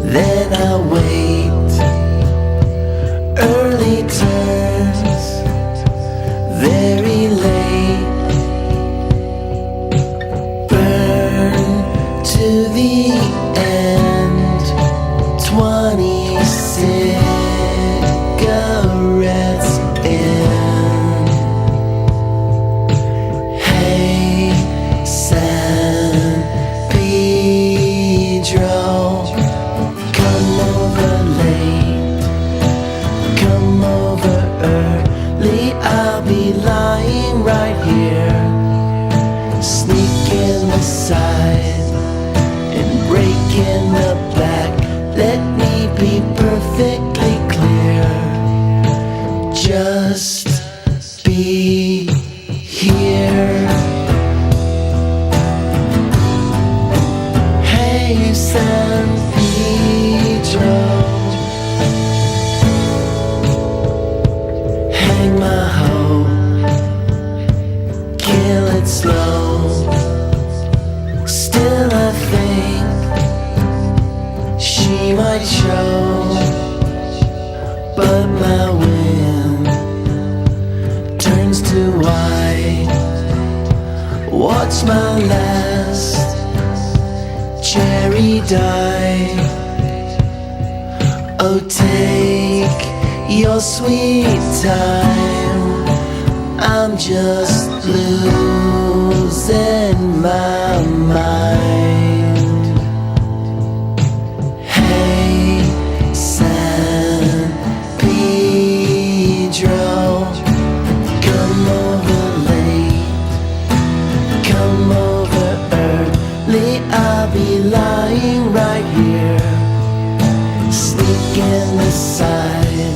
then I wait. Early turns very late. Burn to the end. 20 cigarettes in. Hey, San Pedro, come over late, come over early. I'll be lying right here, sneak in the side and break in the back. Let me be perfectly clear, just be here. Hey, San Pedro, hang my hoe, kill it slow. Still I think she might show, but my wind turns to white. Watch my last cherry die. Oh, take your sweet time, I'm just losing my mind. Hey, San Pedro, come over late, come over early. I'll be lying right here, sneak in the side,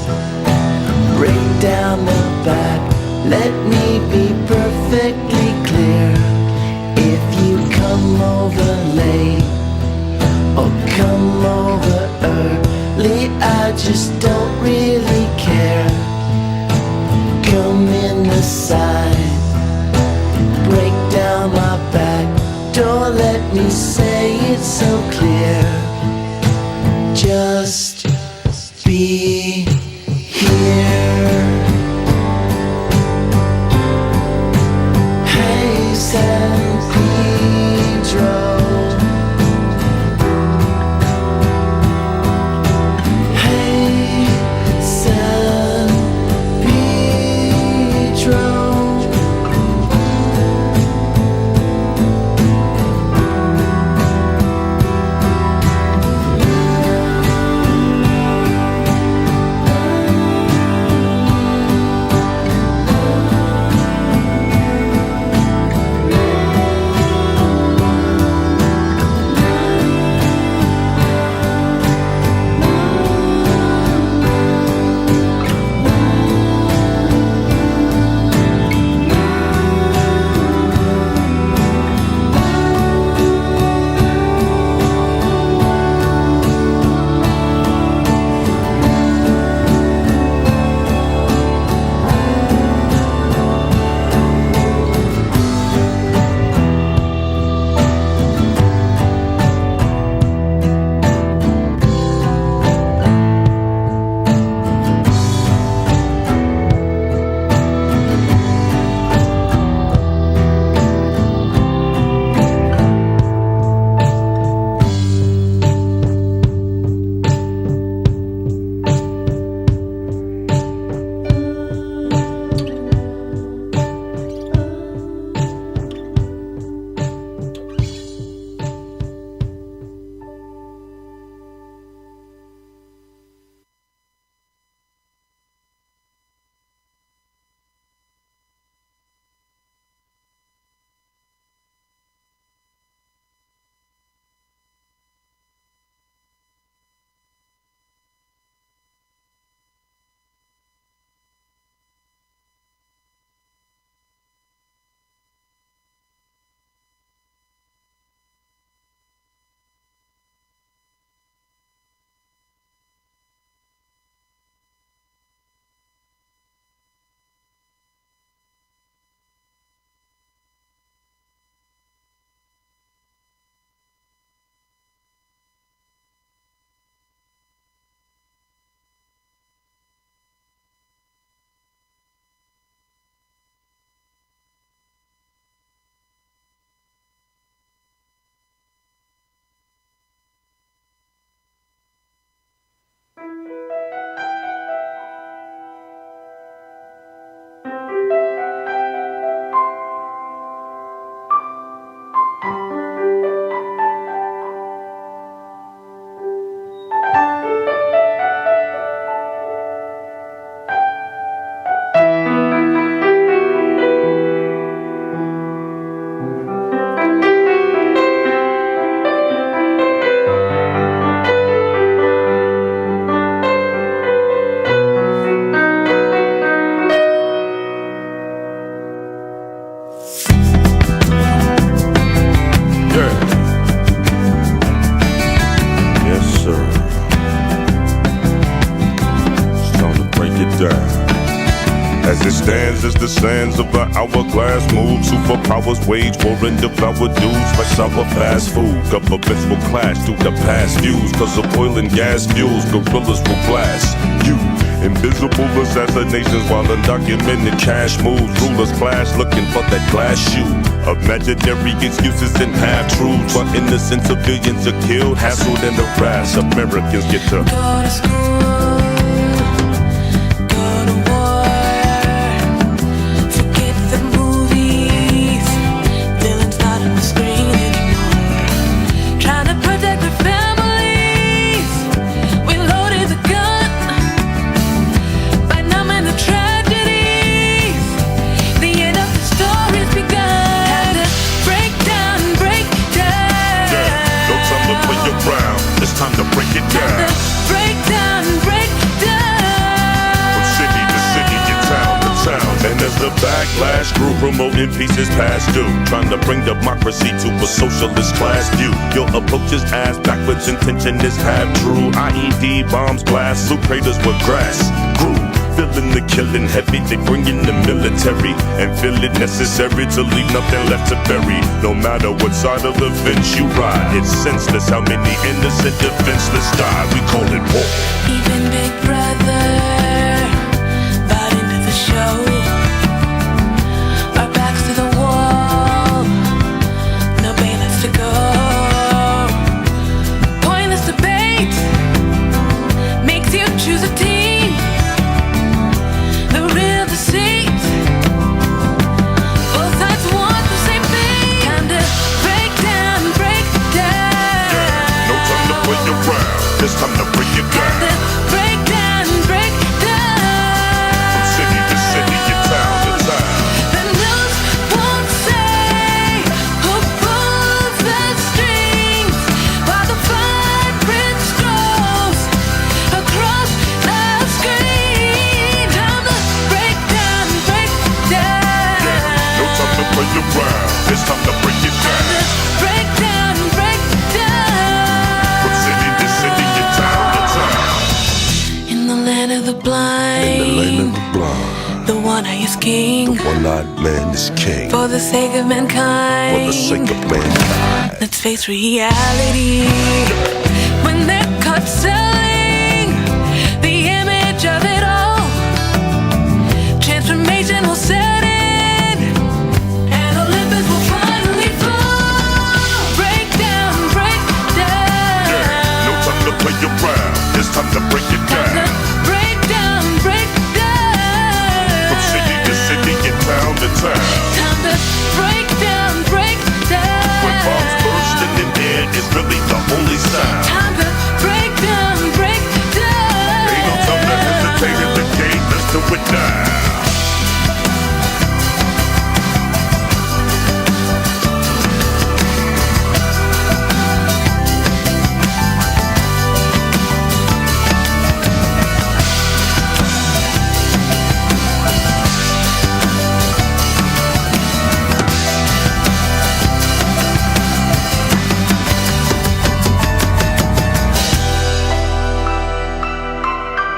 break down the back. Let me be perfectly clear. If you come over late or come over early, I just don't really care. Come in the side, break down my back door. Let me say it so clear, just be here. Hey, San Pedro, hey, San Pedro. down. As it stands as the sands of an hourglass move, superpowers wage war and devour dudes like sour fast food. Governments will clash through the past views, cause of oil and gas fuels, guerrillas will blast you. Invisible assassinations while undocumented cash moves. Rulers clash looking for that glass shoe. Imaginary excuses and half-truths, while innocent civilians are killed, hassled and harassed. Americans get to Go to school. Time to break it down. Break down, break down. From city to city, your town to town. And as the backlash grew, promoting peace is past due. Trying to bring democracy to a socialist class view. Your approach is ass backwards, intention is half true. IED bombs blast, loot craters where grass grew. Feeling the killing heavy, they bring in the military and feel it necessary to leave nothing left to bury. No matter what side of the fence you ride, it's senseless how many innocent defenseless die. We call it war. Even Big Brother bought into the show. Our backs to the wall, no bailiffs to go. Pointless debate makes you choose a team. The real deceit. Both sides want the same thing. Time to break down, break down. No time to play around. It's time to break it down. Break down, break down. From city to city, your town to town. The news won't say who pulls the strings while the fine print scrolls across the screen. Time to break down, break down. No time to play around. It's time to break it down. Break down, break down. From city to city, your town to town. In the land of the blind, In the land of the blind, the one-eyed is king. the one-eyed man is king. For the sake of mankind, For the sake of mankind. let's face reality. When they're caught selling the image of it all, transformation will set in, and Olympus will finally fall. Break down, break down. Yeah, no time to play around. It's time to break it down. Break down, break down. From city to city, your town to town. Time to break down, break down. When bombs bursting in air is really the only sound. Time to break down, break down. Ain't no time to hesitate in the game. Let's do it now.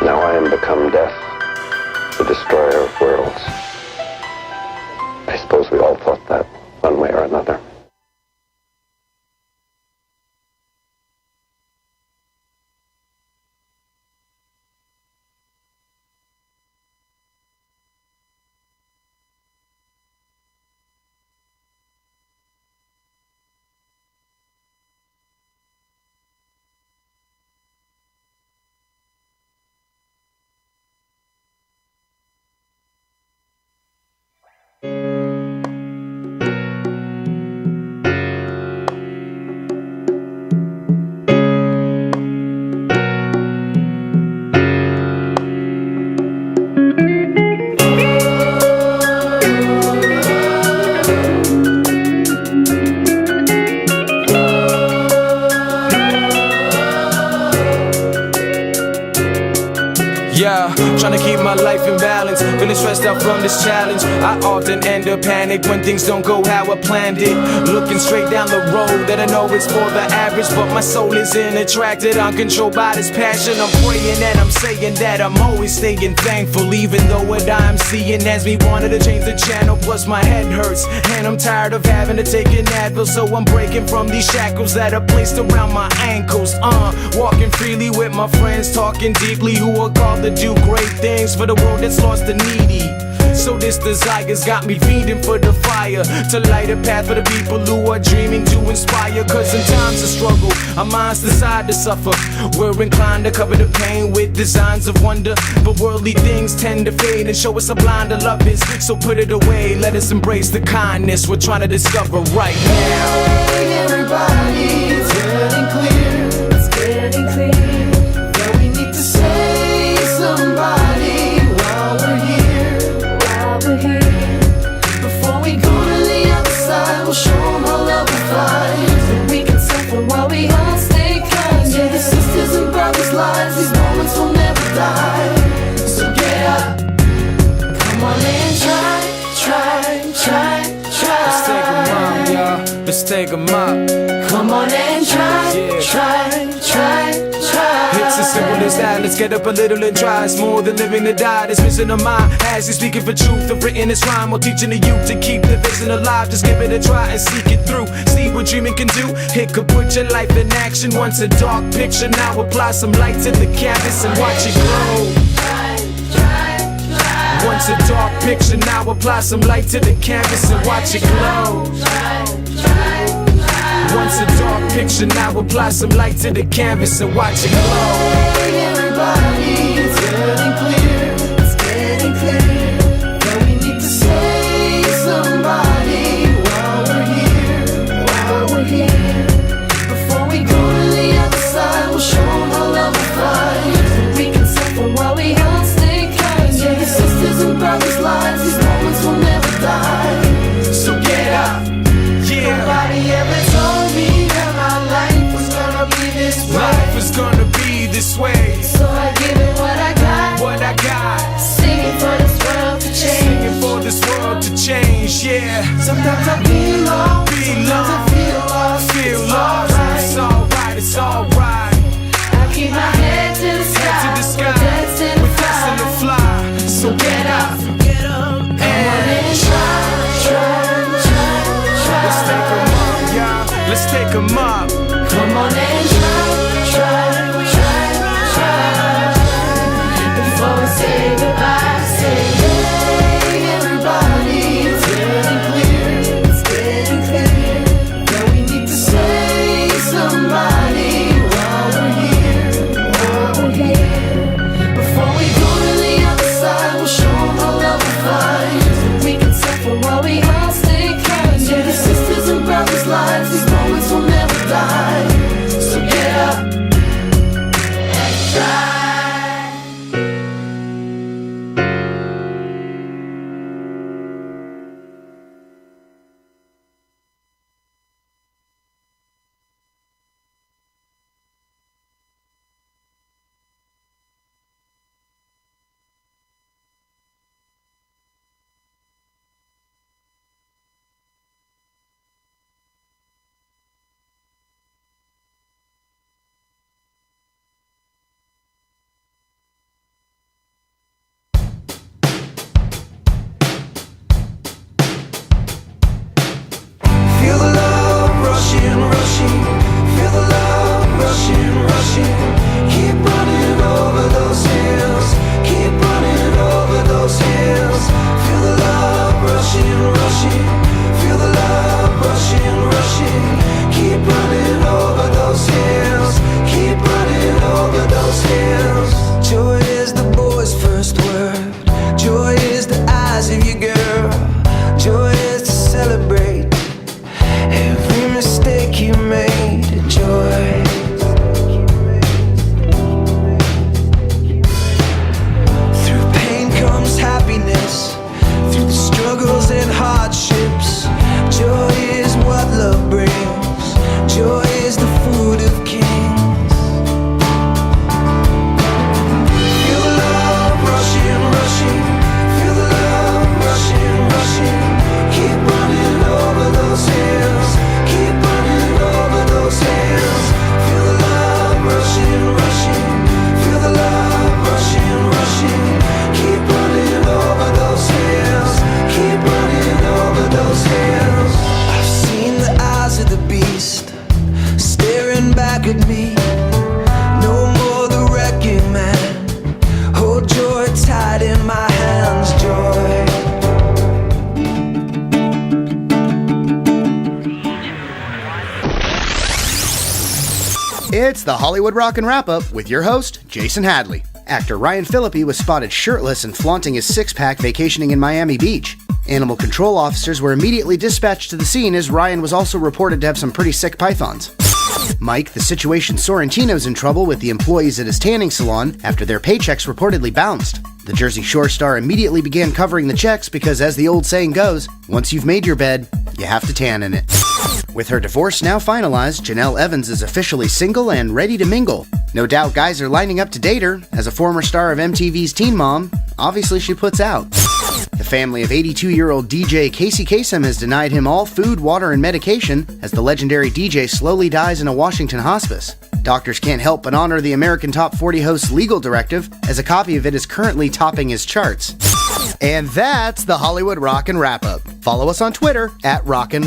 Now I am become death, the destroyer of worlds. I suppose we all thought that, one way or another. trying to keep my life in balance. Feeling stressed out from this challenge. I often end up panicked when things don't go how I planned it. Looking straight down the road that I know is for the average, but my soul isn't attracted. I'm controlled by this passion. I'm praying and I'm saying that I'm always staying thankful, even though what I'm seeing has me wanting to change the channel. Plus my head hurts and I'm tired of having to take an Advil, so I'm breaking from these shackles that are placed around my ankles. Walking freely with my friends, talking deeply, who are called to do great things for the world that's lost and needy. So this desire's got me feeding for the fire, to light a path for the people who are dreaming to inspire. Cause in times of struggle, our minds decide to suffer. We're inclined to cover the pain with designs of wonder, but worldly things tend to fade and show us how blind the love is. So put it away, let us embrace the kindness we're trying to discover right now. Everybody, it's getting clear, it's getting clear that we need to save somebody while we're here. Before we go to the other side, we'll show them how love will fly, that we can suffer while we all stay kind. Yeah, the sisters and brothers' lives, these moments will never die. So get up, come on and try. Let's take 'em up, y'all. Let's take 'em up. Come on and try. It's as simple as that. Let's get up a little and try. It's more than living to die. It's missing a mind. As you're speaking for truth, I've written this rhyme while teaching the youth to keep the vision alive. Just give it a try and seek it through. See what dreaming can do. It could put your life in action. Once a dark picture, now apply some light to the canvas and watch it glow. Once a dark picture, now apply some light to the canvas and watch it glow. Once a dark picture, now apply some light to the canvas and watch it glow. Everybody, it's getting clear, it's getting clear that we need to save somebody while we're here. Before we go to the other side, we'll show them how love will fly, that we can suffer while we all stay kind. Yeah, the sisters and brothers' lives, these moments will never die. So get up, yeah. Nobody ever told me that my life was gonna be this way. Life is gonna be this way. So I give it what I got. What I got. Singing for this world to change. Singing for this world to change, yeah. Sometimes I feel lost. Sometimes I feel lost. Feel lost. It's alright, it's alright. I keep my head to the sky. Head to the sky. We're destined to fly. So get up. Come on and try. Let's take 'em up, y'all. Let's take 'em up. Come on and try. Before we say goodbye, say hey, everybody. It's getting clear, it's getting clear that we need to save somebody while we're here. Before we go to the other side, we'll show them how love will fly, that we can suffer while we all stay kind. Yeah, the sisters and brothers' lives, these moments will never die. So get look at me. No more the wrecking man. Hold joy tight in my hands, joy. It's the Hollywood Rockin' Wrap-Up with your host, Jason Hadley. Actor Ryan Phillippe was spotted shirtless and flaunting his six-pack vacationing in Miami Beach. Animal control officers were immediately dispatched to the scene as Ryan was also reported to have some pretty sick pythons. Mike, the Situation Sorrentino's in trouble with the employees at his tanning salon after their paychecks reportedly bounced. The Jersey Shore star immediately began covering the checks because, as the old saying goes, once you've made your bed, you have to tan in it. With her divorce now finalized, Janelle Evans is officially single and ready to mingle. No doubt guys are lining up to date her. As a former star of MTV's Teen Mom, obviously she puts out. The family of 82-year-old DJ Casey Kasem has denied him all food, water, and medication as the legendary DJ slowly dies in a Washington hospice. Doctors can't help but honor the American Top 40 host's legal directive, as a copy of it is currently topping his charts. And that's the Hollywood Rockin' Wrap-Up. Follow us on Twitter @Rockin'.